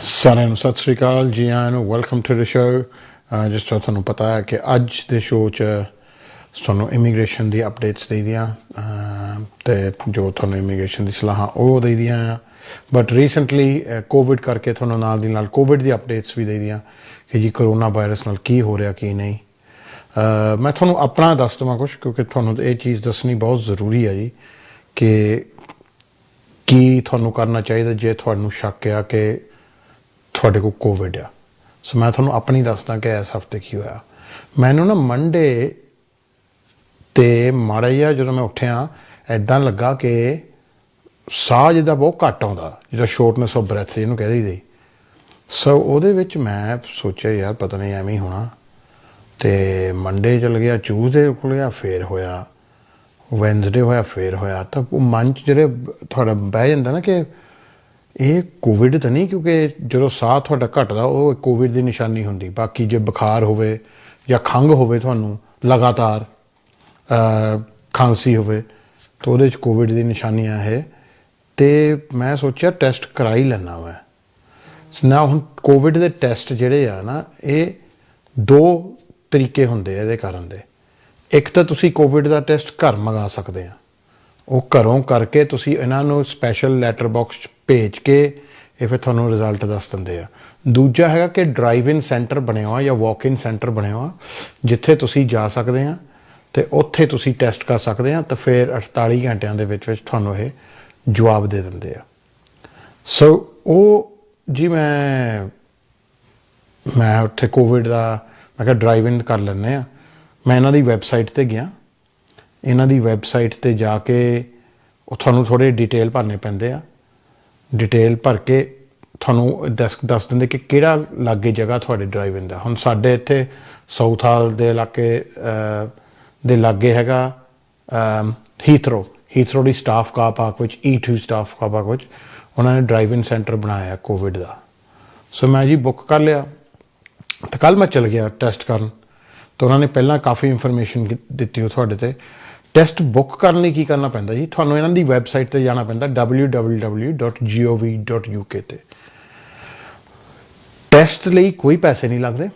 ਸਾਰਿਆਂ ਨੂੰ ਸਤਿ ਸ਼੍ਰੀ ਅਕਾਲ ਜੀ ਆਇਆਂ ਨੂੰ ਵੈਲਕਮ ਟੂ ਦ ਸ਼ੋ। ਜਿਸ ਤਰ੍ਹਾਂ ਤੁਹਾਨੂੰ ਪਤਾ ਹੈ ਕਿ ਅੱਜ ਦੇ ਸ਼ੋਅ 'ਚ ਤੁਹਾਨੂੰ ਇਮੀਗ੍ਰੇਸ਼ਨ ਦੀ ਅਪਡੇਟਸ ਦੇ ਦੀਆਂ ਅਤੇ ਜੋ ਤੁਹਾਨੂੰ ਇਮੀਗ੍ਰੇਸ਼ਨ ਦੀ ਸਲਾਹਾਂ ਉਹ ਦੇ ਦੀਆਂ ਆ। ਬਟ ਰੀਸੈਂਟਲੀ ਕੋਵਿਡ ਕਰਕੇ ਤੁਹਾਨੂੰ ਨਾਲ ਦੀ ਨਾਲ ਕੋਵਿਡ ਦੀ ਅਪਡੇਟਸ ਵੀ ਦੇ ਦੀਆਂ ਕਿ ਜੀ ਕਰੋਨਾ ਵਾਇਰਸ ਨਾਲ ਕੀ ਹੋ ਰਿਹਾ ਕੀ ਨਹੀਂ। ਮੈਂ ਤੁਹਾਨੂੰ ਆਪਣਾ ਦੱਸ ਦੇਵਾਂ ਕੁਛ, ਕਿਉਂਕਿ ਤੁਹਾਨੂੰ ਇਹ ਚੀਜ਼ ਦੱਸਣੀ ਬਹੁਤ ਜ਼ਰੂਰੀ ਹੈ ਜੀ ਕਿ ਕੀ ਤੁਹਾਨੂੰ ਕਰਨਾ ਚਾਹੀਦਾ ਜੇ ਤੁਹਾਨੂੰ ਸ਼ੱਕ ਆ ਕਿ ਤੁਹਾਡੇ ਕੋਲ ਕੋਵਿਡ ਆ। ਸੋ ਮੈਂ ਤੁਹਾਨੂੰ ਆਪਣੀ ਦੱਸਦਾ ਕਿ ਇਸ ਹਫ਼ਤੇ ਕੀ ਹੋਇਆ। ਮੈਨੂੰ ਨਾ ਮੰਡੇ 'ਤੇ ਮਾੜਾ ਜਿਹਾ ਜਦੋਂ ਮੈਂ ਉੱਠਿਆ ਇੱਦਾਂ ਲੱਗਾ ਕਿ ਸਾਹ ਜਿੱਦਾਂ ਬਹੁਤ ਘੱਟ ਆਉਂਦਾ, ਜਿੱਦਾਂ ਸ਼ੋਰਟਨੈਸ ਆਫ ਬ੍ਰੈਥ ਜਿਹਨੂੰ ਕਹਿ ਦਈਦੀ। ਸੋ ਉਹਦੇ ਵਿੱਚ ਮੈਂ ਸੋਚਿਆ ਯਾਰ ਪਤਾ ਨਹੀਂ ਐਵੇਂ ਹੀ ਹੋਣਾ, ਅਤੇ ਮੰਡੇ ਚਲ ਗਿਆ, ਟਿਊਜ਼ਡੇ ਖੁੱਲ੍ਹ ਗਿਆ, ਫੇਰ ਹੋਇਆ, ਵੈਨਸਡੇ ਹੋਇਆ, ਫੇਰ ਹੋਇਆ। ਤਾਂ ਉਹ ਮਨ 'ਚ ਜਿਹੜੇ ਤੁਹਾਡਾ ਬਹਿ ਜਾਂਦਾ ਨਾ ਕਿ ਇਹ ਕੋਵਿਡ ਤਾਂ ਨਹੀਂ, ਕਿਉਂਕਿ ਜਦੋਂ ਸਾਹ ਤੁਹਾਡਾ ਘੱਟਦਾ ਉਹ ਕੋਵਿਡ ਦੀ ਨਿਸ਼ਾਨੀ ਹੁੰਦੀ। ਬਾਕੀ ਜੇ ਬੁਖਾਰ ਹੋਵੇ ਜਾਂ ਖੰਘ ਹੋਵੇ, ਤੁਹਾਨੂੰ ਲਗਾਤਾਰ ਖਾਂਸੀ ਹੋਵੇ ਤਾਂ ਉਹਦੇ 'ਚ ਕੋਵਿਡ ਦੀ ਨਿਸ਼ਾਨੀਆਂ ਇਹ। ਅਤੇ ਮੈਂ ਸੋਚਿਆ ਟੈਸਟ ਕਰਾ ਹੀ ਲੈਂਦਾ ਮੈਂ ਨਾ। ਹੁਣ ਕੋਵਿਡ ਦੇ ਟੈਸਟ ਜਿਹੜੇ ਆ ਨਾ, ਇਹ ਦੋ ਤਰੀਕੇ ਹੁੰਦੇ ਆ ਇਹਦੇ ਕਰਨ ਦੇ। ਇੱਕ ਤਾਂ ਤੁਸੀਂ ਕੋਵਿਡ ਦਾ ਟੈਸਟ ਘਰ ਮੰਗਾ ਸਕਦੇ ਆ, ਉਹ ਘਰੋਂ ਕਰਕੇ ਤੁਸੀਂ ਇਹਨਾਂ ਨੂੰ ਸਪੈਸ਼ਲ ਲੈਟਰ ਬਾਕਸ 'ਚ ਭੇਜ ਕੇ ਇਹ ਫਿਰ ਤੁਹਾਨੂੰ ਰਿਜ਼ਲਟ ਦੱਸ ਦਿੰਦੇ ਆ। ਦੂਜਾ ਹੈਗਾ ਕਿ ਡਰਾਈਵ ਇਨ ਸੈਂਟਰ ਬਣਿਆ ਹੋਇਆ ਜਾਂ ਵਾਕ ਇਨ ਸੈਂਟਰ ਬਣਿਆ ਹੋਇਆ, ਜਿੱਥੇ ਤੁਸੀਂ ਜਾ ਸਕਦੇ ਆ ਅਤੇ ਉੱਥੇ ਤੁਸੀਂ ਟੈਸਟ ਕਰ ਸਕਦੇ ਆ, ਅਤੇ ਫਿਰ 48 ਘੰਟਿਆਂ ਦੇ ਵਿੱਚ ਤੁਹਾਨੂੰ ਇਹ ਜਵਾਬ ਦੇ ਦਿੰਦੇ ਆ। ਸੋ ਉਹ ਜੀ ਮੈਂ ਉੱਥੇ ਕੋਵਿਡ ਦਾ ਮੈਂ ਕਿਹਾ ਡਰਾਈਵ ਇਨ ਕਰ ਲੈਂਦੇ ਹਾਂ। ਮੈਂ ਇਹਨਾਂ ਦੀ ਵੈਬਸਾਈਟ 'ਤੇ ਗਿਆ। ਇਹਨਾਂ ਦੀ ਵੈਬਸਾਈਟ 'ਤੇ ਜਾ ਕੇ ਉਹ ਤੁਹਾਨੂੰ ਥੋੜ੍ਹੇ ਡਿਟੇਲ ਭਰਨੇ ਪੈਂਦੇ ਆ। ਡਿਟੇਲ ਭਰ ਕੇ ਤੁਹਾਨੂੰ ਦੱਸ ਦਿੰਦੇ ਕਿ ਕਿਹੜਾ ਲਾਗੇ ਜਗ੍ਹਾ ਤੁਹਾਡੇ ਡਰਾਈਵ ਇਨ ਦਾ। ਹੁਣ ਸਾਡੇ ਇੱਥੇ ਸਾਊਥ ਹਾਲ ਦੇ ਇਲਾਕੇ ਦੇ ਲਾਗੇ ਹੈਗਾ ਹੀਥਰੋ ਦੀ ਸਟਾਫ ਕਾਰ ਪਾਰਕ ਵਿੱਚ, E2 ਸਟਾਫ ਕਾਰ ਪਾਰਕ ਵਿੱਚ ਉਹਨਾਂ ਨੇ ਡਰਾਈਵ ਇਨ ਸੈਂਟਰ ਬਣਾਇਆ ਕੋਵਿਡ ਦਾ। ਸੋ ਮੈਂ ਜੀ ਬੁੱਕ ਕਰ ਲਿਆ ਅਤੇ ਕੱਲ੍ਹ ਮੈਂ ਚਲ ਗਿਆ ਟੈਸਟ ਕਰਨ। ਤਾਂ ਉਹਨਾਂ ਨੇ ਪਹਿਲਾਂ ਕਾਫੀ ਇਨਫੋਰਮੇਸ਼ਨ ਦਿੱਤੀ ਉਹ ਤੁਹਾਡੇ 'ਤੇ। ਟੈਸਟ ਬੁੱਕ ਕਰਨ ਲਈ ਕੀ ਕਰਨਾ ਪੈਂਦਾ ਜੀ, ਤੁਹਾਨੂੰ ਇਹਨਾਂ ਦੀ ਵੈਬਸਾਈਟ 'ਤੇ ਜਾਣਾ ਪੈਂਦਾ www.gov.uk 'ਤੇ। ਟੈਸਟ ਲਈ ਕੋਈ ਪੈਸੇ ਨਹੀਂ ਲੱਗਦੇ,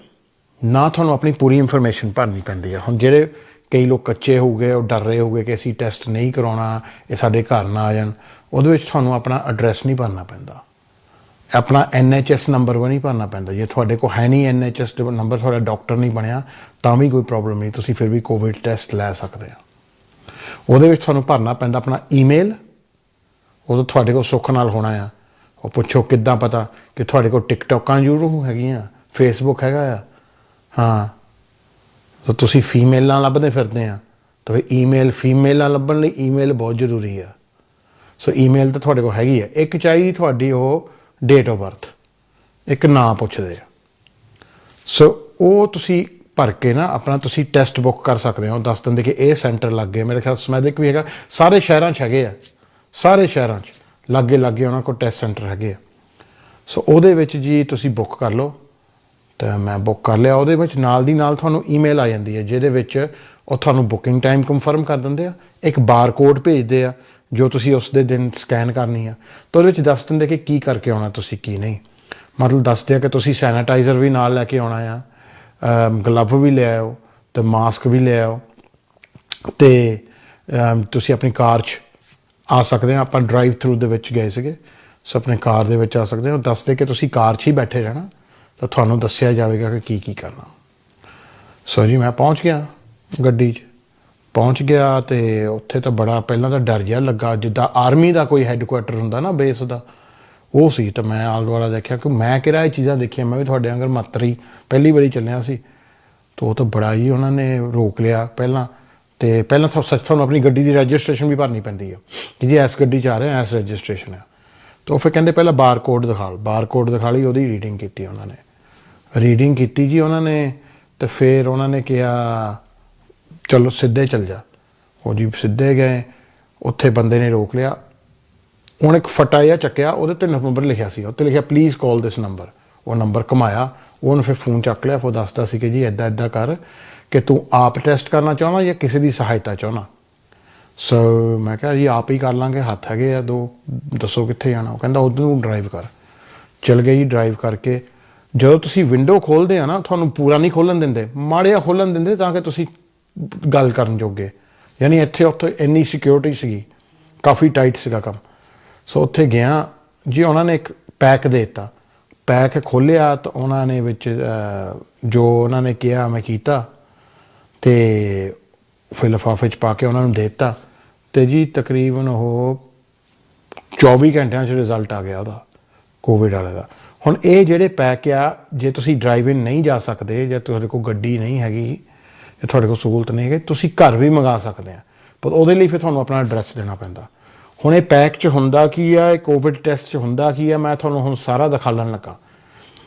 ਨਾ ਤੁਹਾਨੂੰ ਆਪਣੀ ਪੂਰੀ ਇਨਫੋਰਮੇਸ਼ਨ ਭਰਨੀ ਪੈਂਦੀ ਹੈ। ਹੁਣ ਜਿਹੜੇ ਕਈ ਲੋਕ ਕੱਚੇ ਹੋ ਗਏ, ਉਹ ਡਰ ਰਹੇ ਹੋਗੇ ਕਿ ਅਸੀਂ ਟੈਸਟ ਨਹੀਂ ਕਰਾਉਣਾ, ਇਹ ਸਾਡੇ ਘਰ ਨਾ ਆ ਜਾਣ, ਉਹਦੇ ਵਿੱਚ ਤੁਹਾਨੂੰ ਆਪਣਾ ਐਡਰੈਸ ਨਹੀਂ ਭਰਨਾ ਪੈਂਦਾ, ਆਪਣਾ NHS ਨੰਬਰ ਵੀ ਨਹੀਂ ਭਰਨਾ ਪੈਂਦਾ। ਜੇ ਤੁਹਾਡੇ ਕੋਲ ਹੈ ਨਹੀਂ NHS ਨੰਬਰ, ਤੁਹਾਡਾ ਡਾਕਟਰ ਨਹੀਂ ਬਣਿਆ, ਤਾਂ ਵੀ ਕੋਈ ਪ੍ਰੋਬਲਮ ਨਹੀਂ, ਤੁਸੀਂ ਫਿਰ ਵੀ ਕੋਵਿਡ ਟੈਸਟ ਲੈ ਸਕਦੇ ਆ। ਉਹਦੇ ਵਿੱਚ ਤੁਹਾਨੂੰ ਭਰਨਾ ਪੈਂਦਾ ਆਪਣਾ ਈਮੇਲ, ਉਦੋਂ ਤੁਹਾਡੇ ਕੋਲ ਸੁੱਖ ਨਾਲ ਹੋਣਾ ਆ। ਉਹ ਪੁੱਛੋ ਕਿੱਦਾਂ ਪਤਾ ਕਿ ਤੁਹਾਡੇ ਕੋਲ ਟਿਕਟੋਕਾਂ ਜ਼ਰੂਰ ਹੈਗੀਆਂ, ਫੇਸਬੁੱਕ ਹੈਗਾ ਆ, ਹਾਂ, ਤਾਂ ਤੁਸੀਂ ਫੀਮੇਲਾਂ ਲੱਭਦੇ ਫਿਰਦੇ ਆ, ਤਾਂ ਫਿਰ ਈਮੇਲ ਫੀਮੇਲਾਂ ਲੱਭਣ ਲਈ ਈਮੇਲ ਬਹੁਤ ਜ਼ਰੂਰੀ ਆ। ਸੋ ਈਮੇਲ ਤਾਂ ਤੁਹਾਡੇ ਕੋਲ ਹੈਗੀ ਆ। ਇੱਕ ਚਾਹੀਦੀ ਤੁਹਾਡੀ ਉਹ ਡੇਟ ਆਫ ਬਰਥ, ਇੱਕ ਨਾਂ ਪੁੱਛਦੇ ਆ। ਸੋ ਉਹ ਤੁਸੀਂ ਭਰ ਕੇ ਨਾ ਆਪਣਾ ਤੁਸੀਂ ਟੈਸਟ ਬੁੱਕ ਕਰ ਸਕਦੇ ਹੋ। ਦੱਸ ਦਿੰਦੇ ਕਿ ਇਹ ਸੈਂਟਰ ਲੱਗ ਗਏ। ਮੇਰੇ ਖਿਆਲ ਸਮੈਦਿਕ ਵੀ ਹੈਗਾ, ਸਾਰੇ ਸ਼ਹਿਰਾਂ 'ਚ ਹੈਗੇ ਆ, ਸਾਰੇ ਸ਼ਹਿਰਾਂ 'ਚ ਲਾਗੇ ਉਹਨਾਂ ਕੋਲ ਟੈਸਟ ਸੈਂਟਰ ਹੈਗੇ ਆ। ਸੋ ਉਹਦੇ ਵਿੱਚ ਜੀ ਤੁਸੀਂ ਬੁੱਕ ਕਰ ਲਓ। ਤਾਂ ਮੈਂ ਬੁੱਕ ਕਰ ਲਿਆ। ਉਹਦੇ ਵਿੱਚ ਨਾਲ ਦੀ ਨਾਲ ਤੁਹਾਨੂੰ ਈਮੇਲ ਆ ਜਾਂਦੀ ਹੈ, ਜਿਹਦੇ ਵਿੱਚ ਉਹ ਤੁਹਾਨੂੰ ਬੁਕਿੰਗ ਟਾਈਮ ਕਨਫਰਮ ਕਰ ਦਿੰਦੇ ਆ, ਇੱਕ ਬਾਰ ਕੋਡ ਭੇਜਦੇ ਆ ਜੋ ਤੁਸੀਂ ਉਸ ਦੇ ਦਿਨ ਸਕੈਨ ਕਰਨੀ ਆ। ਤਾਂ ਉਹਦੇ ਵਿੱਚ ਦੱਸ ਦਿੰਦੇ ਕਿ ਕੀ ਕਰਕੇ ਆਉਣਾ ਤੁਸੀਂ, ਕੀ ਨਹੀਂ। ਮਤਲਬ ਦੱਸਦੇ ਆ ਕਿ ਤੁਸੀਂ ਸੈਨਾਟਾਈਜ਼ਰ ਵੀ ਨਾਲ ਲੈ ਕੇ ਆਉਣਾ ਆ, ਗਲਵ ਵੀ ਲੈ ਆਓ ਅਤੇ ਮਾਸਕ ਵੀ ਲੈ ਆਓ, ਅਤੇ ਤੁਸੀਂ ਆਪਣੀ ਕਾਰ 'ਚ ਆ ਸਕਦੇ ਹਾਂ। ਆਪਾਂ ਡਰਾਈਵ ਥਰੂ ਦੇ ਵਿੱਚ ਗਏ ਸੀਗੇ, ਸੋ ਆਪਣੇ ਕਾਰ ਦੇ ਵਿੱਚ ਆ ਸਕਦੇ ਹੋ। ਦੱਸਦੇ ਕਿ ਤੁਸੀਂ ਕਾਰ 'ਚ ਹੀ ਬੈਠੇ ਰਹਿਣਾ, ਤਾਂ ਤੁਹਾਨੂੰ ਦੱਸਿਆ ਜਾਵੇਗਾ ਕਿ ਕੀ ਕਰਨਾ। ਸੋ ਜੀ ਮੈਂ ਪਹੁੰਚ ਗਿਆ, ਗੱਡੀ 'ਚ ਪਹੁੰਚ ਗਿਆ, ਅਤੇ ਉੱਥੇ ਤਾਂ ਬੜਾ ਪਹਿਲਾਂ ਤਾਂ ਡਰ ਜਿਹਾ ਲੱਗਾ, ਜਿੱਦਾਂ ਆਰਮੀ ਦਾ ਕੋਈ ਹੈੱਡਕੁਆਟਰ ਹੁੰਦਾ ਨਾ ਬੇਸ ਦਾ, ਉਹ ਸੀ। ਤਾਂ ਮੈਂ ਆਲੇ ਦੁਆਲਾ ਦੇਖਿਆ ਕਿ ਮੈਂ ਕਿਹੜਾ ਇਹ ਚੀਜ਼ਾਂ ਦੇਖੀਆਂ, ਮੈਂ ਵੀ ਤੁਹਾਡੇ ਵਾਂਗਰ ਮਾਤਰੀ ਪਹਿਲੀ ਵਾਰੀ ਚੱਲਿਆ ਸੀ। ਤਾਂ ਉਹ ਤਾਂ ਬੜਾ ਹੀ ਉਹਨਾਂ ਨੇ ਰੋਕ ਲਿਆ ਪਹਿਲਾਂ। ਅਤੇ ਪਹਿਲਾਂ ਤੁਹਾਨੂੰ ਆਪਣੀ ਗੱਡੀ ਦੀ ਰਜਿਸਟ੍ਰੇਸ਼ਨ ਵੀ ਭਰਨੀ ਪੈਂਦੀ ਹੈ ਕਿ ਜੀ ਇਸ ਗੱਡੀ 'ਚ ਆ ਰਿਹਾ, ਇਸ ਰਜਿਸਟ੍ਰੇਸ਼ਨ ਆ। ਤਾਂ ਉਹ ਫਿਰ ਕਹਿੰਦੇ ਪਹਿਲਾਂ ਬਾਰ ਕੋਡ ਦਿਖਾ ਲਈ। ਉਹਦੀ ਰੀਡਿੰਗ ਕੀਤੀ ਉਹਨਾਂ ਨੇ, ਜੀ ਉਹਨਾਂ ਨੇ। ਅਤੇ ਫਿਰ ਉਹਨਾਂ ਨੇ ਕਿਹਾ ਚਲੋ ਸਿੱਧੇ ਚੱਲ ਜਾ। ਉਹ ਜੀ ਸਿੱਧੇ ਗਏ, ਉੱਥੇ ਬੰਦੇ ਨੇ ਰੋਕ ਲਿਆ। ਉਹਨੇ ਇੱਕ ਫਟਾ ਜਿਹਾ ਚੱਕਿਆ, ਉਹਦੇ 'ਤੇ ਨੰਬਰ ਲਿਖਿਆ ਸੀ, ਉੱਤੇ ਲਿਖਿਆ ਪਲੀਜ਼ ਕਾਲ ਦਿਸ ਨੰਬਰ। ਉਹ ਨੰਬਰ ਘੁਮਾਇਆ, ਉਹਨੇ ਫਿਰ ਫੋਨ ਚੱਕ ਲਿਆ। ਫਿਰ ਦੱਸਦਾ ਸੀ ਕਿ ਜੀ ਇੱਦਾਂ ਕਰ ਕਿ ਤੂੰ ਆਪ ਟੈਸਟ ਕਰਨਾ ਚਾਹੁੰਦਾ ਜਾਂ ਕਿਸੇ ਦੀ ਸਹਾਇਤਾ ਚਾਹੁੰਦਾ। ਸੋ ਮੈਂ ਕਿਹਾ ਜੀ ਆਪ ਹੀ ਕਰ ਲਾਂਗੇ, ਹੱਥ ਹੈਗੇ ਆ ਦੋ, ਦੱਸੋ ਕਿੱਥੇ ਜਾਣਾ। ਉਹ ਕਹਿੰਦਾ ਉਦੋਂ ਡਰਾਈਵ ਕਰ। ਚਲ ਗਏ ਜੀ ਡਰਾਈਵ ਕਰਕੇ। ਜਦੋਂ ਤੁਸੀਂ ਵਿੰਡੋ ਖੋਲ੍ਹਦੇ ਆ ਨਾ, ਤੁਹਾਨੂੰ ਪੂਰਾ ਨਹੀਂ ਖੋਲ੍ਹਣ ਦਿੰਦੇ, ਮਾੜਾ ਜਿਹਾ ਖੋਲ੍ਹਣ ਦਿੰਦੇ ਤਾਂ ਕਿ ਤੁਸੀਂ ਗੱਲ ਕਰਨ ਜੋਗੇ। ਯਾਨੀ ਇੱਥੇ ਉੱਥੇ ਇੰਨੀ ਸਿਕਿਉਰਿਟੀ ਸੀਗੀ, ਕਾਫੀ ਟਾਈਟ ਸੀਗਾ ਕੰਮ। ਸੋ ਉੱਥੇ ਗਿਆ ਜੀ, ਉਹਨਾਂ ਨੇ ਇੱਕ ਪੈਕ ਦੇ ਦਿੱਤਾ। ਪੈਕ ਖੋਲ੍ਹਿਆ ਤਾਂ ਉਹਨਾਂ ਨੇ ਵਿੱਚ ਜੋ ਉਹਨਾਂ ਨੇ ਕਿਹਾ ਮੈਂ ਕੀਤਾ, ਅਤੇ ਫਿਰ ਲਿਫਾਫੇ 'ਚ ਪਾ ਕੇ ਉਹਨਾਂ ਨੂੰ ਦੇ ਦਿੱਤਾ। ਅਤੇ ਜੀ ਤਕਰੀਬਨ ਉਹ 24 ਘੰਟਿਆਂ 'ਚ ਰਿਜ਼ਲਟ ਆ ਗਿਆ ਉਹਦਾ, ਕੋਵਿਡ ਵਾਲੇ ਦਾ। ਹੁਣ ਇਹ ਜਿਹੜੇ ਪੈਕ ਆ, ਜੇ ਤੁਸੀਂ ਡਰਾਈਵ ਇਨ ਨਹੀਂ ਜਾ ਸਕਦੇ, ਜਾਂ ਤੁਹਾਡੇ ਕੋਲ ਗੱਡੀ ਨਹੀਂ ਹੈਗੀ, ਜਾਂ ਤੁਹਾਡੇ ਕੋਲ ਸਹੂਲਤ ਨਹੀਂ ਹੈਗੀ, ਤੁਸੀਂ ਘਰ ਵੀ ਮੰਗਾ ਸਕਦੇ ਆ, ਪਰ ਉਹਦੇ ਲਈ ਫਿਰ ਤੁਹਾਨੂੰ ਆਪਣਾ ਐਡਰੈਸ ਦੇਣਾ ਪੈਂਦਾ। ਹੁਣ ਇਹ ਪੈਕ 'ਚ ਹੁੰਦਾ ਕੀ ਆ, ਇਹ ਕੋਵਿਡ ਟੈਸਟ 'ਚ ਹੁੰਦਾ ਕੀ ਆ, ਮੈਂ ਤੁਹਾਨੂੰ ਹੁਣ ਸਾਰਾ ਦਿਖਾਉਣ ਲੱਗਾ।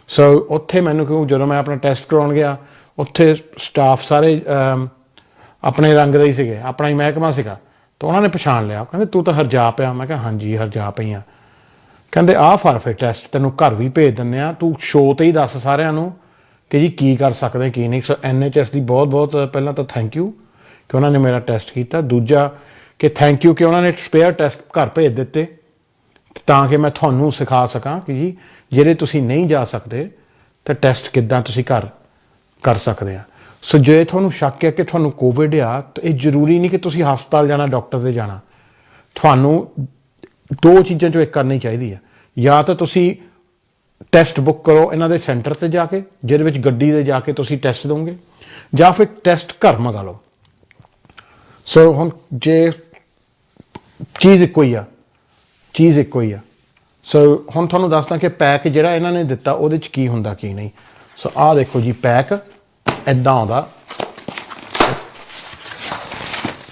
ਸੋ ਉੱਥੇ ਮੈਨੂੰ ਕਿਉਂ, ਜਦੋਂ ਮੈਂ ਆਪਣਾ ਟੈਸਟ ਕਰਵਾਉਣ ਗਿਆ, ਉੱਥੇ ਸਟਾਫ ਸਾਰੇ ਆਪਣੇ ਰੰਗ ਦੇ ਹੀ ਸੀਗੇ, ਆਪਣਾ ਹੀ ਮਹਿਕਮਾ ਸੀਗਾ। ਤਾਂ ਉਹਨਾਂ ਨੇ ਪਛਾਣ ਲਿਆ, ਕਹਿੰਦੇ ਤੂੰ ਤਾਂ ਹਰਜਾਪ ਆ। ਮੈਂ ਕਿਹਾ ਹਾਂਜੀ ਹਰਜਾਪ ਹੀ ਆ। ਕਹਿੰਦੇ ਆਹ ਫਰ ਫਿਰ ਟੈਸਟ ਤੈਨੂੰ ਘਰ ਵੀ ਭੇਜ ਦਿੰਦੇ ਆ, ਤੂੰ ਸ਼ੋਅ 'ਤੇ ਹੀ ਦੱਸ ਸਾਰਿਆਂ ਨੂੰ ਕਿ ਜੀ ਕੀ ਕਰ ਸਕਦੇ ਕੀ ਨਹੀਂ। ਸੋ NHS ਦੀ ਬਹੁਤ ਬਹੁਤ ਪਹਿਲਾਂ ਤਾਂ ਥੈਂਕ ਯੂ ਕਿ ਉਹਨਾਂ ਨੇ ਮੇਰਾ ਟੈਸਟ ਕੀਤਾ। ਦੂਜਾ ਕਿ ਥੈਂਕ ਯੂ ਕਿ ਉਹਨਾਂ ਨੇ ਸਪੇਅਰ ਟੈਸਟ ਘਰ ਭੇਜ ਦਿੱਤੇ, ਤਾਂ ਕਿ ਮੈਂ ਤੁਹਾਨੂੰ ਸਿਖਾ ਸਕਾਂ ਕਿ ਜੀ ਜਿਹੜੇ ਤੁਸੀਂ ਨਹੀਂ ਜਾ ਸਕਦੇ ਤਾਂ ਟੈਸਟ ਕਿੱਦਾਂ ਤੁਸੀਂ ਘਰ ਕਰ ਸਕਦੇ ਆ। ਸੋ ਜੇ ਤੁਹਾਨੂੰ ਸ਼ੱਕ ਹੈ ਕਿ ਤੁਹਾਨੂੰ ਕੋਵਿਡ ਆ, ਤਾਂ ਇਹ ਜ਼ਰੂਰੀ ਨਹੀਂ ਕਿ ਤੁਸੀਂ ਹਸਪਤਾਲ ਜਾਣਾ, ਡਾਕਟਰ ਦੇ ਜਾਣਾ। ਤੁਹਾਨੂੰ 2 ਚੀਜ਼ਾਂ 'ਚੋਂ ਇੱਕ ਕਰਨੀ ਚਾਹੀਦੀ ਆ। ਜਾਂ ਤਾਂ ਤੁਸੀਂ ਟੈਸਟ ਬੁੱਕ ਕਰੋ ਇਹਨਾਂ ਦੇ ਸੈਂਟਰ 'ਤੇ ਜਾ ਕੇ, ਜਿਹਦੇ ਵਿੱਚ ਗੱਡੀ 'ਤੇ ਜਾ ਕੇ ਤੁਸੀਂ ਟੈਸਟ ਦੋਗੇ, ਜਾਂ ਫਿਰ ਟੈਸਟ ਘਰ ਮੰਗਾ ਲਓ। ਸੋ ਹੁਣ ਜੇ ਚੀਜ਼ ਇੱਕੋ ਹੀ ਆ, ਸੋ ਹੁਣ ਤੁਹਾਨੂੰ ਦੱਸਦਾ ਕਿ ਪੈਕ ਜਿਹੜਾ ਇਹਨਾਂ ਨੇ ਦਿੱਤਾ ਉਹਦੇ 'ਚ ਕੀ ਹੁੰਦਾ ਕੀ ਨਹੀਂ। ਸੋ ਆਹ ਦੇਖੋ ਜੀ, ਪੈਕ ਇੱਦਾਂ ਆਉਂਦਾ।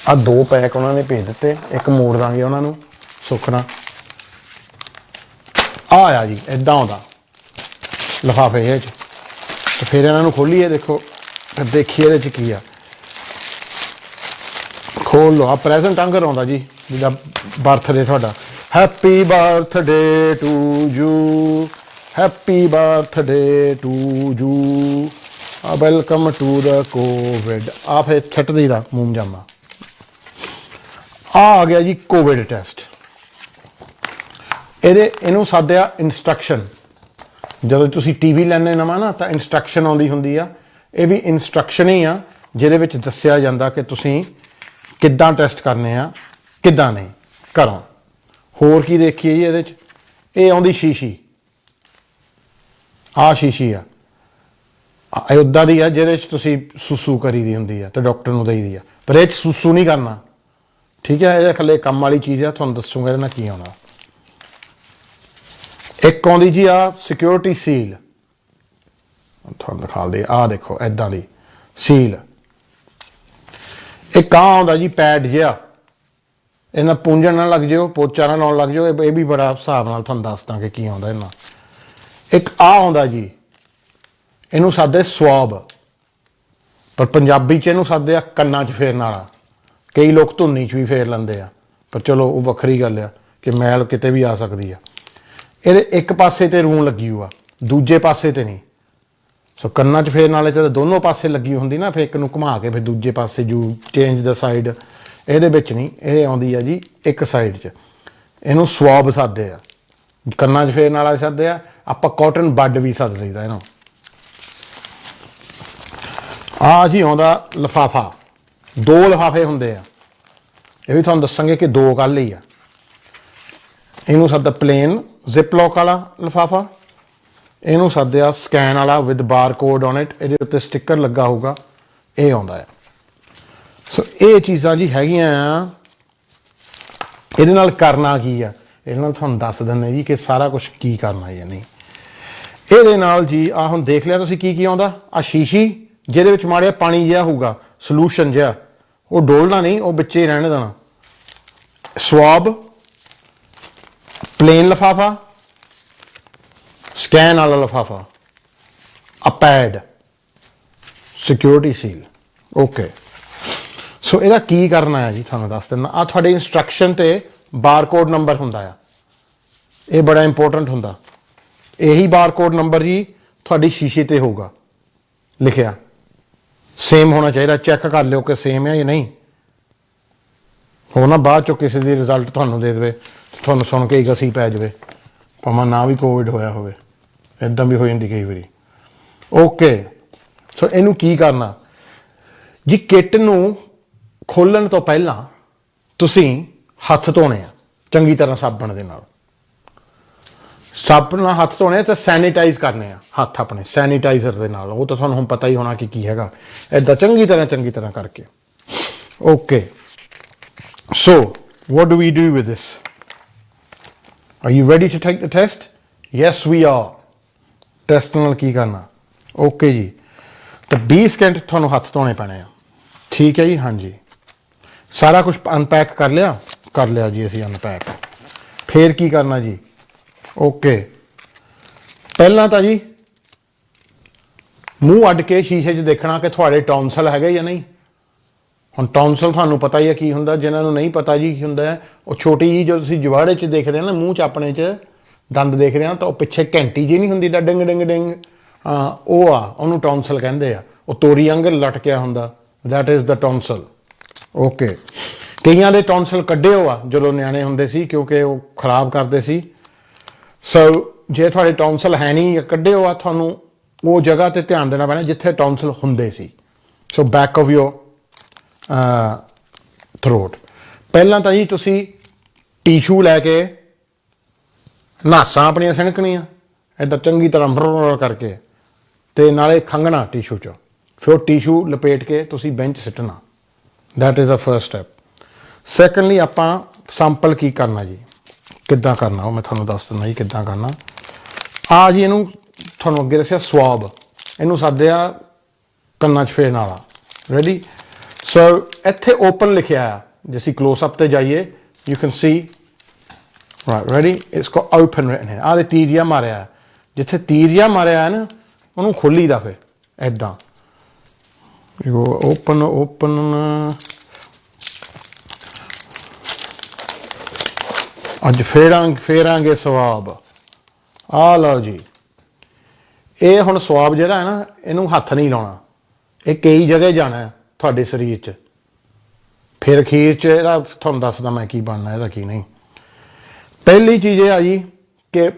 ਆਹ 2 ਪੈਕ ਉਹਨਾਂ ਨੇ ਭੇਜ ਦਿੱਤੇ, ਇੱਕ ਮੋੜ ਦਾਂਗੇ ਉਹਨਾਂ ਨੂੰ ਸੁੱਖ ਨਾਲ। ਆ ਜੀ ਇੱਦਾਂ ਆਉਂਦਾ ਲਿਫਾਫੇ ਇਹ 'ਚ। ਤੇ ਫਿਰ ਇਹਨਾਂ ਨੂੰ ਖੋਲੀਏ, ਦੇਖੋ ਦੇਖੀਏ ਇਹਦੇ 'ਚ ਕੀ ਆ। ਖੋਲ ਲਓ, ਆ ਪ੍ਰੈਜ਼ੈਂਟ ਅੰਗਰ ਆਉਂਦਾ ਜੀ, ਜਿੱਦਾਂ ਬਰਥਡੇ ਤੁਹਾਡਾ। Happy birthday to you, happy birthday to you, welcome to the COVID. ਆ ਫਿਰ ਛੱਟ ਦਈਦਾ ਮੋਮਜਾਮਾ। ਆ ਗਿਆ ਜੀ ਕੋਵਿਡ ਟੈਸਟ। ਇਹਨੂੰ ਸਾਦਿਆ ਇੰਸਟਰਕਸ਼ਨ। ਜਦੋਂ ਤੁਸੀਂ TV ਲੈਂਦੇ ਨਵਾਂ ਨਾ, ਤਾਂ ਇੰਸਟਰਕਸ਼ਨ ਆਉਂਦੀ ਹੁੰਦੀ ਆ। ਇਹ ਵੀ ਇੰਸਟਰਕਸ਼ਨ ਹੀ ਆ, ਜਿਹਦੇ ਵਿੱਚ ਦੱਸਿਆ ਜਾਂਦਾ ਕਿ ਤੁਸੀਂ ਕਿੱਦਾਂ ਟੈਸਟ ਕਰਨੇ ਆ, ਕਿੱਦਾਂ ਨਹੀਂ ਘਰੋਂ। ਹੋਰ ਕੀ ਦੇਖੀਏ ਜੀ ਇਹਦੇ 'ਚ, ਇਹ ਆਉਂਦੀ ਸ਼ੀਸ਼ੀ। ਆਹ ਸ਼ੀਸ਼ੀ ਆ, ਇਹ ਉੱਦਾਂ ਦੀ ਆ ਜਿਹਦੇ 'ਚ ਤੁਸੀਂ ਸੁਸੂ ਕਰੀ ਦੀ ਹੁੰਦੀ ਆ ਤੇ ਡਾਕਟਰ ਨੂੰ ਦੇਈ ਦੀ ਆ, ਪਰ ਇਹ 'ਚ ਸੁਸੂ ਨਹੀਂ ਕਰਨਾ, ਠੀਕ ਹੈ। ਇਹਦੇ ਥੱਲੇ ਕੰਮ ਵਾਲੀ ਚੀਜ਼ ਆ, ਤੁਹਾਨੂੰ ਦੱਸੂਗਾ ਇਹਦੇ ਨਾਲ ਕੀ ਆਉਣਾ। ਇੱਕ ਆਉਂਦੀ ਜੀ ਆ ਸਿਕਿਉਰਿਟੀ ਸੀਲ, ਤੁਹਾਨੂੰ ਦਿਖਾ ਦੇ। ਆਹ ਦੇਖੋ ਇੱਦਾਂ ਦੀ ਸੀਲ। ਇੱਕ ਆਹ ਆਉਂਦਾ ਜੀ ਪੈਡ ਜਿਹਾ, ਇਹਨਾਂ ਪੂੰਝਣ ਨਾ ਲੱਗ ਜਾਓ, ਪੋਚਾ ਨਾ ਲਾਉਣ ਲੱਗ ਜਾਓ। ਇਹ ਵੀ ਬੜਾ ਹਿਸਾਬ ਨਾਲ ਤੁਹਾਨੂੰ ਦੱਸਦਾ ਕਿ ਕੀ ਆਉਂਦਾ ਇਹਨਾਂ। ਇੱਕ ਆਹ ਆਉਂਦਾ ਜੀ, ਇਹਨੂੰ ਸਾਦੇ ਸਵਾਬ, ਪਰ ਪੰਜਾਬੀ 'ਚ ਇਹਨੂੰ ਸਾਦੇ ਆ ਕੰਨਾਂ 'ਚ ਫੇਰਨ ਵਾਲਾ। ਕਈ ਲੋਕ ਧੁੰਨੀ 'ਚ ਵੀ ਫੇਰ ਲੈਂਦੇ ਆ, ਪਰ ਚਲੋ ਉਹ ਵੱਖਰੀ ਗੱਲ ਆ ਕਿ ਮੈਲ ਕਿਤੇ ਵੀ ਆ ਸਕਦੀ ਆ। ਇਹਦੇ ਇੱਕ ਪਾਸੇ ਤੇ ਰੂੰ ਲੱਗੀ ਹੋਆ, ਦੂਜੇ ਪਾਸੇ ਤੇ ਨਹੀਂ। ਸੋ ਕੰਨਾਂ 'ਚ ਫੇਰਨ ਵਾਲੇ 'ਚ ਤਾਂ ਦੋਨੋਂ ਪਾਸੇ ਲੱਗੀ ਹੁੰਦੀ ਨਾ, ਫਿਰ ਇੱਕ ਨੂੰ ਘੁਮਾ ਕੇ ਫਿਰ ਦੂਜੇ ਪਾਸੇ ਯੂ ਚੇਂਜ ਦਾ ਸਾਈਡ। ਇਹਦੇ ਵਿੱਚ ਨਹੀਂ, ਇਹ ਆਉਂਦੀ ਆ ਜੀ ਇੱਕ ਸਾਈਡ 'ਚ। ਇਹਨੂੰ ਸਵਾਬ ਸਾਦੇ ਆ, ਕੰਨਾਂ 'ਚ ਫੇਰਨ ਵਾਲਾ ਸਾਦੇ ਆ। ਆਪਾਂ ਕਾਟਨ ਬੱਡ ਵੀ ਸੱਦ ਲਈਦਾ ਇਹਨੂੰ। ਆ ਜੀ ਆਉਂਦਾ ਲਿਫਾਫਾ, 2 ਲਿਫਾਫੇ ਹੁੰਦੇ ਆ। ਇਹ ਵੀ ਤੁਹਾਨੂੰ ਦੱਸਾਂਗੇ ਕਿ 2 ਕੱਲ੍ਹ ਹੀ ਆ। ਇਹਨੂੰ ਸੱਦਾ ਪਲੇਨ ਜ਼ਿਪ ਲੌਕ ਵਾਲਾ ਲਿਫਾਫਾ, ਇਹਨੂੰ ਸੱਦਿਆ ਸਕੈਨ ਵਾਲਾ with bar code on it, ਇਹਦੇ ਉੱਤੇ ਸਟਿੱਕਰ ਲੱਗਾ ਹੋਊਗਾ, ਇਹ ਆਉਂਦਾ ਆ। ਸੋ ਇਹ ਚੀਜ਼ਾਂ ਜੀ ਹੈਗੀਆਂ ਆ। ਇਹਦੇ ਨਾਲ ਕਰਨਾ ਕੀ ਆ, ਇਹਦੇ ਨਾਲ ਤੁਹਾਨੂੰ ਦੱਸ ਦਿੰਦੇ ਜੀ ਕਿ ਸਾਰਾ ਕੁਝ ਕੀ ਕਰਨਾ ਜਾਂ ਨਹੀਂ। ਇਹਦੇ ਨਾਲ ਜੀ ਆਹ ਹੁਣ ਦੇਖ ਲਿਆ ਤੁਸੀਂ ਕੀ ਕੀ ਆਉਂਦਾ। ਆ ਸ਼ੀਸ਼ੀ ਜਿਹਦੇ ਵਿੱਚ ਮਾੜਿਆ ਪਾਣੀ ਜਿਹਾ ਹੋਊਗਾ, ਸੋਲੂਸ਼ਨ ਜਿਹਾ, ਉਹ ਡੋਲਣਾ ਨਹੀਂ, ਉਹ ਵਿੱਚੇ ਰਹਿਣ ਦੇਣਾ। ਸਵਾਬ, ਪਲੇਨ ਲਿਫਾਫਾ, ਸਕੈਨ ਵਾਲਾ ਲਿਫਾਫਾ, ਆ ਪੈਡ, ਸਿਕਿਉਰਿਟੀ ਸੀਲ। ਓਕੇ, ਸੋ ਇਹਦਾ ਕੀ ਕਰਨਾ ਹੈ ਜੀ ਤੁਹਾਨੂੰ ਦੱਸ ਦਿੰਦਾ। ਆ ਤੁਹਾਡੇ ਇੰਸਟਰਕਸ਼ਨ 'ਤੇ ਬਾਰਕੋਡ ਨੰਬਰ ਹੁੰਦਾ ਆ, ਇਹ ਬੜਾ ਇੰਪੋਰਟੈਂਟ ਹੁੰਦਾ। ਇਹੀ ਬਾਰਕੋਡ ਨੰਬਰ ਜੀ ਤੁਹਾਡੀ ਸ਼ੀਸ਼ੇ 'ਤੇ ਹੋਊਗਾ ਲਿਖਿਆ, ਸੇਮ ਹੋਣਾ ਚਾਹੀਦਾ। ਚੈੱਕ ਕਰ ਲਿਓ ਕਿ ਸੇਮ ਹੈ ਜਾਂ ਨਹੀਂ। ਹੋ ਨਾ ਬਾਅਦ 'ਚੋਂ ਕਿਸੇ ਦੀ ਰਿਜ਼ਲਟ ਤੁਹਾਨੂੰ ਦੇ ਦੇਵੇ, ਤੁਹਾਨੂੰ ਸੁਣ ਕੇ ਹੀ ਗਸੀ ਪੈ ਜਾਵੇ, ਭਾਵੇਂ ਨਾ ਵੀ ਕੋਵਿਡ ਹੋਇਆ ਹੋਵੇ। ਇੱਦਾਂ ਵੀ ਹੋ ਜਾਂਦੀ ਕਈ ਵਾਰੀ। ਓਕੇ, ਸੋ ਇਹਨੂੰ ਕੀ ਕਰਨਾ ਜੀ, ਕਿੱਟ ਨੂੰ ਖੋਲ੍ਹਣ ਤੋਂ ਪਹਿਲਾਂ ਤੁਸੀਂ ਹੱਥ ਧੋਣੇ ਆ ਚੰਗੀ ਤਰ੍ਹਾਂ ਸਾਬਣ ਦੇ ਨਾਲ। ਸਾਬਣ ਨਾਲ ਹੱਥ ਧੋਣੇ ਤੇ ਸੈਨੀਟਾਈਜ਼ ਕਰਨੇ ਆ ਹੱਥ ਆਪਣੇ ਸੈਨੀਟਾਈਜ਼ਰ ਦੇ ਨਾਲ। ਉਹ ਤਾਂ ਤੁਹਾਨੂੰ ਹੁਣ ਪਤਾ ਹੀ ਹੋਣਾ ਕਿ ਕੀ ਹੈਗਾ। ਇੱਦਾਂ ਚੰਗੀ ਤਰ੍ਹਾਂ ਕਰਕੇ। Okay, so what do we do with this? Are you ready to take the test? Yes, we are. Test ਨਾਲ ਕੀ ਕਰਨਾ? ਓਕੇ ਜੀ, ਤਾਂ 20 ਸਕਿੰਟ ਤੁਹਾਨੂੰ ਹੱਥ ਧੋਣੇ ਪੈਣੇ ਆ। ਠੀਕ ਹੈ ਜੀ, ਹਾਂਜੀ। ਸਾਰਾ ਕੁਝ ਅਨਪੈਕ ਕਰ ਲਿਆ ਜੀ ਅਸੀਂ ਅਨਪੈਕ। ਫਿਰ ਕੀ ਕਰਨਾ ਜੀ? ਓਕੇ, ਪਹਿਲਾਂ ਤਾਂ ਜੀ ਮੂੰਹ ਅੱਡ ਕੇ ਸ਼ੀਸ਼ੇ 'ਚ ਦੇਖਣਾ ਕਿ ਤੁਹਾਡੇ ਟੌਨਸਲ ਹੈਗੇ ਜਾਂ ਨਹੀਂ। ਹੁਣ ਟੌਨਸਲ ਤੁਹਾਨੂੰ ਪਤਾ ਹੀ ਹੈ ਕੀ ਹੁੰਦਾ। ਜਿਨ੍ਹਾਂ ਨੂੰ ਨਹੀਂ ਪਤਾ ਜੀ ਕੀ ਹੁੰਦਾ, ਉਹ ਛੋਟੀ ਜਿਹੀ ਜੋ ਤੁਸੀਂ ਜਵਾੜੇ 'ਚ ਦੇਖਦੇ ਹੋ ਨਾ, ਮੂੰਹ 'ਚ ਆਪਣੇ 'ਚ ਦੰਦ ਦੇਖਦੇ ਆ, ਤਾਂ ਉਹ ਪਿੱਛੇ ਘੰਟੀ ਜੀ ਨਹੀਂ ਹੁੰਦੀ ਦਾ ਡਿੰਗ ਡਿੰਗ ਡਿੰਗ, ਹਾਂ ਉਹ ਆ, ਉਹਨੂੰ ਟੌਨਸਲ ਕਹਿੰਦੇ ਆ। ਉਹ ਤੋਰੀ ਵਾਂਗਰ ਲਟਕਿਆ ਹੁੰਦਾ, ਦੈਟ ਇਜ਼ ਦਾ ਟੌਨਸਲ। ਓਕੇ, ਕਈਆਂ ਦੇ ਟੌਨਸਲ ਕੱਢੇ ਹੋ ਆ ਜਦੋਂ ਨਿਆਣੇ ਹੁੰਦੇ ਸੀ, ਕਿਉਂਕਿ ਉਹ ਖਰਾਬ ਕਰਦੇ ਸੀ। ਸੋ ਜੇ ਤੁਹਾਡੇ ਟੌਨਸਲ ਹੈ ਨਹੀਂ ਜਾਂ ਕੱਢੇ ਹੋ ਆ, ਤੁਹਾਨੂੰ ਉਹ ਜਗ੍ਹਾ 'ਤੇ ਧਿਆਨ ਦੇਣਾ ਪੈਣਾ ਜਿੱਥੇ ਟੌਨਸਲ ਹੁੰਦੇ ਸੀ। So back of your throat. ਪਹਿਲਾਂ ਤਾਂ ਜੀ ਤੁਸੀਂ ਟਿਸ਼ੂ ਲੈ ਕੇ ਨਾਸਾਂ ਆਪਣੀਆਂ ਸਿਣਕਣੀਆਂ ਇੱਦਾਂ ਚੰਗੀ ਤਰ੍ਹਾਂ ਕਰਕੇ, ਅਤੇ ਨਾਲੇ ਖੰਘਣਾ ਟਿਸ਼ੂ 'ਚ। ਫਿਰ ਉਹ ਟਿਸ਼ੂ ਲਪੇਟ ਕੇ ਤੁਸੀਂ ਬੈਂਚ ਸਿੱਟਣਾ। That is the first step. Secondly ਆਪਾਂ ਸੰਪਲ ਕੀ ਕਰਨਾ ਜੀ, ਕਿੱਦਾਂ ਕਰਨਾ, ਉਹ ਮੈਂ ਤੁਹਾਨੂੰ ਦੱਸ ਦਿੰਦਾ ਜੀ ਕਿੱਦਾਂ ਕਰਨਾ। ਆ ਜੀ, ਇਹਨੂੰ ਤੁਹਾਨੂੰ ਅੱਗੇ ਦੱਸਿਆ ਸਵਾਬ, ਇਹਨੂੰ ਸੱਦਿਆ ਕੰਨਾਂ 'ਚ ਫੇਰਨ ਵਾਲਾ। ਰੈਡੀ? ਸੋ ਇੱਥੇ ਓਪਨ ਲਿਖਿਆ ਆ। ਜੇ ਅਸੀਂ ਕਲੋਜ਼ਅਪ 'ਤੇ ਜਾਈਏ, you can see right. Ready? It's ਕੋ ਓਪਨ ਰਿਟਨ ਹੈ। ਆਹ ਦੇ ਤੀਰ ਜਿਹਾ ਮਾਰਿਆ, ਜਿੱਥੇ ਤੀਰ ਜਿਹਾ ਮਾਰਿਆ ਹੈ ਨਾ, ਉਹਨੂੰ ਖੋਲੀ ਦਾ ਫਿਰ ਇੱਦਾਂ ਓਪਨ ਅੱਜ ਫੇਰਾਂਗੇ ਸਵਾਬ। ਆ ਲਓ ਜੀ, ਇਹ ਹੁਣ ਸਵਾਬ ਜਿਹੜਾ ਹੈ ਨਾ, ਇਹਨੂੰ ਹੱਥ ਨਹੀਂ ਲਾਉਣਾ। ਇਹ ਕਈ ਜਗ੍ਹਾ ਜਾਣਾ ਤੁਹਾਡੇ ਸਰੀਰ 'ਚ। ਫਿਰ ਅਖੀਰ 'ਚ ਇਹਦਾ ਤੁਹਾਨੂੰ ਦੱਸਦਾ ਮੈਂ ਕੀ ਬਣਨਾ ਇਹਦਾ ਕੀ ਨਹੀਂ। ਪਹਿਲੀ ਚੀਜ਼ ਇਹ ਆ ਜੀ ਕਿ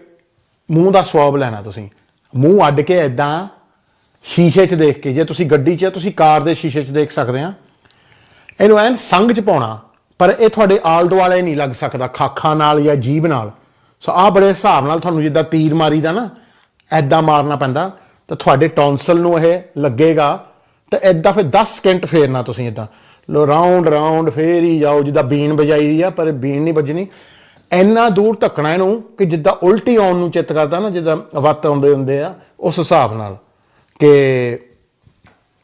ਮੂੰਹ ਦਾ ਸਵਾਬ ਲੈਣਾ। ਤੁਸੀਂ ਮੂੰਹ ਅੱਡ ਕੇ ਇੱਦਾਂ ਸ਼ੀਸ਼ੇ 'ਚ ਦੇਖ ਕੇ, ਜੇ ਤੁਸੀਂ ਗੱਡੀ 'ਚ ਤੁਸੀਂ ਕਾਰ ਦੇ ਸ਼ੀਸ਼ੇ 'ਚ ਦੇਖ ਸਕਦੇ ਆ, ਇਹਨੂੰ ਐਨ ਸੰਗ 'ਚ ਪਾਉਣਾ। ਪਰ ਇਹ ਤੁਹਾਡੇ ਆਲ ਦੁਆਲੇ ਨਹੀਂ ਲੱਗ ਸਕਦਾ, ਖਾਖਾਂ ਨਾਲ ਜਾਂ ਜੀਭ ਨਾਲ। ਸੋ ਆਹ ਬੜੇ ਹਿਸਾਬ ਨਾਲ ਤੁਹਾਨੂੰ ਜਿੱਦਾਂ ਤੀਰ ਮਾਰੀ ਦਾ ਨਾ, ਐਦਾਂ ਮਾਰਨਾ ਪੈਂਦਾ, ਤਾਂ ਤੁਹਾਡੇ ਟੌਨਸਲ ਨੂੰ ਇਹ ਲੱਗੇਗਾ। ਤਾਂ ਇੱਦਾਂ ਫਿਰ 10 ਸਕਿੰਟ ਫੇਰਨਾ ਤੁਸੀਂ ਇੱਦਾਂ ਲੋ, ਰਾਉਂਡ ਫੇਰ ਹੀ ਜਾਓ, ਜਿੱਦਾਂ ਬੀਨ ਵਜਾਈ ਦੀ ਆ, ਪਰ ਬੀਨ ਨਹੀਂ ਵੱਜਣੀ। ਇੰਨਾ ਦੂਰ ਧੱਕਣਾ ਇਹਨੂੰ ਕਿ ਜਿੱਦਾਂ ਉਲਟੀ ਆਉਣ ਨੂੰ ਚਿੱਤ ਕਰਦਾ ਨਾ, ਜਿੱਦਾਂ ਵੱਤ ਆਉਂਦੇ ਹੁੰਦੇ ਆ, ਉਸ ਹਿਸਾਬ ਨਾਲ, ਕਿ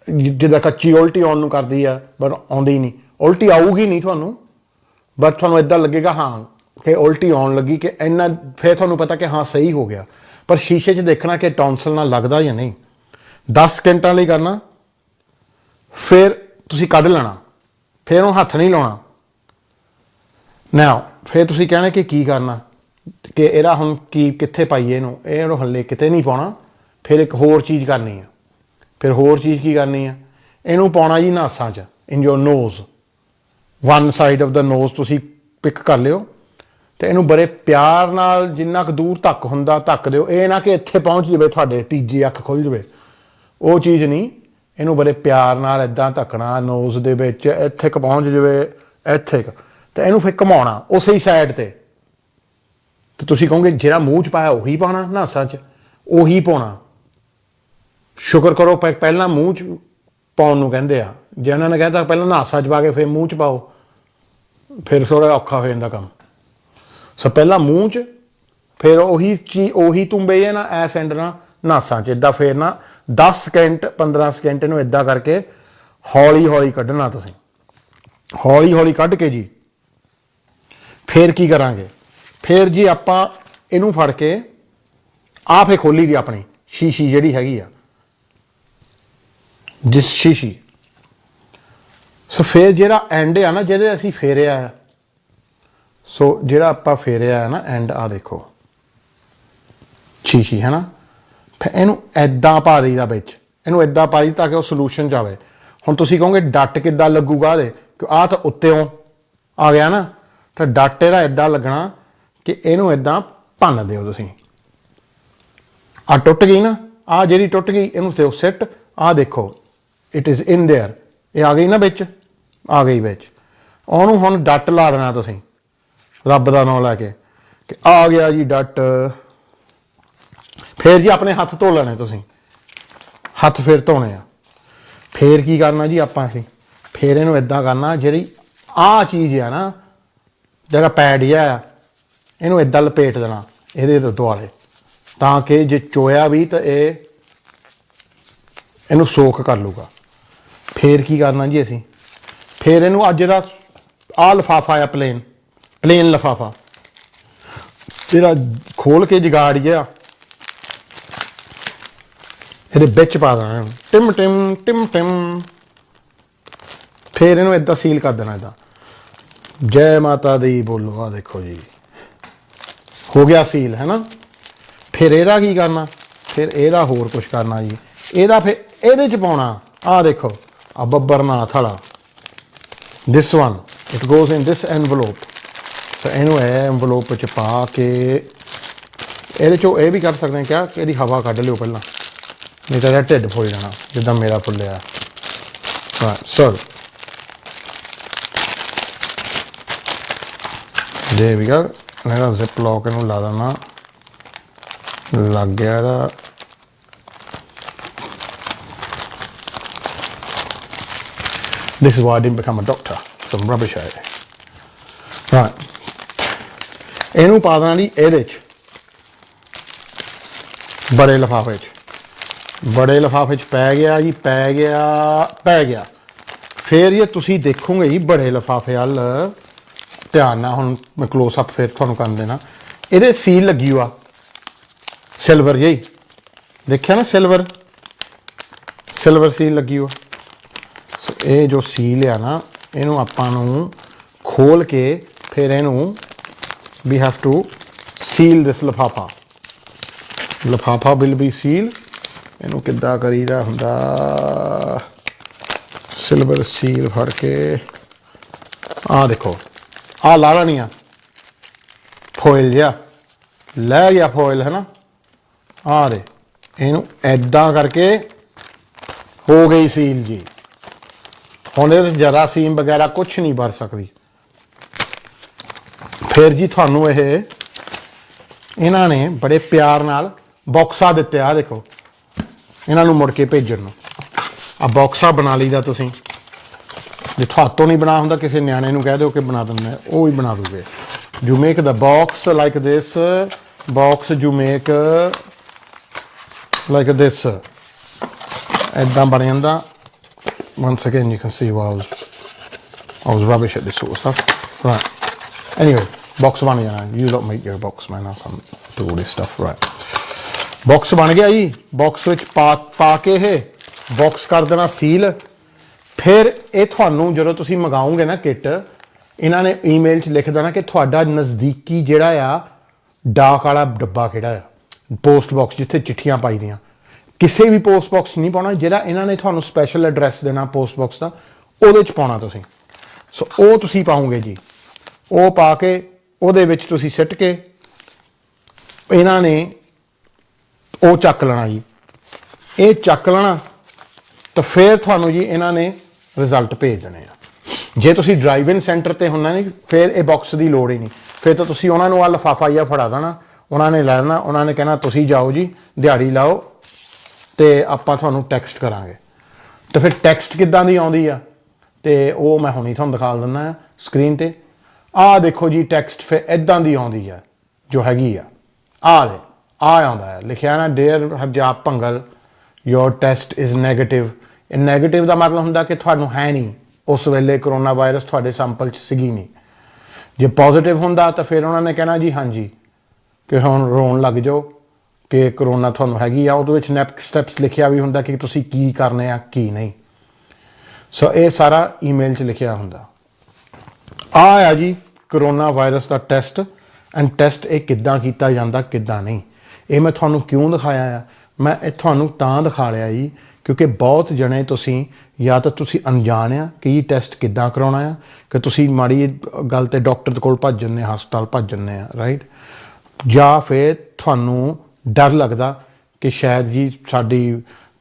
ਜਿੱਦਾਂ ਕੱਚੀ ਉਲਟੀ ਆਉਣ ਨੂੰ ਕਰਦੀ ਆ, ਪਰ ਆਉਂਦੀ ਨਹੀਂ। ਉਲਟੀ ਆਊਗੀ ਨਹੀਂ ਤੁਹਾਨੂੰ, ਬਟ ਤੁਹਾਨੂੰ ਇੱਦਾਂ ਲੱਗੇਗਾ ਹਾਂ ਕਿ ਉਲਟੀ ਆਉਣ ਲੱਗੀ, ਕਿ ਇੰਨਾ ਫਿਰ ਤੁਹਾਨੂੰ ਪਤਾ ਕਿ ਹਾਂ ਸਹੀ ਹੋ ਗਿਆ। ਪਰ ਸ਼ੀਸ਼ੇ 'ਚ ਦੇਖਣਾ ਕਿ ਟੌਨਸਲ ਨਾਲ ਲੱਗਦਾ ਜਾਂ ਨਹੀਂ। 10 ਸਕਿੰਟਾਂ ਲਈ ਕਰਨਾ, ਫਿਰ ਤੁਸੀਂ ਕੱਢ ਲੈਣਾ। ਫਿਰ ਉਹ ਹੱਥ ਨਹੀਂ ਲਾਉਣਾ। ਨਾ ਫਿਰ ਤੁਸੀਂ ਕਹਿਣਾ ਕਿ ਕੀ ਕਰਨਾ, ਕਿ ਇਹਦਾ ਹੁਣ ਕਿੱਥੇ ਪਾਈਏ ਇਹਨੂੰ ਹੱਲੇ ਕਿਤੇ ਨਹੀਂ ਪਾਉਣਾ। ਫਿਰ ਇੱਕ ਹੋਰ ਚੀਜ਼ ਕਰਨੀ ਆ। ਫਿਰ ਹੋਰ ਚੀਜ਼ ਕੀ ਕਰਨੀ ਆ, ਇਹਨੂੰ ਪਾਉਣਾ ਜੀ ਨਾਸਾਂ 'ਚ, in your nose. One side of the nose ਤੁਸੀਂ ਪਿਕ ਕਰ ਲਿਓ, ਅਤੇ ਇਹਨੂੰ ਬੜੇ ਪਿਆਰ ਨਾਲ ਜਿੰਨਾ ਕੁ ਦੂਰ ਤੱਕ ਹੁੰਦਾ ਧੱਕ ਦਿਓ। ਇਹ ਨਾ ਕਿ ਇੱਥੇ ਪਹੁੰਚ ਜਾਵੇ, ਤੁਹਾਡੇ ਤੀਜੀ ਅੱਖ ਖੁੱਲ੍ਹ ਜਾਵੇ, ਉਹ ਚੀਜ਼ ਨਹੀਂ। ਇਹਨੂੰ ਬੜੇ ਪਿਆਰ ਨਾਲ ਇੱਦਾਂ ਧੱਕਣਾ ਨੋਜ਼ ਦੇ ਵਿੱਚ, ਇੱਥੇ ਕੁ ਪਹੁੰਚ ਜਾਵੇ, ਇੱਥੇ ਕੁ, ਅਤੇ ਇਹਨੂੰ ਫਿਰ ਘੁਮਾਉਣਾ ਉਸੇ ਹੀ ਸਾਈਡ 'ਤੇ। ਅਤੇ ਤੁਸੀਂ ਕਹੋਗੇ ਜਿਹੜਾ ਮੂੰਹ 'ਚ ਪਾਇਆ ਉਹੀ ਪਾਉਣਾ ਨਾਸਾਂ 'ਚ, ਉਹੀ ਪਾਉਣਾ। ਸ਼ੁਕਰ ਕਰੋ ਪਹਿਲਾਂ ਮੂੰਹ 'ਚ ਪਾਉਣ ਨੂੰ ਕਹਿੰਦੇ ਆ। ਜੇ ਉਹਨਾਂ ਨੇ ਕਹਿਤਾ ਪਹਿਲਾਂ ਨਾਸਾਂ 'ਚ ਪਾ ਕੇ ਫਿਰ ਮੂੰਹ 'ਚ ਪਾਓ, ਫਿਰ ਥੋੜ੍ਹਾ ਔਖਾ ਹੋ ਜਾਂਦਾ ਕੰਮ। ਸੋ ਪਹਿਲਾਂ ਮੂੰਹ 'ਚ, ਫਿਰ ਉਹੀ ਚੀਜ਼ ਉਹੀ ਤੁੰਬੇ ਹੈ ਨਾ, ਐਸ ਐਂਡ ਨਾਲ ਨਾਸਾਂ 'ਚ ਇੱਦਾਂ ਫੇਰਨਾ। 10 ਸਕਿੰਟ 15 ਸਕਿੰਟ ਇਹਨੂੰ ਇੱਦਾਂ ਕਰਕੇ ਹੌਲੀ ਕੱਢਣਾ। ਤੁਸੀਂ ਹੌਲੀ ਕੱਢ ਕੇ ਜੀ ਫਿਰ ਕੀ ਕਰਾਂਗੇ? ਫਿਰ ਜੀ ਆਪਾਂ ਇਹਨੂੰ ਫੜ ਕੇ ਆਹ ਫੇ ਖੋਲੀ ਦੀ ਆਪਣੀ ਸ਼ੀਸ਼ੀ ਜਿਹੜੀ ਹੈਗੀ ਆ, ਜਿਸ ਸ਼ੀਸ਼ੀ। ਸੋ ਫਿਰ ਜਿਹੜਾ ਐਂਡ ਆ ਨਾ, ਜਿਹਦੇ ਅਸੀਂ ਫੇਰਿਆ ਆ, ਸੋ ਜਿਹੜਾ ਆਪਾਂ ਫੇਰਿਆ ਹੈ ਨਾ ਐਂਡ, ਆ ਦੇਖੋ ਸ਼ੀਸ਼ੀ ਹੈ ਨਾ, ਫਿਰ ਇਹਨੂੰ ਇੱਦਾਂ ਪਾ ਦਈਦਾ ਵਿੱਚ। ਇਹਨੂੰ ਇੱਦਾਂ ਪਾ ਦੀ ਤਾਂ ਕਿ ਉਹ ਸੋਲੂਸ਼ਨ 'ਚ ਆਵੇ। ਹੁਣ ਤੁਸੀਂ ਕਹੋਗੇ ਡੱਟ ਕਿੱਦਾਂ ਲੱਗੂਗਾ ਇਹਦੇ, ਕਿ ਆਹ ਤਾਂ ਉੱਤੇੋਂ ਆ ਗਿਆ ਨਾ, ਤਾਂ ਡੱਟ ਇਹਦਾ ਇੱਦਾਂ ਲੱਗਣਾ ਕਿ ਇਹਨੂੰ ਇੱਦਾਂ ਭੰਨ ਦਿਓ ਤੁਸੀਂ। ਆ ਟੁੱਟ ਗਈ ਨਾ, ਆ ਜਿਹੜੀ ਟੁੱਟ ਗਈ ਇਹਨੂੰ ਤੇ ਸਿੱਟ, ਆ ਦੇਖੋ ਇਟ ਇਜ਼ ਇਨ ਦੇਅਰ, ਇਹ ਆ ਗਈ ਨਾ ਵਿੱਚ, ਆ ਗਈ ਵਿੱਚ। ਉਹਨੂੰ ਹੁਣ ਡੱਟ ਲਾ ਦੇਣਾ ਤੁਸੀਂ ਰੱਬ ਦਾ ਨਾਂ ਲੈ ਕੇ ਕਿ ਆ ਗਿਆ ਜੀ ਡੱਟ। ਫਿਰ ਜੀ ਆਪਣੇ ਹੱਥ ਧੋ ਲੈਣੇ ਤੁਸੀਂ, ਹੱਥ ਫਿਰ ਧੋਣੇ ਆ। ਫਿਰ ਕੀ ਕਰਨਾ ਜੀ ਅਸੀਂ, ਫਿਰ ਇਹਨੂੰ ਇਦਾਂ ਕਰਨਾ, ਜਿਹੜੀ ਆਹ ਚੀਜ਼ ਆ ਨਾ, ਜਿਹੜਾ ਪੈਡ ਜਿਹਾ ਆ, ਇਹਨੂੰ ਇਦਾਂ ਲਪੇਟ ਦੇਣਾ ਇਹਦੇ ਦੁਆਲੇ, ਤਾਂ ਕਿ ਜੇ ਚੋਇਆ ਵੀ ਤਾਂ ਇਹਨੂੰ ਸੋਖ ਕਰ ਲੂਗਾ। ਫਿਰ ਕੀ ਕਰਨਾ ਜੀ ਅਸੀਂ, ਫਿਰ ਇਹਨੂੰ ਅੱਜ ਜਿਹੜਾ ਆਹ ਲਿਫਾਫਾ ਆ, ਪਲੇਨ ਲਿਫਾਫਾ, ਜਿਹੜਾ ਖੋਲ ਕੇ ਜਗਾੜ ਜਿਹਾ ਇਹਦੇ ਵਿੱਚ ਪਾ ਦੇਣਾ, ਟਿਮ ਟਿਮ ਟਿਮ ਟਿਮ। ਫਿਰ ਇਹਨੂੰ ਇਦਾਂ ਸੀਲ ਕਰ ਦੇਣਾ, ਇਦਾਂ ਜੈ ਮਾਤਾ ਦੀ ਬੋਲੋ। ਆ ਦੇਖੋ ਜੀ ਹੋ ਗਿਆ ਸੀਲ, ਹੈ ਨਾ। ਫਿਰ ਇਹਦਾ ਕੀ ਕਰਨਾ, ਫਿਰ ਇਹਦਾ ਹੋਰ ਕੁਛ ਕਰਨਾ ਜੀ। ਇਹਦਾ ਫਿਰ ਇਹਦੇ 'ਚ ਪਾਉਣਾ, ਆਹ ਦੇਖੋ ਆ ਬੱਬਰਨਾਥ ਵਾਲਾ, ਦਿਸ ਵਨ, ਇਟ ਗੋਜ਼ ਇਨ ਦਿਸ ਐਨਵਲੋਪ। ਤਾਂ ਇਹਨੂੰ ਇਹ ਐਨਵਲੋਪ 'ਚ ਪਾ ਕੇ ਇਹਦੇ 'ਚੋਂ ਇਹ ਵੀ ਕਰ ਸਕਦੇ ਹਾਂ ਕਿਆ ਕਿ ਇਹਦੀ ਹਵਾ ਕੱਢ ਲਿਓ ਪਹਿਲਾਂ, ਨਹੀਂ ਤਾਂ ਇਹਦਾ ਢਿੱਡ ਫੁੱਲ ਜਾਣਾ ਜਿੱਦਾਂ ਮੇਰਾ ਫੁੱਲਿਆ। ਹਾਂ ਸਰ ਦੇ ਵੀ ਗਾ, ਇਹਦਾ ਜ਼ਿਪ ਲੌਕ ਇਹਨੂੰ ਲਾ ਦੇਣਾ, ਲੱਗ ਗਿਆ ਇਹਦਾ। This is why I didn't become a doctor. Some rubbish out there. Right. ਇਹਨੂੰ ਪਾ ਦੇਣਾ ਜੀ ਇਹਦੇ 'ਚ, ਬੜੇ ਲਿਫਾਫੇ 'ਚ। ਬੜੇ ਲਿਫਾਫੇ 'ਚ ਪੈ ਗਿਆ ਜੀ, ਪੈ ਗਿਆ। ਫਿਰ ਇਹ ਤੁਸੀਂ ਦੇਖੋਗੇ ਜੀ ਬੜੇ ਲਿਫਾਫੇ ਵੱਲ ਧਿਆਨ ਨਾਲ। ਹੁਣ ਮੈਂ ਕਲੋਜ਼ ਅਪ ਫਿਰ ਤੁਹਾਨੂੰ ਕਰ ਦੇਣਾ। ਇਹਦੇ ਸੀਲ ਲੱਗੀ ਹੋਆ ਸਿਲਵਰ ਜਿਹੀ, ਦੇਖਿਆ ਨਾ, ਸਿਲਵਰ ਸੀਲ ਲੱਗੀ ਹੋਆ। ਸੋ ਇਹ ਜੋ ਸੀਲ ਆ ਨਾ, ਇਹਨੂੰ ਆਪਾਂ ਨੂੰ ਖੋਲ ਕੇ ਫਿਰ ਇਹਨੂੰ we have to seal this ਲਿਫਾਫਾ ਵਿਲ ਬੀ ਸੀਲ। ਇਹਨੂੰ ਕਿੱਦਾਂ ਕਰੀਦਾ ਹੁੰਦਾ, ਸਿਲਵਰ ਸੀਲ ਫੜ ਕੇ ਆਹ ਦੇਖੋ, ਆਹ ਲਾ ਲੈਣੀ ਆ ਫੋਇਲ ਜਿਹਾ, ਲੈ ਗਿਆ ਫੋਇਲ, ਹੈ ਨਾ। ਆਹ ਦੇ, ਇਹਨੂੰ ਐਦਾਂ ਕਰਕੇ ਹੋ ਗਈ ਸੀਲ ਜੀ। ਹੁਣ ਇਹਦੇ ਜਰਾਸੀਮ ਵਗੈਰਾ ਕੁਛ ਨਹੀਂ ਵੜ ਸਕਦੀ। ਫਿਰ ਜੀ ਤੁਹਾਨੂੰ ਇਹਨਾਂ ਨੇ ਬੜੇ ਪਿਆਰ ਨਾਲ ਬਾਕਸਾਂ ਦਿੱਤੇ ਆ, ਦੇਖੋ ਇਹਨਾਂ ਨੂੰ ਮੁੜ ਕੇ ਭੇਜਣ ਨੂੰ। ਆ ਬਾਕਸਾਂ ਬਣਾ ਲਈਦਾ ਤੁਸੀਂ, ਜੇ ਤੁਹਾਤੋਂ ਨਹੀਂ ਬਣਾ ਹੁੰਦਾ ਕਿਸੇ ਨਿਆਣੇ ਨੂੰ ਕਹਿ ਦਿਓ ਕਿ ਬਣਾ ਦਿੰਦੇ, ਉਹ ਵੀ ਬਣਾ ਦੂਗੇ। You make the box like this, box you make like this, ਇੱਦਾਂ ਬਣ ਜਾਂਦਾ। Once again, you can see why I was rubbish at this sort of stuff. Right. Anyway, box बन गया। You don't make your box, man. I can't do all this stuff. Right. Box बन गया जी। Box ਵਿੱਚ ਪਾ ਕੇ ਇਹ box ਕਰ ਦੇਣਾ ਸੀਲ। ਫਿਰ ਇਹ ਤੁਹਾਨੂੰ ਜਦੋਂ ਤੁਸੀਂ ਮੰਗਾਓਗੇ ਨਾ ਕਿੱਟ, ਇਹਨਾਂ ਨੇ ਈਮੇਲ 'ਚ ਲਿਖ ਦੇਣਾ ਕਿ ਤੁਹਾਡਾ ਨਜ਼ਦੀਕੀ ਜਿਹੜਾ ਆ ਡਾਕ ਵਾਲਾ ਡੱਬਾ ਕਿਹੜਾ ਆ, ਪੋਸਟ ਬਾਕਸ ਜਿੱਥੇ ਚਿੱਠੀਆਂ ਪਾਈ ਦੀਆਂ। ਕਿਸੇ ਵੀ ਪੋਸਟ ਬਾਕਸ ਨਹੀਂ ਪਾਉਣਾ, ਜਿਹੜਾ ਇਹਨਾਂ ਨੇ ਤੁਹਾਨੂੰ ਸਪੈਸ਼ਲ ਐਡਰੈਸ ਦੇਣਾ ਪੋਸਟ ਬਾਕਸ ਦਾ, ਉਹਦੇ 'ਚ ਪਾਉਣਾ ਤੁਸੀਂ। ਸੋ ਉਹ ਤੁਸੀਂ ਪਾਓਗੇ ਜੀ। ਉਹ ਪਾ ਕੇ ਉਹਦੇ ਵਿੱਚ ਤੁਸੀਂ ਸਿੱਟ ਕੇ ਇਹਨਾਂ ਨੇ ਉਹ ਚੱਕ ਲੈਣਾ ਜੀ। ਇਹ ਚੱਕ ਲੈਣਾ ਤਾਂ ਫਿਰ ਤੁਹਾਨੂੰ ਜੀ ਇਹਨਾਂ ਨੇ ਰਿਜ਼ਲਟ ਭੇਜ ਦੇਣੇ ਆ। ਜੇ ਤੁਸੀਂ ਡਰਾਈਵ ਇਨ ਸੈਂਟਰ 'ਤੇ ਹੁੰਦਾ ਨਹੀਂ, ਫਿਰ ਇਹ ਬਾਕਸ ਦੀ ਲੋੜ ਹੀ ਨਹੀਂ। ਫਿਰ ਤਾਂ ਤੁਸੀਂ ਉਹਨਾਂ ਨੂੰ ਆਹ ਲਿਫਾਫਾ ਜਿਹਾ ਫੜਾ ਦੇਣਾ, ਉਹਨਾਂ ਨੇ ਲੈ ਲੈਣਾ, ਉਹਨਾਂ ਨੇ ਕਹਿਣਾ ਤੁਸੀਂ ਜਾਓ ਜੀ ਦਿਹਾੜੀ ਲਾਓ ਅਤੇ ਆਪਾਂ ਤੁਹਾਨੂੰ ਟੈਕਸਟ ਕਰਾਂਗੇ। ਤਾਂ ਫਿਰ ਟੈਕਸਟ ਕਿੱਦਾਂ ਦੀ ਆਉਂਦੀ ਆ, ਅਤੇ ਉਹ ਮੈਂ ਹੁਣੀ ਤੁਹਾਨੂੰ ਦਿਖਾ ਦਿੰਦਾ ਆ ਸਕਰੀਨ 'ਤੇ। ਆਹ ਦੇਖੋ ਜੀ ਟੈਕਸਟ ਫਿਰ ਇੱਦਾਂ ਦੀ ਆਉਂਦੀ ਆ ਜੋ ਹੈਗੀ ਆ। ਆਹ ਆਉਂਦਾ ਹੈ ਲਿਖਿਆ ਨਾ, dear Harjap Bhangal your test is negative. ਇਹ ਨੈਗੇਟਿਵ ਦਾ ਮਤਲਬ ਹੁੰਦਾ ਕਿ ਤੁਹਾਨੂੰ ਹੈ ਨਹੀਂ, ਉਸ ਵੇਲੇ ਕਰੋਨਾ ਵਾਇਰਸ ਤੁਹਾਡੇ ਸੈਂਪਲ 'ਚ ਸੀਗੀ ਨਹੀਂ। ਜੇ ਪੋਜ਼ੀਟਿਵ ਹੁੰਦਾ ਤਾਂ ਫਿਰ ਉਹਨਾਂ ਨੇ ਕਹਿਣਾ ਜੀ ਹਾਂਜੀ ਕਿ ਹੁਣ ਰੋਣ ਲੱਗ ਜਾਓ ਕਿ ਕਰੋਨਾ ਤੁਹਾਨੂੰ ਹੈਗੀ ਆ। ਉਹਦੇ ਵਿੱਚ ਨੈਕਸਟ ਸਟੈਪਸ ਲਿਖਿਆ ਵੀ ਹੁੰਦਾ ਕਿ ਤੁਸੀਂ ਕੀ ਕਰਨੇ ਆ ਕੀ ਨਹੀਂ। ਸੋ ਇਹ ਸਾਰਾ ਈਮੇਲ 'ਚ ਲਿਖਿਆ ਹੁੰਦਾ। ਆ ਜੀ corona virus the test, and test ਇਹ ਕਿੱਦਾਂ ਕੀਤਾ ਜਾਂਦਾ ਕਿੱਦਾਂ ਨਹੀਂ। ਇਹ ਮੈਂ ਤੁਹਾਨੂੰ ਕਿਉਂ ਦਿਖਾਇਆ ਆ, ਮੈਂ ਇਹ ਤੁਹਾਨੂੰ ਤਾਂ ਦਿਖਾ ਲਿਆ ਜੀ ਕਿਉਂਕਿ ਬਹੁਤ ਜਣੇ ਤੁਸੀਂ ਜਾਂ ਤਾਂ ਤੁਸੀਂ ਅਣਜਾਣ ਆ ਕਿ ਇਹ ਟੈਸਟ ਕਿੱਦਾਂ ਕਰਾਉਣਾ ਆ, ਕਿ ਤੁਸੀਂ ਮਾੜੀ ਗੱਲ 'ਤੇ ਡਾਕਟਰ ਦੇ ਕੋਲ ਭੱਜ ਜਾਂਦੇ, ਹਸਪਤਾਲ ਭੱਜ ਜਾਂਦੇ ਆ, ਰਾਈਟ। ਜਾਂ ਫਿਰ ਤੁਹਾਨੂੰ ਡਰ ਲੱਗਦਾ कि शायद जी साडी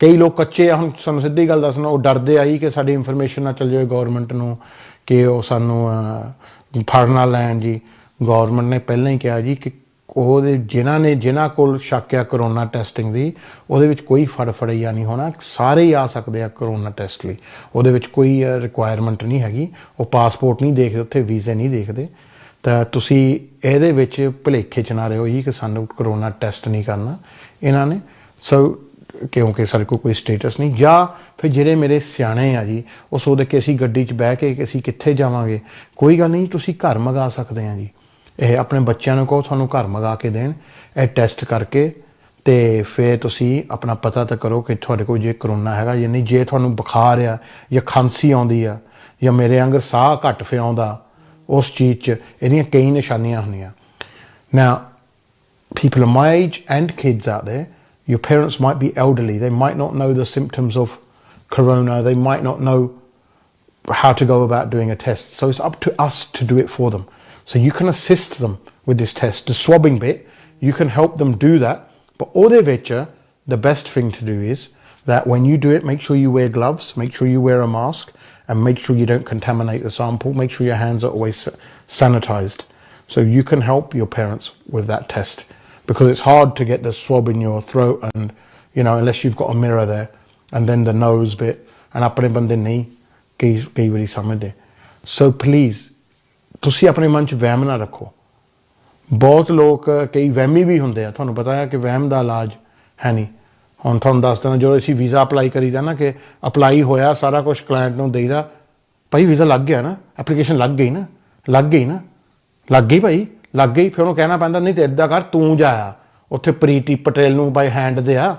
कई लोग कच्चे आ। हुण सानूं सिद्धी गल दसना, वो डरदे आ जी कि साडी इंफॉर्मेशन ना चल जाए गौरमेंट नूं कि वो सानूं फड़ ना लैण जी। गौरमेंट ने पहलां ही कहा जी कि ਉਹਦੇ ਜਿਨ੍ਹਾਂ ਕੋਲ ਸ਼ੱਕ ਆ ਕਰੋਨਾ ਟੈਸਟਿੰਗ ਦੀ, ਉਹਦੇ ਵਿੱਚ ਕੋਈ ਫੜਈਆ ਨਹੀਂ ਹੋਣਾ। ਸਾਰੇ ਹੀ ਆ ਸਕਦੇ ਆ ਕਰੋਨਾ ਟੈਸਟ ਲਈ। ਉਹਦੇ ਵਿੱਚ ਕੋਈ ਰਿਕੁਆਇਰਮੈਂਟ ਨਹੀਂ ਹੈਗੀ। ਉਹ ਪਾਸਪੋਰਟ ਨਹੀਂ ਦੇਖਦੇ ਉੱਥੇ, ਵੀਜ਼ੇ ਨਹੀਂ ਦੇਖਦੇ। ਤਾਂ ਤੁਸੀਂ ਇਹਦੇ ਵਿੱਚ ਭੁਲੇਖੇ 'ਚ ਨਾ ਰਹੋ ਜੀ ਕਿ ਸਾਨੂੰ ਕਰੋਨਾ ਟੈਸਟ ਨਹੀਂ ਕਰਨਾ ਇਹਨਾਂ ਨੇ। ਸੋ ਕਿਉਂਕਿ ਸਾਡੇ ਕੋਲ ਕੋਈ ਸਟੇਟਸ ਨਹੀਂ। ਜਾਂ ਫਿਰ ਜਿਹੜੇ ਮੇਰੇ ਸਿਆਣੇ ਆ ਜੀ, ਉਹ ਸੋਚਦੇ ਕਿ ਅਸੀਂ ਗੱਡੀ 'ਚ ਬਹਿ ਕੇ ਅਸੀਂ ਕਿੱਥੇ ਜਾਵਾਂਗੇ। ਕੋਈ ਗੱਲ ਨਹੀਂ, ਤੁਸੀਂ ਘਰ ਮੰਗਾ ਸਕਦੇ ਆ ਜੀ। ਇਹ ਆਪਣੇ ਬੱਚਿਆਂ ਨੂੰ ਕਹੋ ਤੁਹਾਨੂੰ ਘਰ ਮੰਗਾ ਕੇ ਦੇਣ ਇਹ ਟੈਸਟ ਕਰਕੇ, ਅਤੇ ਫਿਰ ਤੁਸੀਂ ਆਪਣਾ ਪਤਾ ਤਾਂ ਕਰੋ ਕਿ ਤੁਹਾਡੇ ਕੋਲ ਜੇ ਕਰੋਨਾ ਹੈਗਾ ਜਾਂ ਨਹੀਂ। ਜੇ ਤੁਹਾਨੂੰ ਬੁਖਾਰ ਆ ਜਾਂ ਖਾਂਸੀ ਆਉਂਦੀ ਆ ਜਾਂ ਮੇਰੇ ਵਾਂਗਰ ਸਾਹ ਘੱਟ ਫਿਆਉਂਦਾ, ਉਸ ਚੀਜ਼ 'ਚ ਇਹਦੀਆਂ ਕਈ ਨਿਸ਼ਾਨੀਆਂ ਹੁੰਦੀਆਂ। Now, people of my age and kids out there, your parents might be elderly. They might not know the symptoms of corona. They might not know how to go about doing a test. So it's up to us to do it for them. So you can assist them with this test. The swabbing bit, you can help them do that. But ਉਹਦੇ ਵਿੱਚ the best thing to do is that when you do it, make sure you wear gloves, make sure you wear a mask, and make sure you don't contaminate the sample. Make sure your hands are always sanitized. So you can help your parents with that test, because it's hard to get the swab in your throat and, you know, unless you've got a mirror there, and then the nose bit, and ਆਪਣੇ ਬੰਦੇ ਨਹੀਂ ਕਈ ਵਾਰੀ ਸਮਝਦੇ। So please, ਤੁਸੀਂ ਆਪਣੇ ਮਨ 'ਚ ਵਹਿਮ ਨਾ ਰੱਖੋ। ਬਹੁਤ ਲੋਕ ਕਈ ਵਹਿਮੀ ਵੀ ਹੁੰਦੇ ਆ। ਤੁਹਾਨੂੰ ਪਤਾ ਹੈ ਕਿ ਵਹਿਮ ਦਾ ਇਲਾਜ ਹੈ ਨਹੀਂ। ਹੁਣ ਤੁਹਾਨੂੰ ਦੱਸ ਦਿੰਦਾ, ਜਦੋਂ ਅਸੀਂ ਵੀਜ਼ਾ ਅਪਲਾਈ ਕਰੀਦਾ ਨਾ, ਕਿ ਅਪਲਾਈ ਹੋਇਆ ਸਾਰਾ ਕੁਛ ਕਲਾਇੰਟ ਨੂੰ ਦੇਈਦਾ, ਭਾਈ ਵੀਜ਼ਾ ਲੱਗ ਗਿਆ ਨਾ, ਐਪਲੀਕੇਸ਼ਨ ਲੱਗ ਗਈ ਨਾ, ਲੱਗ ਗਈ ਭਾਈ ਲੱਗ ਗਈ। ਫਿਰ ਉਹਨੂੰ ਕਹਿਣਾ ਪੈਂਦਾ ਨਹੀਂ ਤਾਂ ਇੱਦਾਂ ਕਰ, ਤੂੰ ਜਾਇਆ ਉੱਥੇ ਪ੍ਰੀਤੀ ਪਟੇਲ ਨੂੰ ਬਾਈ ਹੈਂਡ ਦੇ ਆ,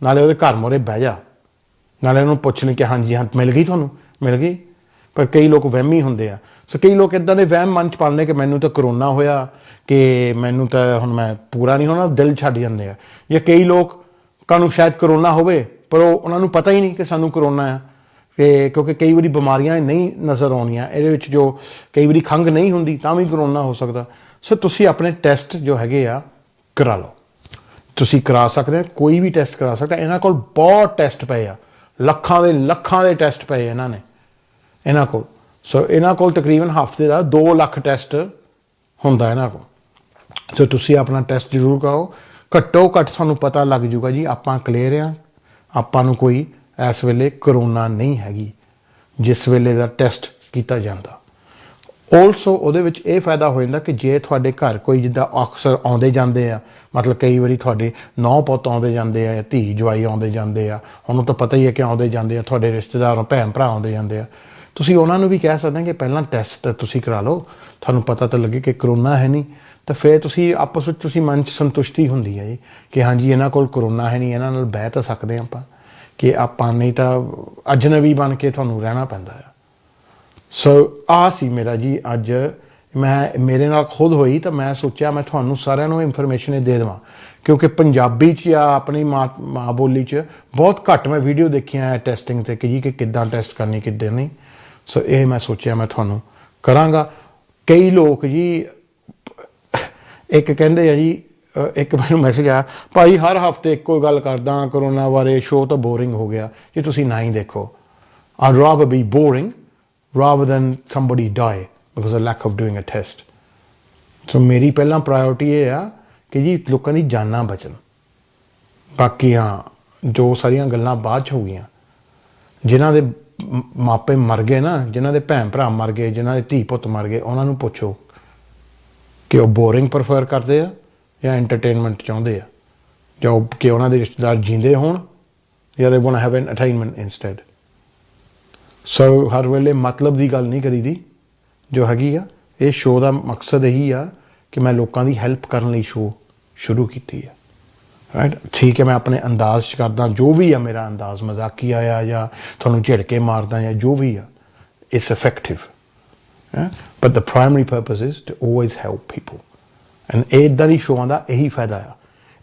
ਨਾਲੇ ਉਹਦੇ ਘਰ ਮੋਰੇ ਬਹਿ ਜਾ, ਨਾਲੇ ਉਹਨੂੰ ਪੁੱਛ ਲਈ ਕਿ ਹਾਂਜੀ ਹਾਂ ਮਿਲ ਗਈ, ਤੁਹਾਨੂੰ ਮਿਲ ਗਈ। ਪਰ ਕਈ ਲੋਕ ਵਹਿਮੀ ਹੁੰਦੇ ਆ। ਸੋ ਕਈ ਲੋਕ ਇੱਦਾਂ ਦੇ ਵਹਿਮ ਮਨ 'ਚ ਪਾਲਦੇ ਕਿ ਮੈਨੂੰ ਤਾਂ ਕਰੋਨਾ ਹੋਇਆ, ਕਿ ਮੈਨੂੰ ਤਾਂ ਹੁਣ ਮੈਂ ਪੂਰਾ ਨਹੀਂ ਹੋਣਾ, ਦਿਲ ਛੱਡ ਜਾਂਦੇ ਆ। ਜਾਂ ਕਈ ਲੋਕਾਂ ਨੂੰ ਸ਼ਾਇਦ ਕਰੋਨਾ ਹੋਵੇ ਪਰ ਉਹਨਾਂ ਨੂੰ ਪਤਾ ਹੀ ਨਹੀਂ ਕਿ ਸਾਨੂੰ ਕਰੋਨਾ ਆ। ਕਿ ਕਿਉਂਕਿ ਕਈ ਵਾਰੀ ਬਿਮਾਰੀਆਂ ਨਹੀਂ ਨਜ਼ਰ ਆਉਂਦੀਆਂ ਇਹਦੇ ਵਿੱਚ, ਜੋ ਕਈ ਵਾਰੀ ਖੰਘ ਨਹੀਂ ਹੁੰਦੀ ਤਾਂ ਵੀ ਕਰੋਨਾ ਹੋ ਸਕਦਾ। ਸੋ ਤੁਸੀਂ ਆਪਣੇ ਟੈਸਟ ਜੋ ਹੈਗੇ ਆ ਕਰਾ ਲਓ। ਤੁਸੀਂ ਕਰਾ ਸਕਦੇ ਆ, ਕੋਈ ਵੀ ਟੈਸਟ ਕਰਾ ਸਕਦਾ। ਇਹਨਾਂ ਕੋਲ ਬਹੁਤ ਟੈਸਟ ਪਏ ਆ, ਲੱਖਾਂ ਦੇ ਟੈਸਟ ਪਏ ਇਹਨਾਂ ਕੋਲ। ਸੋ ਇਹਨਾਂ ਕੋਲ ਤਕਰੀਬਨ ਹਫ਼ਤੇ ਦਾ 2 ਲੱਖ ਟੈਸਟ ਹੁੰਦਾ ਇਹਨਾਂ ਕੋਲ। ਸੋ ਤੁਸੀਂ ਆਪਣਾ ਟੈਸਟ ਜ਼ਰੂਰ ਕਰਾਓ। ਘੱਟੋ ਘੱਟ ਤੁਹਾਨੂੰ ਪਤਾ ਲੱਗ ਜੂਗਾ ਜੀ ਆਪਾਂ ਕਲੀਅਰ ਆ, ਆਪਾਂ ਨੂੰ ਕੋਈ ਇਸ ਵੇਲੇ ਕਰੋਨਾ ਨਹੀਂ ਹੈਗੀ ਜਿਸ ਵੇਲੇ ਦਾ ਟੈਸਟ ਕੀਤਾ ਜਾਂਦਾ। ਆਲਸੋ ਉਹਦੇ ਵਿੱਚ ਇਹ ਫਾਇਦਾ ਹੋ ਜਾਂਦਾ ਕਿ ਜੇ ਤੁਹਾਡੇ ਘਰ ਕੋਈ ਜਿੱਦਾਂ ਅਕਸਰ ਆਉਂਦੇ ਜਾਂਦੇ ਆ, ਮਤਲਬ ਕਈ ਵਾਰੀ ਤੁਹਾਡੇ ਨੌਂ ਪੁੱਤ ਆਉਂਦੇ ਜਾਂਦੇ ਆ, ਧੀ ਜਵਾਈ ਆਉਂਦੇ ਜਾਂਦੇ ਆ, ਉਹਨੂੰ ਤਾਂ ਪਤਾ ਹੀ ਹੈ ਕਿ ਆਉਂਦੇ ਜਾਂਦੇ ਆ, ਤੁਹਾਡੇ ਰਿਸ਼ਤੇਦਾਰ ਭੈਣ ਭਰਾ ਆਉਂਦੇ ਜਾਂਦੇ ਆ, ਤੁਸੀਂ ਉਹਨਾਂ ਨੂੰ ਵੀ ਕਹਿ ਸਕਦੇ ਕਿ ਪਹਿਲਾਂ ਟੈਸਟ ਤੁਸੀਂ ਕਰਾ ਲਓ, ਤੁਹਾਨੂੰ ਪਤਾ ਤਾਂ ਲੱਗੇ ਕਿ ਕਰੋਨਾ ਹੈ ਨਹੀਂ। ਤਾਂ ਫਿਰ ਤੁਸੀਂ ਆਪਸ ਵਿੱਚ ਤੁਸੀਂ ਮਨ 'ਚ ਸੰਤੁਸ਼ਟੀ ਹੁੰਦੀ ਹੈ ਜੀ ਕਿ ਹਾਂਜੀ ਇਹਨਾਂ ਕੋਲ ਕਰੋਨਾ ਹੈ ਨਹੀਂ, ਇਹਨਾਂ ਨਾਲ ਬਹਿ ਤਾਂ ਸਕਦੇ ਆਪਾਂ, ਕਿ ਆਪਾਂ ਨਹੀਂ ਤਾਂ ਅਜਨਬੀ ਬਣ ਕੇ ਤੁਹਾਨੂੰ ਰਹਿਣਾ ਪੈਂਦਾ ਆ। ਸੋ ਆਹ ਸੀ ਮੇਰਾ ਜੀ ਅੱਜ ਮੇਰੇ ਨਾਲ ਖੁਦ ਹੋਈ, ਤਾਂ ਮੈਂ ਸੋਚਿਆ ਮੈਂ ਤੁਹਾਨੂੰ ਸਾਰਿਆਂ ਨੂੰ ਇਨਫੋਰਮੇਸ਼ਨ ਇਹ ਦੇ ਦੇਵਾਂ, ਕਿਉਂਕਿ ਪੰਜਾਬੀ 'ਚ ਜਾਂ ਆਪਣੀ ਮਾਂ ਬੋਲੀ 'ਚ ਬਹੁਤ ਘੱਟ ਮੈਂ ਵੀਡੀਓ ਦੇਖੀਆਂ ਹੈ ਟੈਸਟਿੰਗ 'ਤੇ ਕਿ ਕਿੱਦਾਂ ਟੈਸਟ ਕਰਨੀ ਕਿੱਦਾਂ ਨਹੀਂ। ਸੋ ਇਹ ਮੈਂ ਸੋਚਿਆ ਮੈਂ ਤੁਹਾਨੂੰ ਕਰਾਂਗਾ। ਕਈ ਲੋਕ ਜੀ ਇੱਕ ਕਹਿੰਦੇ ਆ ਜੀ, ਇੱਕ ਮੈਨੂੰ ਮੈਸੇਜ ਆਇਆ, ਭਾਈ ਹਰ ਹਫ਼ਤੇ ਇੱਕੋ ਗੱਲ ਕਰਦਾ ਕਰੋਨਾ ਬਾਰੇ, ਸ਼ੋਅ ਤਾਂ ਬੋਰਿੰਗ ਹੋ ਗਿਆ ਜੀ, ਤੁਸੀਂ ਨਾ ਹੀ ਦੇਖੋ। I'd rather be boring rather than somebody die because of lack of doing a test. ਸੋ ਮੇਰੀ ਪਹਿਲਾਂ ਪ੍ਰਾਇਓਰਟੀ ਇਹ ਆ ਕਿ ਜੀ ਲੋਕਾਂ ਦੀ ਜਾਨਾਂ ਬਚਣ। ਬਾਕੀ ਹਾਂ ਜੋ ਸਾਰੀਆਂ ਗੱਲਾਂ ਬਾਅਦ 'ਚ ਹੋ ਗਈਆਂ, ਜਿਨ੍ਹਾਂ ਦੇ ਮਾਪੇ ਮਰ ਗਏ ਨਾ, ਜਿਨ੍ਹਾਂ ਦੇ ਭੈਣ ਭਰਾ ਮਰ ਗਏ, ਜਿਨ੍ਹਾਂ ਦੇ ਧੀ ਪੁੱਤ ਮਰ ਗਏ, ਉਹਨਾਂ ਨੂੰ ਪੁੱਛੋ ਕਿ ਉਹ ਬੋਰਿੰਗ ਪ੍ਰੈਫਰ ਕਰਦੇ ਆ ਜਾਂ ਐਂਟਰਟੇਨਮੈਂਟ ਚਾਹੁੰਦੇ ਆ, ਜਾਂ ਕਿ ਉਹਨਾਂ ਦੇ ਰਿਸ਼ਤੇਦਾਰ ਜੀਂਦੇ ਹੋਣ, ਜਾਂ they want to have entertainment instead. So ਹਰ ਵੇਲੇ ਮਤਲਬ ਦੀ ਗੱਲ ਨਹੀਂ ਕਰੀਦੀ ਜੋ ਹੈਗੀ ਆ। ਇਹ ਸ਼ੋਅ ਦਾ ਮਕਸਦ ਇਹੀ ਆ ਕਿ ਮੈਂ ਲੋਕਾਂ ਦੀ ਹੈਲਪ ਕਰਨ ਲਈ ਸ਼ੋਅ ਸ਼ੁਰੂ ਕੀਤੀ ਆ, ਰਾਈਟ। ਠੀਕ ਹੈ, ਮੈਂ ਆਪਣੇ ਅੰਦਾਜ਼ 'ਚ ਕਰਦਾ, ਜੋ ਵੀ ਆ ਮੇਰਾ ਅੰਦਾਜ਼ ਮਜ਼ਾਕੀਆ ਆ ਜਾਂ ਤੁਹਾਨੂੰ ਝਿੜਕੇ ਮਾਰਦਾ ਜਾਂ ਜੋ ਵੀ ਆ, it's effective. But the primary purpose is to always help people. And ਇੱਦਾਂ ਦੀ ਸ਼ੋਆਂ ਦਾ ਇਹੀ ਫਾਇਦਾ ਆ।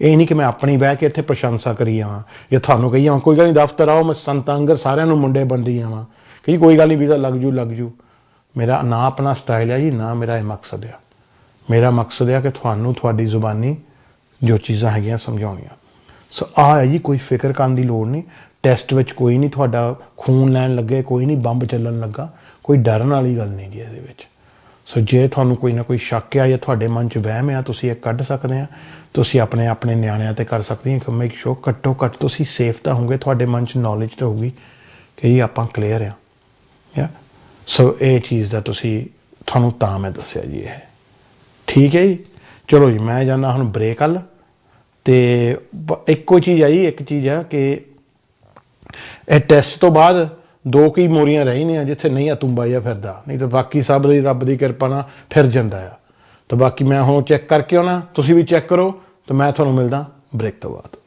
ਇਹ ਨਹੀਂ ਕਿ ਮੈਂ ਆਪਣੀ ਬਹਿ ਕੇ ਇੱਥੇ ਪ੍ਰਸ਼ੰਸਾ ਕਰੀ ਜਾਵਾਂ ਜਾਂ ਤੁਹਾਨੂੰ ਕਹੀ ਜਾਵਾਂ ਕੋਈ ਗੱਲ ਨਹੀਂ ਦਫ਼ਤਰ ਆਓ, ਮੈਂ ਸੰਤ ਅੰਗਰ ਸਾਰਿਆਂ ਨੂੰ ਮੁੰਡੇ ਬਣਦੀ ਜਾਵਾਂ ਕਿ ਕੋਈ ਗੱਲ ਨਹੀਂ ਵੀਜ਼ਾ ਲੱਗ ਜੂ। ਮੇਰਾ ਨਾ ਆਪਣਾ ਸਟਾਈਲ ਹੈ ਜੀ, ਨਾ ਮੇਰਾ ਇਹ ਮਕਸਦ ਆ। ਮੇਰਾ ਮਕਸਦ ਆ ਕਿ ਤੁਹਾਨੂੰ ਤੁਹਾਡੀ ਜ਼ੁਬਾਨੀ ਜੋ ਚੀਜ਼ਾਂ ਹੈਗੀਆਂ ਸਮਝਾਉਣੀਆਂ। ਸੋ ਆਹ ਹੈ ਜੀ, ਕੋਈ ਫਿਕਰ ਕਰਨ ਦੀ ਲੋੜ ਨਹੀਂ। ਟੈਸਟ ਵਿੱਚ ਕੋਈ ਨਹੀਂ ਤੁਹਾਡਾ ਖੂਨ ਲੈਣ ਲੱਗੇ, ਕੋਈ ਨਹੀਂ ਬੰਬ ਚੱਲਣ ਲੱਗਾ, ਕੋਈ ਡਰਨ ਵਾਲੀ ਗੱਲ ਨਹੀਂ ਜੀ ਇਹਦੇ ਵਿੱਚ। ਸੋ ਜੇ ਤੁਹਾਨੂੰ ਕੋਈ ਨਾ ਕੋਈ ਸ਼ੱਕ ਆ ਜਾਂ ਤੁਹਾਡੇ ਮਨ 'ਚ ਵਹਿਮ ਆ, ਤੁਸੀਂ ਇਹ ਕੱਢ ਸਕਦੇ ਆ। ਤੁਸੀਂ ਆਪਣੇ ਨਿਆਣਿਆਂ 'ਤੇ ਕਰ ਸਕਦੇ ਹੋ ਕਿ ਮੇਕ ਸ਼ੋਰ ਘੱਟੋ ਘੱਟ ਤੁਸੀਂ ਸੇਫ ਤਾਂ ਹੋਗੇ, ਤੁਹਾਡੇ ਮਨ 'ਚ ਨੌਲੇਜ ਤਾਂ ਹੋਊਗੀ ਕਿ ਇਹ ਆਪਾਂ ਕਲੀਅਰ ਆ। ਯਾ ਸੋ ਇਹ ਚੀਜ਼ ਦਾ ਤੁਹਾਨੂੰ ਤਾਂ ਮੈਂ ਦੱਸਿਆ ਜੀ ਇਹ। ਠੀਕ ਹੈ ਜੀ, ਚਲੋ ਜੀ ਮੈਂ ਜਾਂਦਾ ਹੁਣ ਬ੍ਰੇਕ ਵੱਲ। ਅਤੇ ਇੱਕੋ ਚੀਜ਼ ਆਈ, ਇੱਕ ਚੀਜ਼ ਆ ਕਿ ਇਹ ਟੈਸਟ ਤੋਂ ਬਾਅਦ 2 ਕੁ ਮੋਰੀਆਂ ਰਹਿ ਨੇ ਜਿੱਥੇ ਨਹੀਂ ਅਤੁੰਬਾ ਜਿਹਾ ਫਿਰਦਾ, ਨਹੀਂ ਤਾਂ ਬਾਕੀ ਸਭ ਦੀ ਰੱਬ ਦੀ ਕਿਰਪਾ ਨਾਲ ਫਿਰ ਜਾਂਦਾ ਆ। ਤਾਂ ਬਾਕੀ ਮੈਂ ਹੁਣ ਚੈੱਕ ਕਰਕੇ ਆਉਣਾ, ਤੁਸੀਂ ਵੀ ਚੈੱਕ ਕਰੋ, ਤਾਂ ਮੈਂ ਤੁਹਾਨੂੰ ਮਿਲਦਾ ਬ੍ਰੇਕ ਤੋਂ ਬਾਅਦ।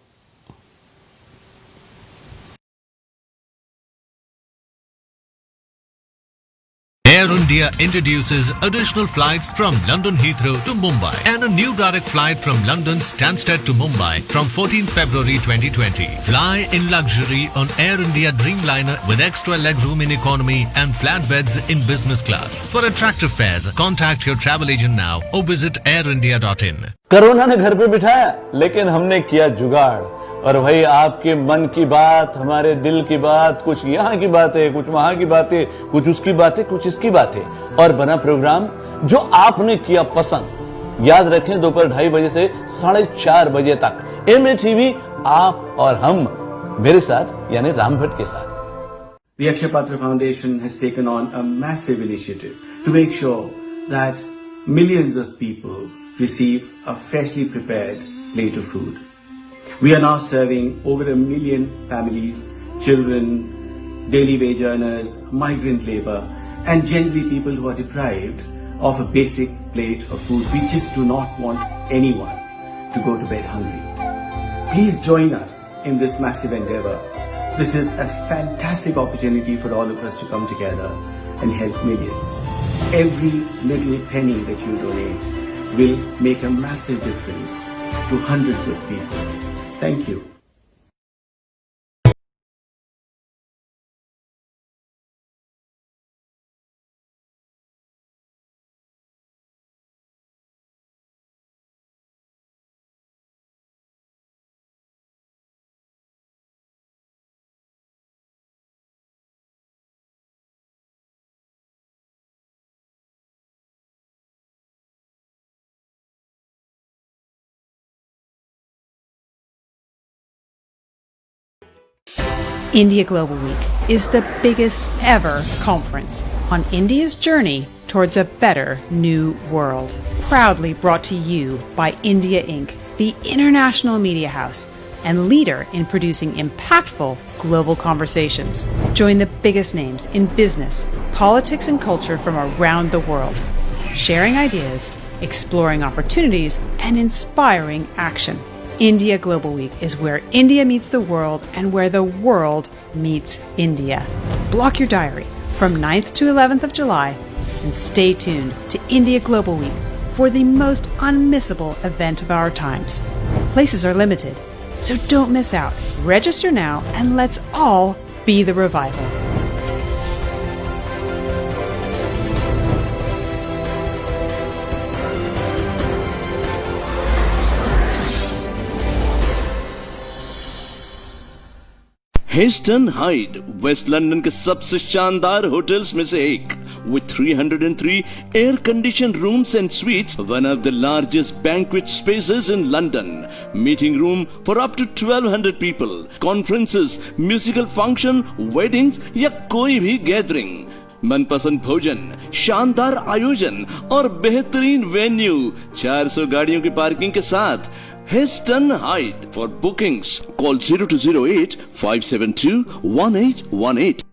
Air India introduces additional flights from London Heathrow to Mumbai and a new direct flight from London Stansted to Mumbai from 14th February 2020. Fly in luxury on Air India Dreamliner with extra legroom in economy and flat beds in business class. For attractive fares, contact your travel agent now or visit airindia.in. Corona ने घर पे बिठाया, लेकिन हमने किया जुगाड़। और भाई आपके मन की बात, हमारे दिल की बात, कुछ यहाँ की बातें, कुछ वहां की बातें, कुछ उसकी बातें, कुछ इसकी बातें, और बना प्रोग्राम जो आपने किया पसंद। याद रखें, दोपहर 2:30 बजे से 4:30 बजे तक MATV, आप और हम, मेरे साथ यानी राम भट्ट के साथ। The Akshay Patra Foundation has taken on a massive initiative to make sure that millions of people receive a freshly prepared plate of food. We are now serving over 1 million families, children, daily wage earners, migrant labor, and generally people who are deprived of a basic plate of food. We just do not want anyone to go to bed hungry. Please join us in this massive endeavor. This is a fantastic opportunity for all of us to come together and help millions. Every little penny that you donate will make a massive difference to hundreds of people. Thank you. India Global Week is the biggest ever conference on India's journey towards a better new world. Proudly brought to you by India Inc., the international media house and leader in producing impactful global conversations. Join the biggest names in business, politics, and culture from around the world, sharing ideas, exploring opportunities, and inspiring action. India Global Week is where India meets the world and where the world meets India. Block your diary from 9th to 11th of July and stay tuned to India Global Week for the most unmissable event of our times. Places are limited, so don't miss out. Register now and let's all be the revival. Heston Hyde West London के सबसे शानदार hotels में से एक, with 303 air conditioned rooms and suites, one of the largest banquet spaces in London, meeting room for up to 1200 people, conferences, musical function, weddings या कोई भी gathering, मनपसंद भोजन, शानदार आयोजन और बेहतरीन वेन्यू, 400 गाड़ियों की पार्किंग के साथ। Heston Hyde. For bookings, call 0208 572 1818.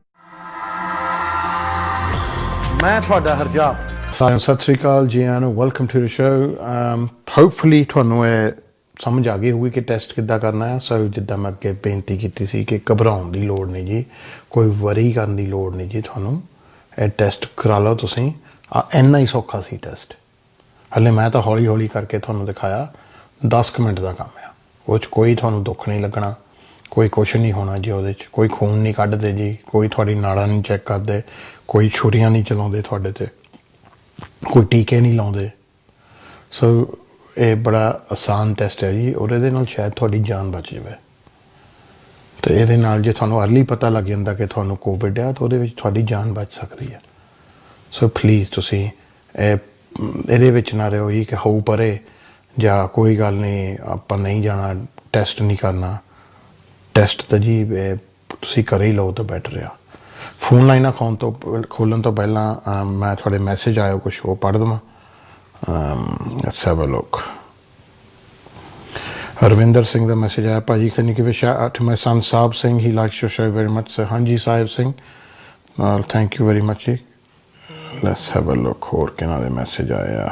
ਮੈਂ ਤੁਹਾਡਾ ਹਰਜਾਬ ਸਾਰਿਆਂ ਨੂੰ ਸਤਿ ਸ੍ਰੀ ਅਕਾਲ ਜੀ ਆਇਆਂ ਨੂੰ, welcome to the show. Hopefully ਤੁਹਾਨੂੰ ਇਹ ਸਮਝ ਆ ਗਈ ਹੋਊਗੀ ਕਿ ਟੈਸਟ ਕਿੱਦਾਂ ਕਰਨਾ ਹੈ। ਸੋ ਜਿੱਦਾਂ ਮੈਂ ਅੱਗੇ ਬੇਨਤੀ ਕੀਤੀ ਸੀ ਕਿ ਘਬਰਾਉਣ ਦੀ ਲੋੜ ਨਹੀਂ ਜੀ, ਕੋਈ ਵਰੀ ਕਰਨ ਦੀ ਲੋੜ ਨਹੀਂ ਜੀ, ਤੁਹਾਨੂੰ ਇਹ ਟੈਸਟ ਕਰਾ ਲਓ ਤੁਸੀਂ। ਇੰਨਾ ਹੀ ਸੌਖਾ ਸੀ ਟੈਸਟ। ਹਲੇ ਮੈਂ ਤਾਂ ਹੌਲੀ ਹੌਲੀ ਕਰਕੇ ਤੁਹਾਨੂੰ ਦਿਖਾਇਆ, 10 ਮਿੰਟ ਦਾ ਕੰਮ ਆ। ਉਹ 'ਚ ਕੋਈ ਤੁਹਾਨੂੰ ਦੁੱਖ ਨਹੀਂ ਲੱਗਣਾ, ਕੋਈ ਕੁਛ ਨਹੀਂ ਹੋਣਾ ਜੀ। ਉਹਦੇ 'ਚ ਕੋਈ ਖੂਨ ਨਹੀਂ ਕੱਢਦੇ ਜੀ, ਕੋਈ ਤੁਹਾਡੀ ਨਾੜਾਂ ਨਹੀਂ ਚੈੱਕ ਕਰਦੇ, ਕੋਈ ਛੁਰੀਆਂ ਨਹੀਂ ਚਲਾਉਂਦੇ ਤੁਹਾਡੇ 'ਤੇ, ਕੋਈ ਟੀਕੇ ਨਹੀਂ ਲਾਉਂਦੇ। ਸੋ ਇਹ ਬੜਾ ਆਸਾਨ ਟੈਸਟ ਹੈ ਜੀ, ਔਰ ਇਹਦੇ ਨਾਲ ਸ਼ਾਇਦ ਤੁਹਾਡੀ ਜਾਨ ਬਚ ਜਾਵੇ। ਤੇ ਇਹਦੇ ਨਾਲ ਜੇ ਤੁਹਾਨੂੰ ਅਰਲੀ ਪਤਾ ਲੱਗ ਜਾਂਦਾ ਕਿ ਤੁਹਾਨੂੰ ਕੋਵਿਡ ਆ ਤਾਂ ਉਹਦੇ ਵਿੱਚ ਤੁਹਾਡੀ ਜਾਨ ਬਚ ਸਕਦੀ ਹੈ। ਸੋ ਪਲੀਜ਼ ਤੁਸੀਂ ਇਹਦੇ ਵਿੱਚ ਨਾ ਰਹੋ ਜੀ ਕਿ ਹੋਊ ਪਰੇ ਜਾਂ ਕੋਈ ਗੱਲ ਨਹੀਂ ਆਪਾਂ ਨਹੀਂ ਜਾਣਾ, ਟੈਸਟ ਨਹੀਂ ਕਰਨਾ। ਟੈਸਟ ਤਾਂ ਜੀ ਤੁਸੀਂ ਘਰੇ ਹੀ ਲਓ ਤਾਂ ਬੈਟਰ ਆ। ਫੋਨ ਲਾਈਨਾਂ ਖੋਲ੍ਹਣ ਤੋਂ ਪਹਿਲਾਂ ਮੈਂ ਤੁਹਾਡੇ ਮੈਸੇਜ ਆਇਓ ਕੁਛ ਉਹ ਪੜ੍ਹ ਦੇਵਾਂ। Let's have a look. Arvinder Singh the message ਆਇਆ, ਭਾਜੀ can you give a shout out to my son Saab Singh, he likes your show very much sir। ਹਾਂਜੀ Sahib Singh, thank you very much ਜੀ। Let's have a look ਹੋਰ ਕਿਹਨਾਂ ਦੇ message ਆਏ ਆ।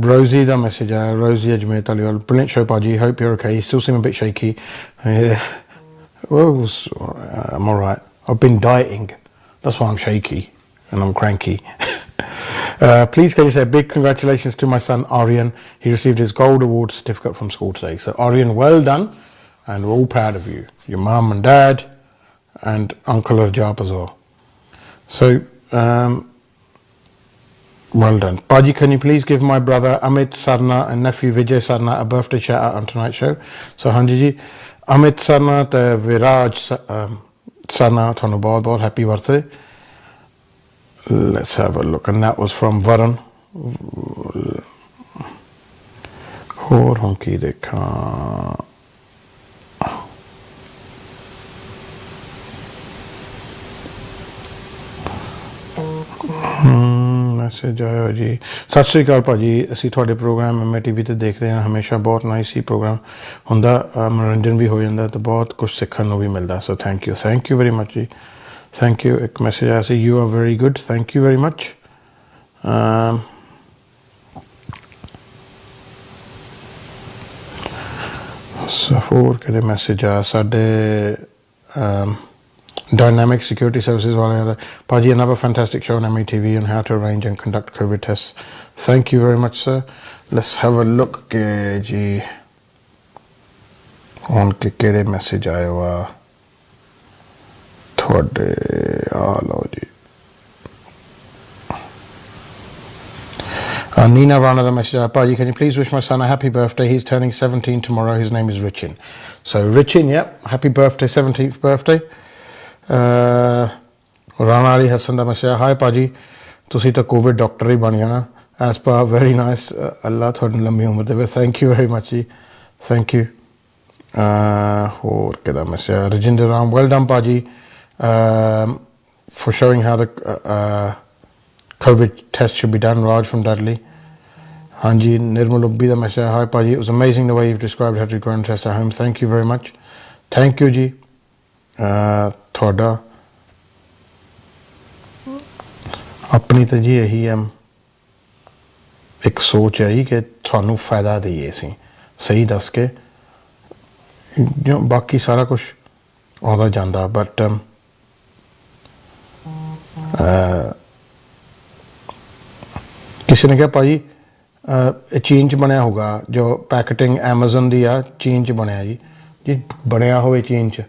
Rosie ਦਾ message ਆਇਆ, Rosie Ajmer Taliwal, brilliant show ਭਾਜੀ, hope you're okay, you still seem a bit shaky। Well, I'm all right, I've been dieting, that's why I'm shaky and I'm cranky। Please can you say a big congratulations to my son Aryan, he received his gold award certificate from school today। So Aryan, well done, and we're all proud of you, your mum and dad and Uncle Rajab as well। So well done Paji, can you please give my brother Amit Sarna and nephew Vijay Sarna a birthday shout out on tonight's show। So ਹਾਂਜੀ ਜੀ, Amit Sarna ਤੇ Viraj Sarna ਤੁਹਾਨੂੰ ਬਹੁਤ ਬਹੁਤ happy birthday। Let's have a look, and that was from Varun। ਹੋਰ ਹੁਣ ਕੀ ਦੇਖਾਂ, message ਆਇਆ ਜੀ, ਸਤਿ ਸ਼੍ਰੀ ਅਕਾਲ ਭਾਜੀ, ਅਸੀਂ ਤੁਹਾਡੇ ਪ੍ਰੋਗਰਾਮ ਮੈਂ ਟੀ ਵੀ 'ਤੇ ਦੇਖਦੇ ਹਾਂ ਹਮੇਸ਼ਾ, ਬਹੁਤ ਨਾਈਸ ਹੀ ਪ੍ਰੋਗਰਾਮ ਹੁੰਦਾ, ਮਨੋਰੰਜਨ ਵੀ ਹੋ ਜਾਂਦਾ ਅਤੇ ਬਹੁਤ ਕੁਛ ਸਿੱਖਣ ਨੂੰ ਵੀ ਮਿਲਦਾ। So thank you very much ਜੀ, ਥੈਂਕ ਯੂ। ਇੱਕ ਮੈਸੇਜ ਆਇਆ ਸੀ, you are very good, thank you very much. ਹੋਰ ਕਿਹੜੇ ਮੈਸੇਜ ਆ ਸਾਡੇ Dynamic Security Services ਵਾਲਿਆਂ ਦਾ, ਭਾਜੀ another fantastic show on METV on how to arrange and conduct COVID tests, thank you very much sir। Let's have a look ਕਿ ਜੀ ਹੁਣ ਕਿਹੜੇ ਮੈਸੇਜ ਆਏ ਵਾ ਤੁਹਾਡੇ, ਆ ਲਓ ਜੀ। Nina Rana the message, Paji, can you please wish my son a happy birthday, he's turning 17 tomorrow, his name is Richin। So Richin, yeah, happy birthday, 17th birthday। Rana Ali Hassan the message, high ਭਾਜੀ ਤੁਸੀਂ ਤਾਂ Covid doctor ਹੀ ਬਣ ਜਾਣਾ, as per very nice, ਅੱਲਾ ਤੁਹਾਨੂੰ ਲੰਮੀ ਉਮਰ ਦੇਵੇ। Thank you very much ਜੀ, ਥੈਂਕ ਯੂ। ਹੋਰ ਕਿਹਦਾ message, Rajinder Ram, well done ਭਾਜੀ for showing how the COVID test should be done, Raj from Dudley। ਹਾਂਜੀ ਨਿਰਮਲ ਉੱਬੀ ਦਾ ਮੈਸੇਜ, ਹਾਈ ਭਾਜੀ, it was amazing the way you've described how to go and test at home, thank you very much। Thank you ਜੀ। ਤੁਹਾਡਾ ਆਪਣੀ ਤਾਂ ਜੀ ਇਹੀ ਹੈ, ਇੱਕ ਸੋਚ ਹੈ ਜੀ ਕਿ ਤੁਹਾਨੂੰ ਫਾਇਦਾ ਦੇਈਏ ਅਸੀਂ ਸਹੀ ਦੱਸ ਕੇ, ਜੋ ਬਾਕੀ ਸਾਰਾ ਕੁਛ ਆਉਂਦਾ ਜਾਂਦਾ। ਬਟ ਕਿਸੇ ਨੇ ਕਿਹਾ ਭਾਜੀ ਇਹ ਚੀਨ 'ਚ ਬਣਿਆ ਹੋਊਗਾ, ਜੋ ਪੈਕੇਟਿੰਗ ਐਮਾਜ਼ਨ ਦੀ ਆ ਚੀਨ 'ਚ ਬਣਿਆ ਜੀ ਬਣਿਆ ਹੋਵੇ ਚੀਨ 'ਚ,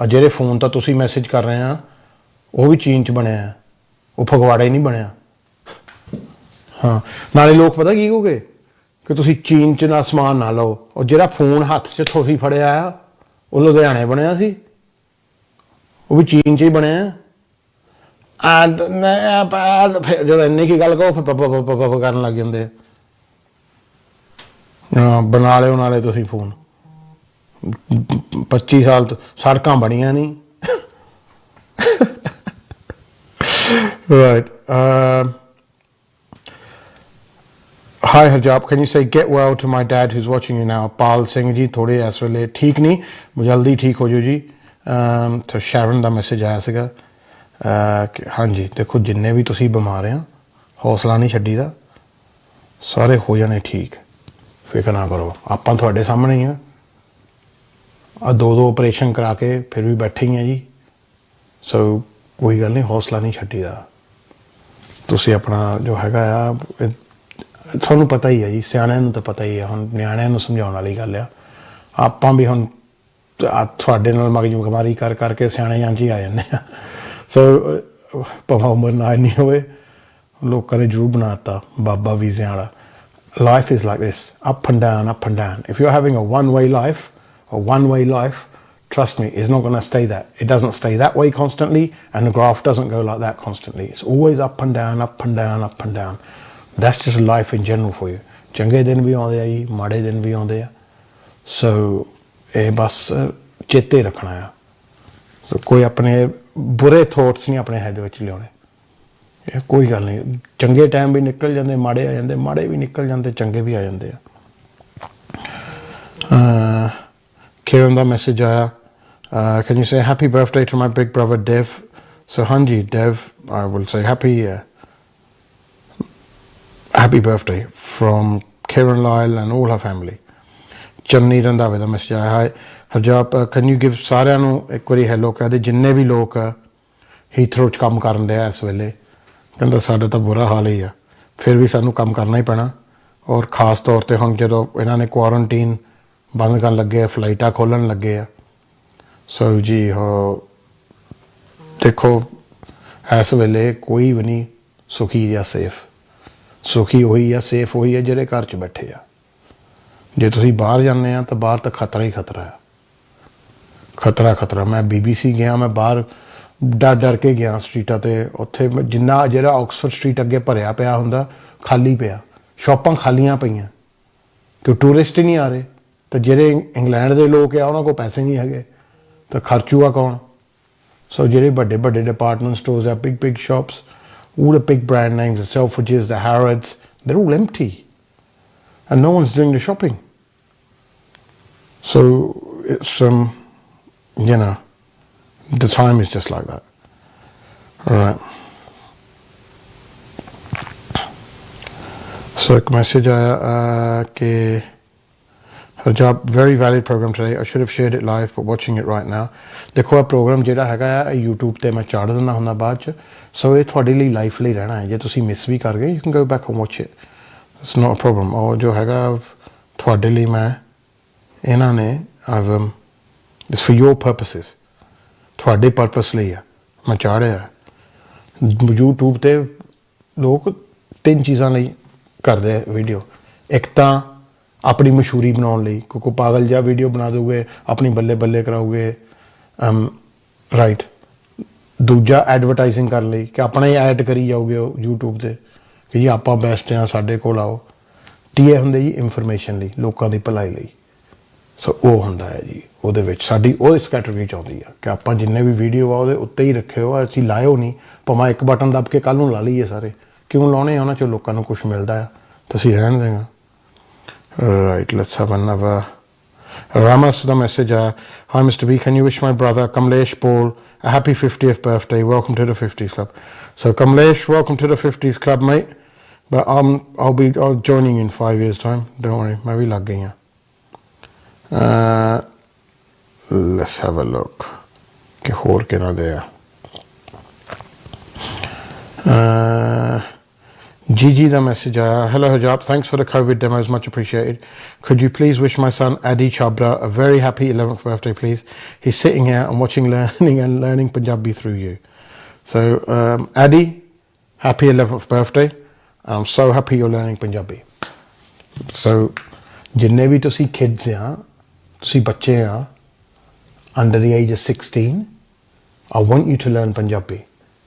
ਜਿਹੜੇ ਫੋਨ ਤਾਂ ਤੁਸੀਂ ਮੈਸੇਜ ਕਰ ਰਹੇ ਆ ਉਹ ਵੀ ਚੀਨ 'ਚ ਬਣਿਆ, ਉਹ ਫਗਵਾੜਾ ਹੀ ਨਹੀਂ ਬਣਿਆ। ਹਾਂ, ਨਾਲੇ ਲੋਕ ਪਤਾ ਕੀ ਕਹੋਗੇ ਕਿ ਤੁਸੀਂ ਚੀਨ 'ਚ ਨਾ ਸਮਾਨ ਨਾ ਲਓ, ਉਹ ਜਿਹੜਾ ਫੋਨ ਹੱਥ 'ਚ ਤੁਸੀਂ ਫੜਿਆ ਆ ਉਹ ਲੁਧਿਆਣੇ ਬਣਿਆ ਸੀ, ਉਹ ਵੀ ਚੀਨ 'ਚ ਹੀ ਬਣਿਆ। ਜਦੋਂ ਇੰਨੀ ਕੀ ਗੱਲ ਕਹੋ ਫਿਰ ਕਰਨ ਲੱਗ ਜਾਂਦੇ, ਬਣਾ ਲਿਓ ਨਾਲੇ ਤੁਸੀਂ ਫੋਨ, 25 ਸਾਲ ਤੋਂ ਸੜਕਾਂ ਬਣੀਆਂ ਨਹੀਂ। Right. Hi Harjap, can you say get well to my dad who's watching you now? Pal Singh ji, ਥੋੜੇ ਇਸ ਵੇਲੇ ਠੀਕ ਨਹੀਂ, ਜਲਦੀ ਠੀਕ ਹੋ ਜਾਓ ਜੀ। ਤਾਂ ਸ਼ਰਨ ਦਾ ਮੈਸੇਜ ਆਇਆ ਸੀਗਾ ਕਿ ਹਾਂਜੀ ਦੇਖੋ ਜਿੰਨੇ ਵੀ ਤੁਸੀਂ ਬਿਮਾਰ ਆ ਹੌਸਲਾ ਨਹੀਂ ਛੱਡੀਦਾ, ਸਾਰੇ ਹੋ ਜਾਣੇ ਠੀਕ, ਫਿਕਰ ਨਾ ਕਰੋ, ਆਪਾਂ ਤੁਹਾਡੇ ਸਾਹਮਣੇ ਹੀ ਆ, ਦੋ ਆਪਰੇਸ਼ਨ ਕਰਾ ਕੇ ਫਿਰ ਵੀ ਬੈਠੇ ਹੀ ਆ ਜੀ। ਸੋ ਕੋਈ ਗੱਲ ਨਹੀਂ, ਹੌਸਲਾ ਨਹੀਂ ਛੱਡੀਦਾ, ਤੁਸੀਂ ਆਪਣਾ ਜੋ ਹੈਗਾ ਆ ਤੁਹਾਨੂੰ ਪਤਾ ਹੀ ਹੈ ਜੀ, ਸਿਆਣਿਆਂ ਨੂੰ ਤਾਂ ਪਤਾ ਹੀ ਆ, ਹੁਣ ਨਿਆਣਿਆਂ ਨੂੰ ਸਮਝਾਉਣ ਵਾਲੀ ਗੱਲ ਆ। ਆਪਾਂ ਵੀ ਹੁਣ ਤੁਹਾਡੇ ਨਾਲ ਮਗਜਮਾਰੀ ਕਰ ਕਰਕੇ ਸਿਆਣੇ ਜਾਂਝੀ ਆ ਜਾਂਦੇ ਆ ਸੋ ਭਾਵੇਂ ਉਮਰ ਨਾ ਇੰਨੀ ਹੋਵੇ ਲੋਕਾਂ ਨੇ ਜ਼ਰੂਰ ਬਣਾਤਾ ਬਾਬਾ ਵੀਜ਼ਿਆਂ ਵਾਲਾ life is like this, up and down, up and down. If you're having a one-way life, trust me, it's not going to stay that. It doesn't stay that way constantly, and the graph doesn't go like that constantly. It's always up and down, up and down, up and down. That's just life in general for you. ਚੰਗੇ ਦਿਨ ਵੀ ਆਉਂਦੇ ਆ ਜੀ, ਮਾੜੇ ਦਿਨ ਵੀ ਆਉਂਦੇ ਆ. So ਇਹ ਬਸ ਚੇਤੇ ਰੱਖਣਾ ਆ. So ਕੋਈ ਆਪਣੇ ਬੁਰੇ ਥੋਟਸ ਨਹੀਂ ਆਪਣੇ ਹੈਡ ਵਿੱਚ ਲਿਆਉਣੇ. ਇਹ ਕੋਈ ਗੱਲ ਨਹੀਂ ਚੰਗੇ ਟਾਈਮ ਵੀ ਨਿਕਲ ਜਾਂਦੇ ਮਾੜੇ ਆ ਜਾਂਦੇ ਮਾੜੇ ਵੀ ਨਿਕਲ ਜਾਂਦੇ ਚੰਗੇ ਵੀ ਆ ਜਾਂਦੇ ਆ ਕਿਰਨ ਦਾ ਮੈਸੇਜ ਆਇਆ can you say happy birthday to my big brother Dev so ਹਾਂਜੀ Dev I will say happy birthday from Kiran Lyle and all her family Channi ਰੰਧਾਵੇ ਦਾ ਮੈਸੇਜ ਆਇਆ ਹੈ ਹਰਜਾਪ can you give ਸਾਰਿਆਂ ਨੂੰ ਇੱਕ ਵਾਰੀ ਹੈਲੋ ਕਹਿ ਦੇ ਜਿੰਨੇ ਵੀ ਲੋਕ ਹੀਥਰੋ 'ਚ ਕੰਮ ਕਰਨ ਦੇ ਆ ਇਸ ਵੇਲੇ ਕਹਿੰਦਾ ਸਾਡਾ ਤਾਂ ਬੁਰਾ ਹਾਲ ਹੀ ਆ ਫਿਰ ਵੀ ਸਾਨੂੰ ਕੰਮ ਕਰਨਾ ਹੀ ਪੈਣਾ ਔਰ ਖ਼ਾਸ ਤੌਰ 'ਤੇ ਹੁਣ ਜਦੋਂ ਇਹਨਾਂ ਨੇ ਕੁਆਰੰਟੀਨ ਬੰਦ ਕਰਨ ਲੱਗੇ ਆ ਫਲਾਈਟਾਂ ਖੋਲ੍ਹਣ ਲੱਗੇ ਆ ਸੋ ਜੀ ਦੇਖੋ ਇਸ ਵੇਲੇ ਕੋਈ ਵੀ ਨਹੀਂ ਸੁਖੀ ਜਾਂ ਸੇਫ ਸੁਖੀ ਉਹੀ ਆ ਸੇਫ ਉਹੀ ਆ ਜਿਹੜੇ ਘਰ 'ਚ ਬੈਠੇ ਆ ਜੇ ਤੁਸੀਂ ਬਾਹਰ ਜਾਂਦੇ ਆ ਤਾਂ ਬਾਹਰ ਤਾਂ ਖਤਰਾ ਹੀ ਖਤਰਾ ਆ ਖਤਰਾ ਮੈਂ BBC ਗਿਆ ਮੈਂ ਬਾਹਰ ਡਰ ਕੇ ਗਿਆ ਸਟਰੀਟਾਂ 'ਤੇ ਉੱਥੇ ਜਿੰਨਾ ਜਿਹੜਾ ਆਕਸਫੋਰਡ ਸਟਰੀਟ ਅੱਗੇ ਭਰਿਆ ਪਿਆ ਹੁੰਦਾ ਖਾਲੀ ਪਿਆ ਸ਼ਾਪਾਂ ਖਾਲੀਆਂ ਪਈਆਂ ਕਿਉਂ ਟੂਰਿਸਟ ਹੀ ਨਹੀਂ ਆ ਰਹੇ ਤਾਂ ਜਿਹੜੇ ਇੰਗਲੈਂਡ ਦੇ ਲੋਕ ਆ ਉਹਨਾਂ ਕੋਲ ਪੈਸੇ ਨਹੀਂ ਹੈਗੇ ਤਾਂ ਖਰਚੂਗਾ ਕੌਣ ਸੋ ਜਿਹੜੇ ਵੱਡੇ ਡਿਪਾਰਟਮੈਂਟ ਸਟੋਰਸ ਆ big shops all the big brand names the Selfridges the Harrods they're all empty and no one's doing the shopping so it's you know the time is just like that all right so a message ke Harjab very valid program today I should have shared it live but watching it right now ਦੇਖੋ ਇਹ programme ਜਿਹੜਾ ਹੈਗਾ ਆ YouTube ਤੇ ਮੈਂ ਚਾੜ ਦਿੰਦਾ ਹੁੰਦਾ ਬਾਅਦ ਚ ਸੋ ਇਹ ਤੁਹਾਡੇ ਲਈ ਲਾਈਫ ਲਈ ਰਹਿਣਾ ਹੈ ਜੇ ਤੁਸੀਂ ਮਿਸ ਵੀ ਕਰ ਗਏ you can go back and watch it it's not a problem ਉਹ ਜੋ ਹੈਗਾ ਤੁਹਾਡੇ ਲਈ ਮੈਂ ਇਹਨਾਂ ਨੇ it's for your purposes ਤੁਹਾਡੇ ਪਰਪਸ ਲਈ ਆ ਮੈਂ ਚਾੜਿਆ YouTube ਤੇ ਲੋਕ 3 ਚੀਜ਼ਾਂ ਲਈ ਕਰਦੇ ਆ ਵੀਡੀਓ ਇੱਕ ਤਾਂ ਆਪਣੀ ਮਸ਼ਹੂਰੀ ਬਣਾਉਣ ਲਈ ਕੋਈ ਪਾਗਲ ਜਿਹਾ ਵੀਡੀਓ ਬਣਾ ਦੋਗੇ ਆਪਣੀ ਬੱਲੇ ਕਰਾਓਗੇ ਰਾਈਟ ਦੂਜਾ ਐਡਵਰਟਾਈਜ਼ਿੰਗ ਕਰਨ ਲਈ ਕਿ ਆਪਣਾ ਹੀ ਐਡ ਕਰੀ ਜਾਓਗੇ ਉਹ YouTube ਤੇ ਕਿ ਜੀ ਆਪਾਂ ਬੈਸਟ ਆ ਸਾਡੇ ਕੋਲ ਆਓ ਤੀਏ ਹੁੰਦੇ ਜੀ ਇਨਫੋਰਮੇਸ਼ਨ ਲਈ ਲੋਕਾਂ ਦੀ ਭਲਾਈ ਲਈ ਸੋ ਉਹ ਹੁੰਦਾ ਹੈ ਜੀ ਉਹਦੇ ਵਿੱਚ ਸਾਡੀ ਉਹ ਇਸ ਕੈਟੇਗਰੀ 'ਚ ਆਉਂਦੀ ਆ ਕਿ ਆਪਾਂ ਜਿੰਨੇ ਵੀ ਵੀਡੀਓ ਆ ਉਹਦੇ ਉੱਤੇ ਹੀ ਰੱਖਿਓ ਅਸੀਂ ਲਾਇਓ ਨਹੀਂ ਭਾਵੇਂ ਇੱਕ ਬਟਨ ਦੱਬ ਕੇ ਕੱਲ੍ਹ ਨੂੰ ਲਾ ਲਈਏ ਸਾਰੇ ਕਿਉਂ ਲਾਉਣੇ ਆ ਉਹਨਾਂ 'ਚੋਂ ਲੋਕਾਂ ਨੂੰ ਕੁਛ ਮਿਲਦਾ ਆ ਤੁਸੀਂ ਰਹਿਣ ਦੇਗਾ right let's have another Ramas the message hi Mr. B can you wish my brother Kamlesh Paul a happy 50th birthday welcome to the 50s club so Kamlesh welcome to the 50s club mate but I'll joining in 5 years time don't worry maybe lag gayi let's have a look ke hor kena de Gigi the message hello Hijab thanks for the COVID demos much appreciated could you please wish my son Adi Chabra a very happy 11th birthday please he's sitting here and watching learning Punjabi through you so Adi happy 11th birthday I'm so happy you're learning Punjabi so jinne bhi tusi kids ha tusi bacche ha under the age of 16 I want you to learn Punjabi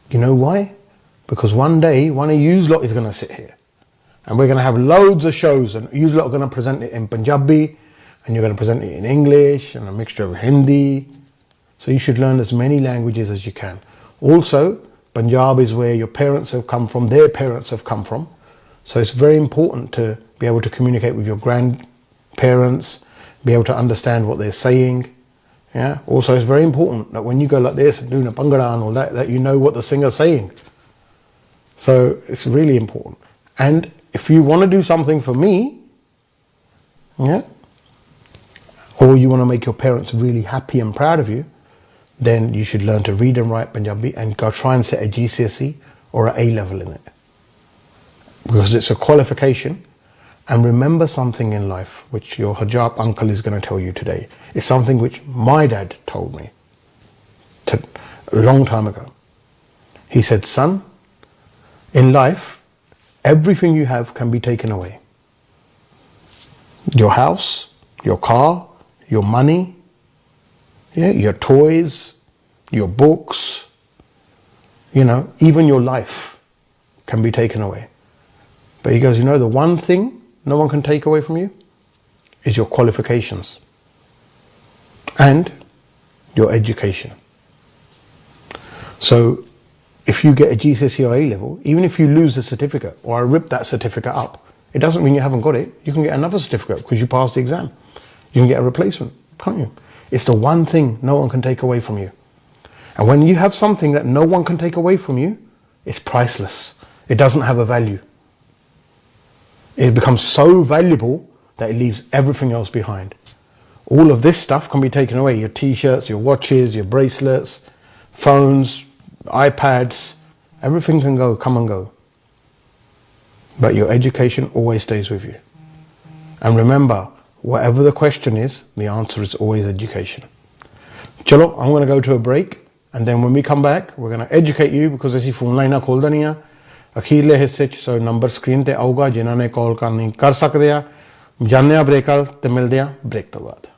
you know why because one day one of you lot is going to sit here and we're going to have loads of shows and you lot are going to present it in Punjabi and you're going to present it in English and a mixture of Hindi so you should learn as many languages as you can also Punjab is where your parents have come from their parents have come from so it's very important to be able to communicate with your grandparents be able to understand what they're saying yeah also it's very important that when you go like this and doing a bhangra and all that you know what the singer's saying so it's really important and if you want to do something for me yeah or you want to make your parents really happy and proud of you then you should learn to read and write Punjabi and go try and set a GCSE or an A level in it because it's a qualification And remember something in life, which your hijab uncle is going to tell you today. It's something which my dad told me a long time ago. He said, son, in life, everything you have can be taken away. Your house, your car, your money, your toys, your books, even your life can be taken away. But he goes, the one thing no one can take away from you is your qualifications and your education. So if you get a GCSE or A level, even if you lose the certificate or I rip that certificate up, it doesn't mean you haven't got it. You can get another certificate because you passed the exam. You can get a replacement, can't you? It's the one thing no one can take away from you. And when you have something that no one can take away from you, it's priceless. It doesn't have a value. It becomes so valuable that it leaves everything else behind. All of this stuff can be taken away. Your t-shirts, your watches, your bracelets, phones, iPads, everything can go, come and go. But your education always stays with you. And remember, whatever the question is, the answer is always education. Chalo, I'm going to go to a break. And then when we come back, we're going to educate you because ਅਸੀਂ phone ਲਾਈਨਾਂ ਖੋਲ ਦੇਣੀਆਂ ਅਖੀਰਲੇ ਹਿੱਸੇ 'ਚ। ਸੋ number screen ਤੇ ਆਊਗਾ, ਜਿਨ੍ਹਾਂ ਨੇ ਕਾਲ ਕਰਨੀ ਕਰ ਸਕਦੇ ਆ। ਜਾਂਦੇ ਆ ਬ੍ਰੇਕ ਵੱਲ ਤੇ ਮਿਲਦੇ ਆ ਬ੍ਰੇਕ ਤੋਂ ਬਾਅਦ।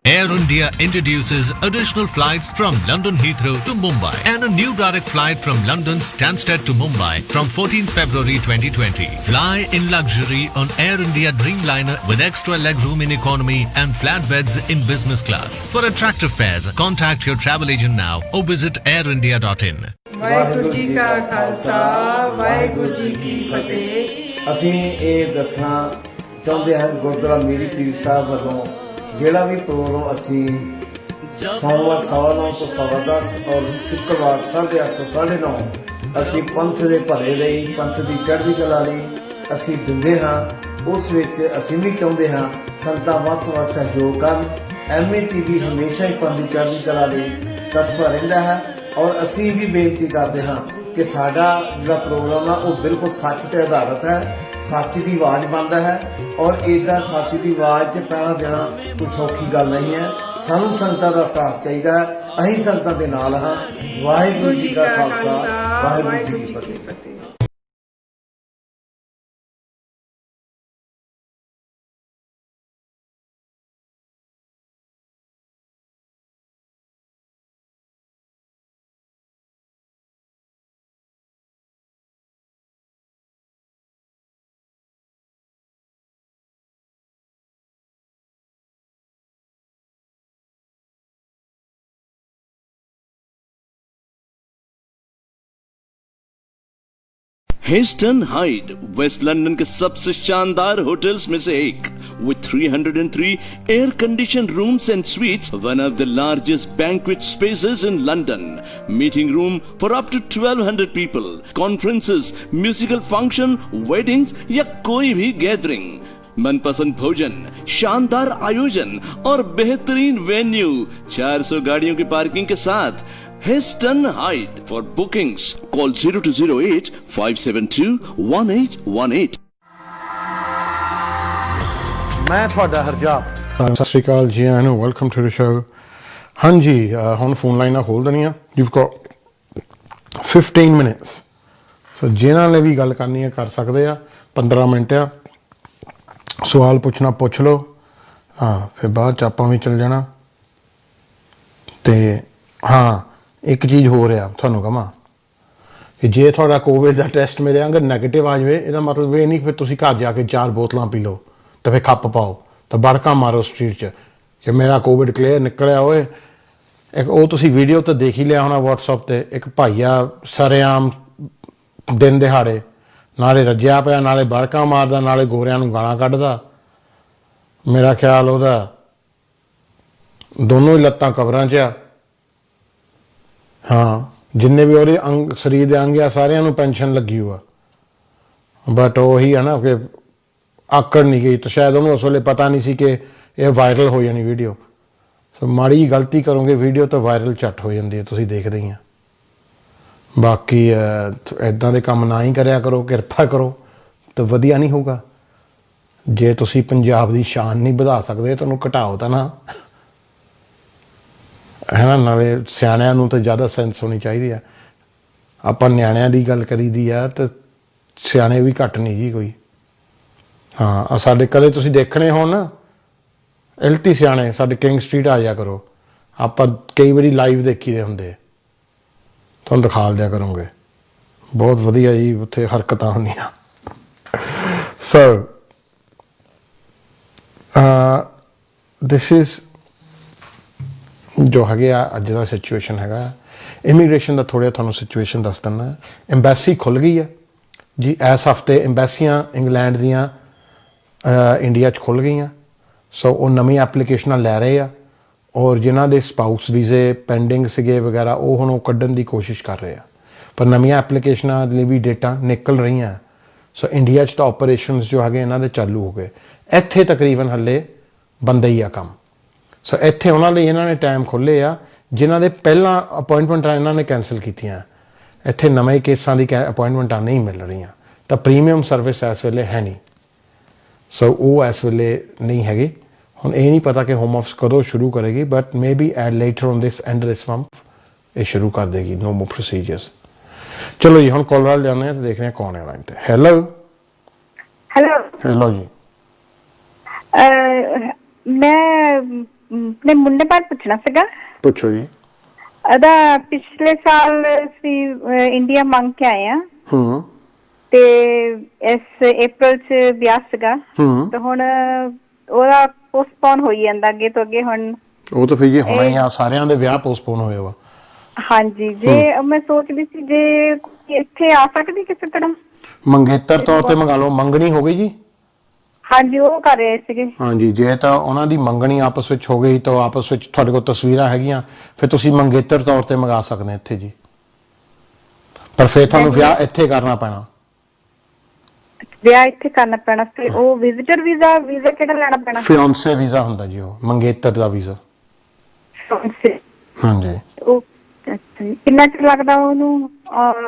Air India introduces additional flights from London Heathrow to Mumbai and a new direct flight from London Stansted to Mumbai from 14th February 2020. Fly in luxury on Air India Dreamliner with extra legroom in economy and flat beds in business class. For attractive fares, contact your travel agent now or visit airindia.in. Waheguru ji ਕਾ ਖਾਲਸਾ ਵਾਹਿਗੁਰੂ ਜੀ ਕੀ ਫਤਿਹ। ਅਸੀਂ ਇਹ ਦੱਸਣਾ ਚਾਹੁੰਦੇ ਹਾਂ ਗੁਰਦੁਆਰਾ ਮੀਰੀ ਪੀਰ ਸਾਹਿਬ ਵੱਲੋਂ ਜਿਹੜਾ ਵੀ programme ਅਸੀਂ ਸੋਮਵਾਰ 9:15 ਤੋਂ 10:15 ਔਰ ਸ਼ੁੱਕਰਵਾਰ 8:30 ਤੋਂ 9:30 ਅਸੀਂ ਪੰਥ ਦੇ ਭਲੇ ਲਈ, ਪੰਥ ਦੀ ਚੜ੍ਹਦੀ ਕਲਾ ਲਈ ਅਸੀਂ ਦਿੰਦੇ ਹਾਂ। ਉਸ ਵਿੱਚ ਅਸੀਂ ਵੀ ਚਾਹੁੰਦੇ ਹਾਂ ਸੰਗਤਾਂ ਵੱਧ ਤੋਂ ਵੱਧ ਸਹਿਯੋਗ ਕਰਨ। MATV ਹਮੇਸ਼ਾ ਹੀ ਪੰਥ ਦੀ ਚੜ੍ਹਦੀ ਕਲਾ ਲਈ ਤਤਪਰ ਰਹਿੰਦਾ ਹੈ ਔਰ ਅਸੀਂ ਵੀ ਬੇਨਤੀ ਕਰਦੇ ਹਾਂ ਕਿ ਸਾਡਾ ਜਿਹੜਾ ਪ੍ਰੋਗਰਾਮ ਆ ਉਹ ਬਿਲਕੁਲ ਸੱਚ ਤੇ ਆਧਾਰਿਤ ਹੈ, ਸੱਚ ਦੀ ਆਵਾਜ਼ ਬਣਦਾ ਹੈ ਔਰ ਇੱਦਾਂ ਸੱਚ ਦੀ ਆਵਾਜ਼ 'ਤੇ ਪਹਿਰਾ ਦੇਣਾ ਕੋਈ ਸੌਖੀ ਗੱਲ ਨਹੀਂ ਹੈ। ਸਾਨੂੰ ਸੰਗਤਾਂ ਦਾ ਸਾਥ ਚਾਹੀਦਾ ਹੈ, ਅਸੀਂ ਸੰਗਤਾਂ ਦੇ ਨਾਲ ਹਾਂ। ਵਾਹਿਗੁਰੂ ਜੀ ਕਾ ਖਾਲਸਾ ਵਾਹਿਗੁਰੂ ਜੀ ਕੀ ਫਤਿਹ। हेस्टन हाइड वेस्ट लंदन के सबसे शानदार होटल्स में से एक with 303 air conditioned rooms and suites, one of the largest banquet spaces in London, meeting room for up to 1200 people, conferences, musical function, weddings या कोई भी गैदरिंग, मनपसंद भोजन, शानदार आयोजन और बेहतरीन वेन्यू, 400 गाड़ियों की पार्किंग के साथ। Heston Hyde. For bookings, call 0208 572 1818. ਮੈਂ ਤੁਹਾਡਾ ਹਰਜਾਬ। ਸਤਿ ਸ਼੍ਰੀ ਅਕਾਲ ਜੀ ਆਇਆਂ ਨੂੰ, ਵੈਲਕਮ ਟੂ ਦ ਸ਼ੋ। ਹਾਂਜੀ, ਹੁਣ ਫੋਨ ਲਾਈਨਾਂ ਖੋਲ ਦੇਣੀਆਂ। You've goat 15 minutes. ਸੋ ਜਿਨ੍ਹਾਂ ਨੇ ਵੀ ਗੱਲ ਕਰਨੀ ਹੈ ਕਰ ਸਕਦੇ ਆ। 15 ਮਿੰਟ ਆ। ਸਵਾਲ ਪੁੱਛਣਾ ਪੁੱਛ ਲਓ। ਹਾਂ, ਫਿਰ ਬਾਅਦ 'ਚ ਆਪਾਂ ਵੀ ਚੱਲ ਜਾਣਾ। ਤੇ ਹਾਂ, ਇੱਕ ਚੀਜ਼ ਹੋ ਰਿਹਾ ਤੁਹਾਨੂੰ ਕਹਾਂ ਕਿ ਜੇ ਤੁਹਾਡਾ ਕੋਵਿਡ ਦਾ ਟੈਸਟ ਮੇਰੇ ਅਗਰ ਨੈਗੇਟਿਵ ਆ ਜਾਵੇ, ਇਹਦਾ ਮਤਲਬ ਇਹ ਨਹੀਂ ਫਿਰ ਤੁਸੀਂ ਘਰ ਜਾ ਕੇ 4 ਬੋਤਲਾਂ ਪੀ ਲਓ ਤਾਂ ਫਿਰ ਖੱਪ ਪਾਓ ਤਾਂ ਬੜਕਾ ਮਾਰੋ ਸਟਰੀਟ 'ਚ ਕਿ ਮੇਰਾ ਕੋਵਿਡ ਕਲੀਅਰ ਨਿਕਲਿਆ ਹੋਏ। ਇੱਕ ਉਹ ਤੁਸੀਂ ਵੀਡੀਓ ਤਾਂ ਦੇਖ ਹੀ ਲਿਆ ਹੋਣਾ WhatsApp 'ਤੇ, ਇੱਕ ਭਾਈਆ ਸਰੇਆਮ ਦਿਨ ਦਿਹਾੜੇ ਨਾਲੇ ਰੱਜਿਆ ਪਿਆ, ਨਾਲੇ ਬੜਕਾ ਮਾਰਦਾ, ਨਾਲੇ ਗੋਰਿਆਂ ਨੂੰ ਗਾਲਾਂ ਕੱਢਦਾ। ਮੇਰਾ ਖਿਆਲ ਉਹਦਾ ਦੋਨੋਂ ਹੀ ਲੱਤਾਂ ਕਬਰਾਂ 'ਚ ਆ। ਹਾਂ, ਜਿੰਨੇ ਵੀ ਉਹਦੇ ਅੰਗ ਸਰੀਰ ਦੇ ਅੰਗ ਆ ਸਾਰਿਆਂ ਨੂੰ ਪੈਨਸ਼ਨ ਲੱਗੀ ਹੋਆ, ਬਟ ਉਹੀ ਹੈ ਨਾ ਕਿ ਆਕੜ ਨਹੀਂ ਗਈ। ਤਾਂ ਸ਼ਾਇਦ ਉਹਨੂੰ ਉਸ ਵੇਲੇ ਪਤਾ ਨਹੀਂ ਸੀ ਕਿ ਇਹ ਵਾਇਰਲ ਹੋ ਜਾਣੀ ਵੀਡੀਓ। ਸੋ ਮਾੜੀ ਜਿਹੀ ਗਲਤੀ ਕਰੋਗੇ ਵੀਡੀਓ ਤਾਂ ਵਾਇਰਲ ਝੱਟ ਹੋ ਜਾਂਦੀ ਹੈ, ਤੁਸੀਂ ਦੇਖਦੇ ਹੀ ਆ। ਬਾਕੀ ਇਦਾਂ ਦੇ ਕੰਮ ਨਾ ਹੀ ਕਰਿਆ ਕਰੋ, ਕਿਰਪਾ ਕਰੋ, ਤਾਂ ਵਧੀਆ ਨਹੀਂ ਹੋਊਗਾ। ਜੇ ਤੁਸੀਂ ਪੰਜਾਬ ਦੀ ਸ਼ਾਨ ਨਹੀਂ ਵਧਾ ਸਕਦੇ ਤੁਹਾਨੂੰ ਘਟਾਓ ਤਾਂ ਨਾ, ਹੈ ਨਾ। ਨਾਲੇ ਸਿਆਣਿਆਂ ਨੂੰ ਤਾਂ ਜ਼ਿਆਦਾ ਸੈਂਸ ਹੋਣੀ ਚਾਹੀਦੀ ਆ। ਆਪਾਂ ਨਿਆਣਿਆਂ ਦੀ ਗੱਲ ਕਰੀਦੀ ਆ ਤਾਂ ਸਿਆਣੇ ਵੀ ਘੱਟ ਨਹੀਂ ਜੀ ਕੋਈ। ਹਾਂ, ਸਾਡੇ ਕਦੇ ਤੁਸੀਂ ਦੇਖਣੇ ਹੋਣ ਨਾ ਇਲਤੀ ਸਿਆਣੇ, ਸਾਡੇ ਕਿੰਗ ਸਟਰੀਟ ਆ ਜਾ ਕਰੋ, ਆਪਾਂ ਕਈ ਵਾਰੀ ਲਾਈਵ ਦੇਖੀ ਦੇ ਹੁੰਦੇ, ਤੁਹਾਨੂੰ ਦਿਖਾ ਦਿਆ ਕਰੋਗੇ। ਬਹੁਤ ਵਧੀਆ ਜੀ, ਉੱਥੇ ਹਰਕਤਾਂ ਹੁੰਦੀਆਂ। ਸੋ ਦਿਸ ਇਜ਼ ਜੋ ਹੈਗੇ ਆ ਅੱਜ ਦਾ ਸਿਚੁਏਸ਼ਨ ਹੈਗਾ। ਇਮੀਗ੍ਰੇਸ਼ਨ ਦਾ ਥੋੜ੍ਹਾ ਤੁਹਾਨੂੰ ਸਿਚੁਏਸ਼ਨ ਦੱਸ ਦਿੰਦਾ। ਐਮਬੈਸੀ ਖੁੱਲ੍ਹ ਗਈ ਹੈ ਜੀ ਇਸ ਹਫ਼ਤੇ। ਐਮਬੈਸੀਆਂ ਇੰਗਲੈਂਡ ਦੀਆਂ ਇੰਡੀਆ 'ਚ ਖੁੱਲ੍ਹ ਗਈਆਂ। ਸੋ ਉਹ ਨਵੀਂ ਐਪਲੀਕੇਸ਼ਨਾਂ ਲੈ ਰਹੇ ਆ, ਔਰ ਜਿਨ੍ਹਾਂ ਦੇ ਸਪਾਊਸ ਵੀਜ਼ੇ ਪੈਂਡਿੰਗ ਸੀਗੇ ਵਗੈਰਾ ਉਹ ਹੁਣ ਉਹ ਕੱਢਣ ਦੀ ਕੋਸ਼ਿਸ਼ ਕਰ ਰਹੇ ਆ। ਪਰ ਨਵੀਆਂ ਐਪਲੀਕੇਸ਼ਨਾਂ ਲਈ ਵੀ ਡੇਟਾਂ ਨਿਕਲ ਰਹੀਆਂ। ਸੋ ਇੰਡੀਆ 'ਚ ਤਾਂ ਆਪਰੇਸ਼ਨਸ ਜੋ ਹੈਗੇ ਇਹਨਾਂ ਦੇ ਚਾਲੂ ਹੋ ਗਏ। ਇੱਥੇ ਤਕਰੀਬਨ ਹੱਲੇ ਬੰਦਾ ਹੀ ਆ ਕੰਮ। ਸੋ ਇੱਥੇ ਉਹਨਾਂ ਲਈ ਇਹਨਾਂ ਨੇ ਟਾਈਮ ਖੋਲ੍ਹੇ ਆ ਜਿਨ੍ਹਾਂ ਦੇ ਪਹਿਲਾਂ ਅਪਾਇੰਟਮੈਂਟਾਂ ਇਹਨਾਂ ਨੇ ਕੈਂਸਲ ਕੀਤੀਆਂ। ਇੱਥੇ ਨਵੇਂ ਕੇਸਾਂ ਦੀ ਅਪਾਇੰਟਮੈਂਟਾਂ ਨਹੀਂ ਮਿਲ ਰਹੀਆਂ, ਤਾਂ ਪ੍ਰੀਮੀਅਮ ਸਰਵਿਸ ਇਸ ਵੇਲੇ ਹੈ ਨਹੀਂ। ਸੋ ਉਹ ਇਸ ਵੇਲੇ ਨਹੀਂ ਹੈਗੀ। ਹੁਣ ਇਹ ਨਹੀਂ ਪਤਾ ਕਿ ਹੋਮ ਆਫਿਸ ਕਦੋਂ ਸ਼ੁਰੂ ਕਰੇਗੀ, but maybe at later on this end this month ਇਹ ਸ਼ੁਰੂ ਕਰ ਦੇਗੀ। No more procedures. ਚਲੋ ਜੀ, ਹੁਣ ਕਾਲ ਵੱਲ ਜਾਂਦੇ ਹਾਂ ਤੇ ਦੇਖਦੇ ਹਾਂ ਕੌਣ ਹੈ ਲਾਈਨ ਤੇ। ਹੈਲੋ ਹੈਲੋ ਜੀ। ਮੈਂ ਆਪਣੇ ਮੁੰਡੇ ਬਾਰੇ ਪੁੱਛਣਾ ਸੀਗਾ। ਪੁੱਛੋ ਜੀ। ਇਹਦਾ ਪਿਛਲੇ ਸਾਲ ਅਸੀਂ ਇੰਡੀਆ ਮੰਗ ਕੇ ਆਏ ਆ ਤੇ ਇਸ April 'ਚ ਵਿਆਹ ਸੀਗਾ, ਤੇ ਹੁਣ ਉਹਦਾ ਪੋਸਟਪੋਨ ਹੋਈ ਜਾਂਦਾ ਅੱਗੇ ਤੋਂ ਅੱਗੇ। ਹੁਣ ਉਹ ਤਾਂ ਫਿਰ ਜੀ ਹੋਣਾ ਹੀ ਆ, ਸਾਰਿਆਂ ਦੇ ਵਿਆਹ ਪੋਸਟਪੋਨ ਹੋਏ ਵਾ। ਹਾਂਜੀ, ਜੇ ਮੈਂ ਸੋਚਦੀ ਸੀ ਜੇ ਕੋਈ ਇੱਥੇ ਆ ਸਕਦੀ ਕਿਸੇ ਤਰ੍ਹਾਂ ਮੰਗੇਤਰ ਤੌਰ ਤੇ ਮੰਗਾ ਲਓ। ਮੰਗਣੀ ਹੋ ਗਈ ਜੀ? ਹਾਂਜੀ, ਉਹ ਕਰ ਰਹੇ ਸੀਗੇ। ਹਾਂਜੀ, ਜੇ ਤਾਂ ਉਹਨਾਂ ਦੀ ਮੰਗਣੀ ਆਪਸ ਵਿੱਚ ਹੋ ਗਈ ਤਾਂ ਆਪਸ ਵਿੱਚ ਤੁਹਾਡੇ ਕੋਲ ਤਸਵੀਰਾਂ ਹੈਗੀਆਂ, ਫਿਰ ਤੁਸੀਂ ਮੰਗੇਤਰ ਤੌਰ ਤੇ ਮੰਗਾ ਸਕਦੇ ਇੱਥੇ ਜੀ। ਪਰ ਫਿਰ ਤੁਹਾਨੂੰ ਵਿਆਹ ਇੱਥੇ ਕਰਨਾ ਪੈਣਾ। ਵਿਆਹ ਇੱਥੇ ਕਰਨਾ ਪੈਣਾ। ਫਿਰ ਉਹ ਵਿਜ਼ਿਟਰ ਵੀਜ਼ਾ ਕਿਹੜਾ ਲੈਣਾ ਪੈਣਾ? ਫਿਆਂਸੇ ਵੀਜ਼ਾ ਹੁੰਦਾ ਜੀ, ਉਹ ਮੰਗੇਤਰ ਦਾ ਵੀਜ਼ਾ। ਹਾਂਜੀ। ਉਹ ਕਿੰਨਾ ਚਿਰ ਲੱਗਦਾ ਉਹਨੂੰ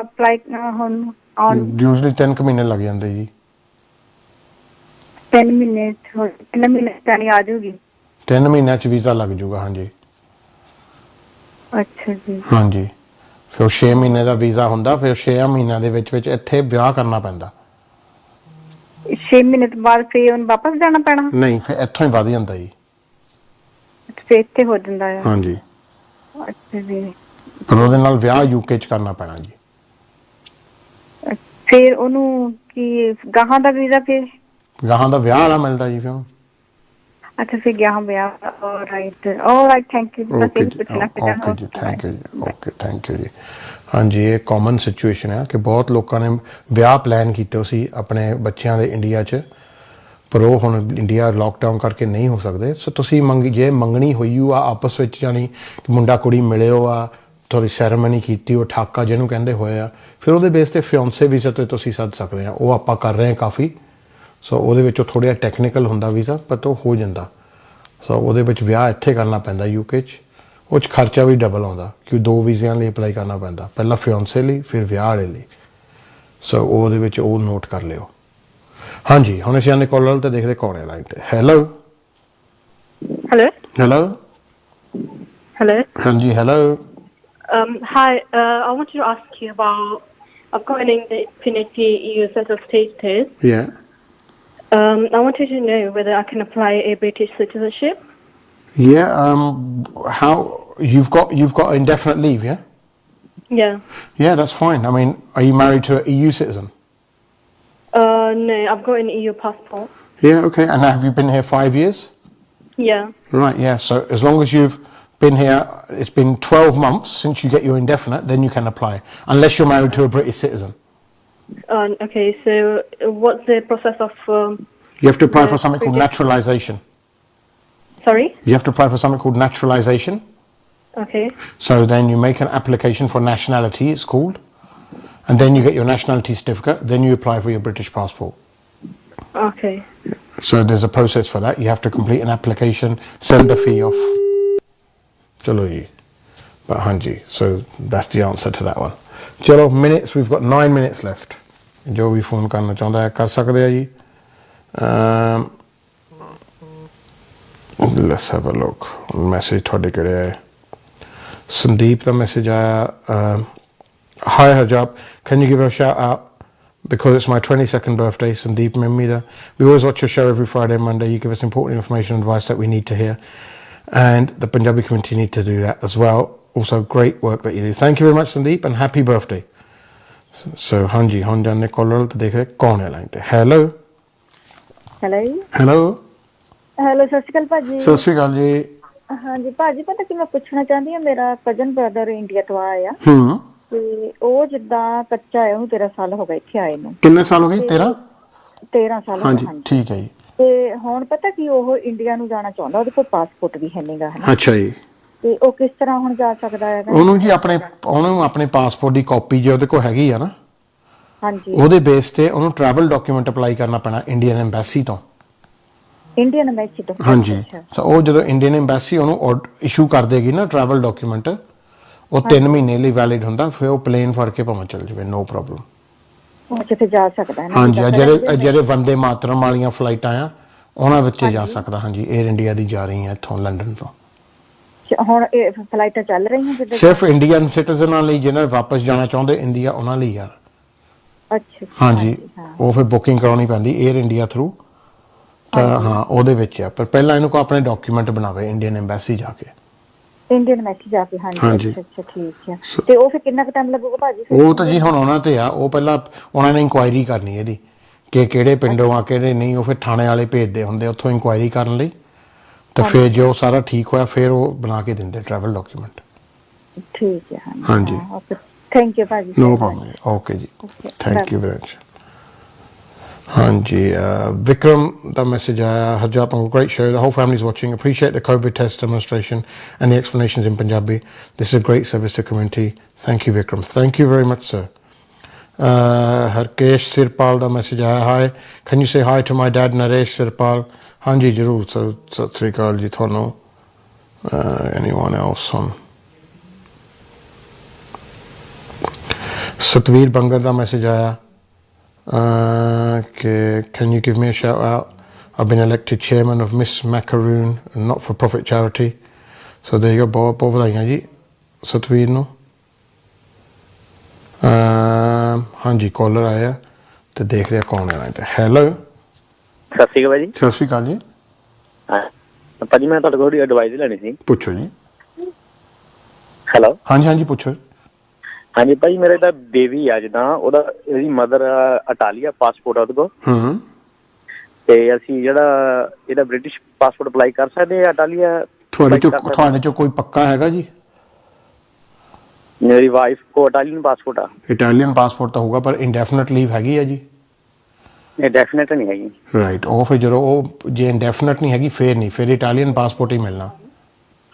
ਅਪਲਾਈ ਹੋਣ? ਯੂਜ਼ਲੀ 3 ਮਹੀਨੇ ਲੱਗ ਜਾਂਦੇ ਜੀ। 3 ਮਹੀਨੇ? 3 ਮਹੀਨੇ ਚ ਆ ਜਾਊਗੀ? 3 ਮਹੀਨਿਆਂ ਚ ਵੀਜ਼ਾ ਲੱਗ ਜਾਊਗਾ। ਹਾਂਜੀ। ਅੱਛਾ ਜੀ। ਹਾਂਜੀ, ਫਿਰ 6 ਮਹੀਨੇ ਦਾ ਵੀਜ਼ਾ ਹੁੰਦਾ। ਫਿਰ 6 ਮਹੀਨਿਆਂ ਦੇ ਵਿੱਚ ਇੱਥੇ ਵਿਆਹ ਕਰਨਾ ਪੈਂਦਾ। 6 ਮਹੀਨੇ ਤੋਂ ਬਾਅਦ ਫਿਰ ਉਹਨੂੰ ਵਾਪਸ ਜਾਣਾ ਪੈਣਾ? ਨਹੀਂ, ਫਿਰ ਇੱਥੋਂ ਹੀ ਵੱਧ ਜਾਂਦਾ ਜੀ। ਫਿਰ ਇੱਥੇ ਹੋ ਜਾਂਦਾ ਹੈ? ਹਾਂਜੀ। ਅੱਛਾ ਜੀ। ਪਰ ਉਹਦੇ ਨਾਲ ਵਿਆਹ UK ਚ ਕਰਨਾ ਪੈਣਾ ਜੀ। ਫਿਰ ਉਹਨੂੰ ਕੀ ਗਾਹਾਂ ਦਾ ਵੀਜ਼ਾ? ਫਿਰ ਗਾਹਾਂ ਦਾ ਵਿਆਹ ਵਾਲਾ ਮਿਲਦਾ ਜੀ ਫਿਰ। ਅੱਛਾ, ਫਿਰ ਗਾਹਾਂ ਵਿਆਹ। All right all right, thank you. Okay ਜੀ, ਓਕੇ ਜੀ, ਥੈਂਕ ਯੂ ਜੀ। ਓਕੇ, ਥੈਂਕ ਯੂ ਜੀ। ਹਾਂਜੀ, ਇਹ ਕਾਮਨ ਸਿਚੁਏਸ਼ਨ ਹੈ ਕਿ ਬਹੁਤ ਲੋਕਾਂ ਨੇ ਵਿਆਹ ਪਲਾਨ ਕੀਤੇ ਸੀ ਆਪਣੇ ਬੱਚਿਆਂ ਦੇ ਇੰਡੀਆ 'ਚ, ਪਰ ਉਹ ਹੁਣ ਇੰਡੀਆ ਲੋਕਡਾਊਨ ਕਰਕੇ ਨਹੀਂ ਹੋ ਸਕਦੇ। ਸੋ ਤੁਸੀਂ ਜੇ ਮੰਗਣੀ ਹੋਈ ਆ ਆਪਸ ਵਿੱਚ, ਜਾਣੀ ਮੁੰਡਾ ਕੁੜੀ ਮਿਲਿਓ ਆ, ਥੋੜੀ ਸੈਰੇਮਨੀ ਕੀਤੀ, ਉਹ ਠਾਕਾ ਜਿਹਨੂੰ ਕਹਿੰਦੇ ਹੋਏ ਆ, ਫਿਰ ਉਹਦੇ ਬੇਸ ਤੇ ਫਿਆਂਸੇ ਵੀਜ਼ਾ ਤੇ ਤੁਸੀਂ ਸੱਦ ਸਕਦੇ ਆ। ਉਹ ਆਪਾਂ ਕਰ ਰਹੇ ਹਾਂ ਕਾਫੀ। ਸੋ ਉਹਦੇ ਵਿੱਚ ਥੋੜ੍ਹਾ ਜਿਹਾ ਟੈਕਨੀਕਲ ਹੁੰਦਾ ਵੀਜ਼ਾ, ਬਟ ਉਹ ਹੋ ਜਾਂਦਾ। ਸੋ ਉਹਦੇ ਵਿੱਚ ਵਿਆਹ ਇੱਥੇ ਕਰਨਾ ਪੈਂਦਾ UK 'ਚ। ਉਹ 'ਚ ਖਰਚਾ ਵੀ ਡਬਲ ਆਉਂਦਾ ਕਿਉਂ 2 ਵੀਜ਼ਿਆਂ ਲਈ ਅਪਲਾਈ ਕਰਨਾ ਪੈਂਦਾ, ਪਹਿਲਾਂ ਫਿਆਂਸੇ ਲਈ ਫਿਰ ਵਿਆਹ ਵਾਲੇ ਲਈ। ਸੋ ਉਹਦੇ ਵਿੱਚ ਉਹ ਨੋਟ ਕਰ ਲਿਓ। ਹਾਂਜੀ, ਹੁਣ ਅਸੀਂ ਆਨੇ ਕਾਲਰ ਤੇ ਦੇਖਦੇ ਕੌਣ ਹੈ ਲਾਈਨ ਤੇ। ਹੈਲੋ ਹੈਲੋ ਹਾਂਜੀ, hello. Hi, I wanted to ask you about, I've got an Infinity EU settled status. Yeah. I wanted to know whether I can apply a British citizenship. Yeah. How you've got indefinite leave? Yeah. Yeah. Yeah, that's fine. I mean, are you married to an EU citizen? No, I've got an EU passport. Yeah. Okay. And have you been here 5 years? Yeah. Right. Yeah. So as long as you've been here, it's been 12 months since you get your indefinite, then you can apply, unless you're married to a British citizen. Okay, so what's the process of... You have to apply for something called naturalisation. Sorry? You have to apply for something called naturalisation. Okay. So then you make an application for nationality, it's called, and then you get your nationality certificate, then you apply for your British passport. Okay. So there's a process for that. You have to complete an application, send the fee off. चलो जी, but हाँ जी, so that's the answer to that one. चलो minutes, we've got 9 minutes left. जो भी phone करना चाਹੁੰਦਾ है कर सकते हैं जी. Let's have a look. Message ਤੁਹਾਡੇ ਕਿਹੜੇ ਆਏ? Sandeep ਦਾ message ਆਇਆ. Hi Hajab, can you give a shout out because it's my 22nd birthday? Sandeep Mimida. We always watch your show every Friday and Monday. You give us important information and advice that we need to hear, and the Punjabi community need to do that as well. Also great work that you do. Thank you very much Sandeep and happy birthday. So ਹਾਂਜੀ ਹੁਣ ਜਾਨੇ collar ਤੇ ਦੇਖ ਰਹੇ ਕੌਣ ਹੈ line ਤੇ. Hello hello ਸਤਿ ਸ਼੍ਰੀ ਅਕਾਲ ਭਾਜੀ. ਸਤਿ ਸ਼੍ਰੀ ਅਕਾਲ ਜੀ. ਹਾਂਜੀ ਭਾਜੀ, ਪਤਾ ਕੀ ਮੈਂ ਪੁੱਛਣਾ ਚਾਹੁੰਦੀ ਹਾਂ, ਮੇਰਾ ਕਜ਼ਨ ਬ੍ਰਦਰ ਇੰਡੀਆ ਤੋਂ ਆਇਆ ਤੇ ਉਹ ਜਿੱਦਾਂ ਕੱਚਾ ਹੈ, ਉਹਨੂੰ 13 ਸਾਲ ਹੋ ਗਏ ਇੱਥੇ ਆਏ ਨੂੰ. ਕਿੰਨੇ ਸਾਲ ਹੋ ਗਏ? 13 ਸਾਲ. ਹਾਂਜੀ ਠੀਕ ਹੈ ਜੀ. ਤੇ ਹੁਣ ਪਤਾ ਕੀ ਉਹ ਇੰਡੀਆ ਨੂੰ ਜਾਣਾ ਚਾਹੁੰਦਾ, ਉਹਦੇ ਕੋਲ ਪਾਸਪੋਰਟ ਵੀ ਹੈ ਨਹੀਂਗਾ. ਅੱਛਾ ਜੀ. ਤੇ ਉਹ ਕਿਸ ਤਰ੍ਹਾਂ ਹੁਣ ਜਾ ਸਕਦਾ ਹੈਗਾ? ਉਹਨੂੰ ਆਪਣੇ ਪਾਸਪੋਰਟ ਦੀ ਕਾਪੀ ਜੇ ਉਹਦੇ ਕੋਲ ਹੈਗੀ ਆ ਨਾ, ਹਾਂਜੀ, ਉਹਦੇ ਬੇਸ ਤੇ ਉਹਨੂੰ ਟਰੈਵਲ ਡਾਕੂਮੈਂਟ ਅਪਲਾਈ ਕਰਨਾ ਪੈਣਾ ਇੰਡੀਅਨ ਐਮਬੈਸੀ ਤੋਂ. ਇੰਡੀਅਨ ਐਮਬੈਸੀ ਤੋਂ? ਹਾਂਜੀ. ਸੋ ਉਹ ਜਦੋਂ ਇੰਡੀਅਨ ਐਮਬੈਸੀ ਉਹਨੂੰ ਇਸ਼ੂ ਕਰ ਦੇਗੀ ਨਾ ਟਰੈਵਲ ਡਾਕੂਮੈਂਟ, ਉਹ 3 ਮਹੀਨੇ ਲਈ ਵੈਲਿਡ ਹੁੰਦਾ. ਫਿਰ ਉਹ ਪਲੇਨ ਫੜ ਕੇ ਭਾਵੇਂ ਚੱਲ ਜਾਵੇ, ਨੋ ਪ੍ਰੋਬਲਮ. ਉਹ ਕਿਤੇ ਜਾ ਸਕਦਾ ਹੈ ਨਾ? ਹਾਂਜੀ, ਜਿਹੜੇ ਵੰਦੇ ਮਾਤਰਮ ਵਾਲੀਆਂ ਫਲਾਈਟਾਂ ਆ ਉਹਨਾਂ ਵਿੱਚ ਜਾ ਸਕਦਾ. ਹਾਂਜੀ, 에ਅਰ ਇੰਡੀਆ ਦੀ ਜਾ ਰਹੀ ਹੈ ਇੱਥੋਂ ਲੰਡਨ ਤੋਂ. ਹੁਣ ਇਹ ਫਲਾਈਟਾਂ ਚੱਲ ਰਹੀਆਂ ਜਿੱਦਾਂ? ਸਿਰਫ ਇੰਡੀਅਨ ਸਿਟੀਜ਼ਨਾਂ ਲਈ, ਜਿਹਨਾਂ ਵਾਪਸ ਜਾਣਾ ਚਾਹੁੰਦੇ ਇੰਡੀਆ, ਉਹਨਾਂ ਲਈ ਯਾਰ. ਅੱਛਾ. ਹਾਂਜੀ, ਉਹ ਫਿਰ ਬੁਕਿੰਗ ਕਰਾਉਣੀ ਪੈਂਦੀ 에ਅਰ ਇੰਡੀਆ ਥਰੂ. ਤਾਂ ਹਾਂ, ਉਹਦੇ ਵਿੱਚ ਆ. ਪਰ ਪਹਿਲਾਂ ਇਹਨੂੰ ਕੋ ਆਪਣੇ ਡਾਕੂਮੈਂਟ ਬਣਾਵੇ ਇੰਡੀਅਨ ਐਮਬੈਸੀ ਜਾ ਕੇ. ਇੰਡੀਅਨ ਐਮਬੈਸੀ ਜਾ ਕੇ? ਹਾਂਜੀ. ਅੱਛਾ ਠੀਕ ਹੈ. ਤੇ ਉਹ ਫਿਰ ਕਿੰਨਾ ਕੁ ਟਾਈਮ ਲੱਗੂਗਾ ਭਾਜੀ? ਉਹ ਤਾਂ ਜੀ ਹੁਣ ਉਹਨਾਂ ਤੇ ਆ. ਉਹ ਪਹਿਲਾਂ ਉਹਨਾਂ ਨੇ ਇਨਕੁਆਇਰੀ ਕਰਨੀ ਇਹਦੀ ਕਿ ਕਿਹੜੇ ਪਿੰਡੋਂ ਆ ਕਿਹੜੇ ਨਹੀਂ. ਉਹ ਫਿਰ ਥਾਣੇ ਵਾਲੇ ਭੇਜਦੇ ਹੁੰਦੇ ਉੱਥੋਂ ਇਨਕੁਆਇਰੀ ਕਰਨ ਲਈ. ਤਾਂ ਫਿਰ ਜੇ ਉਹ ਸਾਰਾ ਠੀਕ ਹੋਇਆ ਫਿਰ ਉਹ ਬਣਾ ਕੇ ਦਿੰਦੇ ਟਰੈਵਲ ਡਾਕੂਮੈਂਟ. ਠੀਕ ਹੈ. ਹਾਂਜੀ. ਓਕੇ, ਥੈਂਕ ਯੂ ਭਾਜੀ. No problem. ਓਕੇ ਜੀ, ਥੈਂਕ ਯੂ ਵੈਰੀ ਮਚ. ਹਾਂਜੀ, Vikram ਦਾ ਮੈਸੇਜ ਆਇਆ. Hajab, great show. The whole family is watching. Appreciate the COVID test demonstration and the explanations in Punjabi. This is a great service to community. Thank you Vikram. Thank you very much sir. Harkesh Sirpal the message ਆਇਆ. Hi, can you say hi to my dad Naresh Sirpal? ਹਾਂਜੀ ਜ਼ਰੂਰ. ਸਤਿ ਸ੍ਰੀ ਅਕਾਲ ਜੀ ਤੁਹਾਨੂੰ. Anyone else on? Satvir Bangar ਦਾ message ਆਇਆ. Can you give me a shout out? I've been elected chairman of Miss Macaroon, a not-for-profit charity. So there you go. ਬਹੁਤ ਵਧਾਈਆਂ ਜੀ ਸਤਵੀਰ ਨੂੰ. ਹਾਂਜੀ, ਕਾਲਰ ਆਇਆ ਤੇ ਦੇਖ ਲਿਆ ਕੌਣ ਹੈ ਤੇ. ਹੈਲੋ, ਸਤਿ ਸ਼੍ਰੀ ਅਕਾਲ ਭਾਜੀ. ਸਤਿ ਸ਼੍ਰੀ ਅਕਾਲ ਜੀ. ਭਾਜੀ ਮੈਂ ਤੁਹਾਡੇ ਕੋਲ ਐਡਵਾਈਸ ਲੈਣੀ ਸੀ. ਪੁੱਛੋ ਜੀ. ਹੈਲੋ. ਹਾਂਜੀ ਪੁੱਛੋ. ਹਾਂਜੀ ਭਾਜੀ, ਮੇਰੇ ਤਾਂ ਬੇਬੀ ਆ, ਜਿੱਦਾਂ ਇਹਦੀ ਮਦਰ ਇਟਾਲੀਆ ਪਾਸਪੋਰਟ ਆ ਉਹਦੇ ਕੋਲ. ਤੇ ਅਸੀਂ ਜਿਹੜਾ ਇਹਦਾ ਬ੍ਰਿਟਿਸ਼ ਪਾਸਪੋਰਟ ਅਪਲਾਈ ਕਰ ਸਕਦੇ ਆ ਇਟਾਲੀਆ? ਤੁਹਾਡੇ ਚੋਂ ਕੋਈ ਪੱਕਾ ਹੈਗਾ ਜੀ? ਮੇਰੀ ਵਾਈਫ ਕੋ ਇਟਾਲੀਅਨ ਪਾਸਪੋਰਟ ਆ. ਇਟਾਲੀਅਨ ਪਾਸਪੋਰਟ ਤਾਂ ਹੋਊਗਾ, ਪਰ ਇੰਡੈਫੀਨਿਟ ਲੀਵ ਹੈਗੀ ਆ ਜੀ? ਇਹ ਡੈਫੀਨਿਟ ਨਹੀਂ ਹੈਗੀ. ਰਾਈਟ. ਉਹ ਫਿਰ ਜਦੋਂ ਉਹ ਜੇ ਇੰਡੈਫੀਨਿਟ ਨਹੀਂ ਹੈਗੀ ਫਿਰ ਨਹੀਂ, ਫਿਰ ਇਟਾਲੀਅਨ ਪਾਸਪੋਰਟ ਹੀ ਮਿਲਣਾ.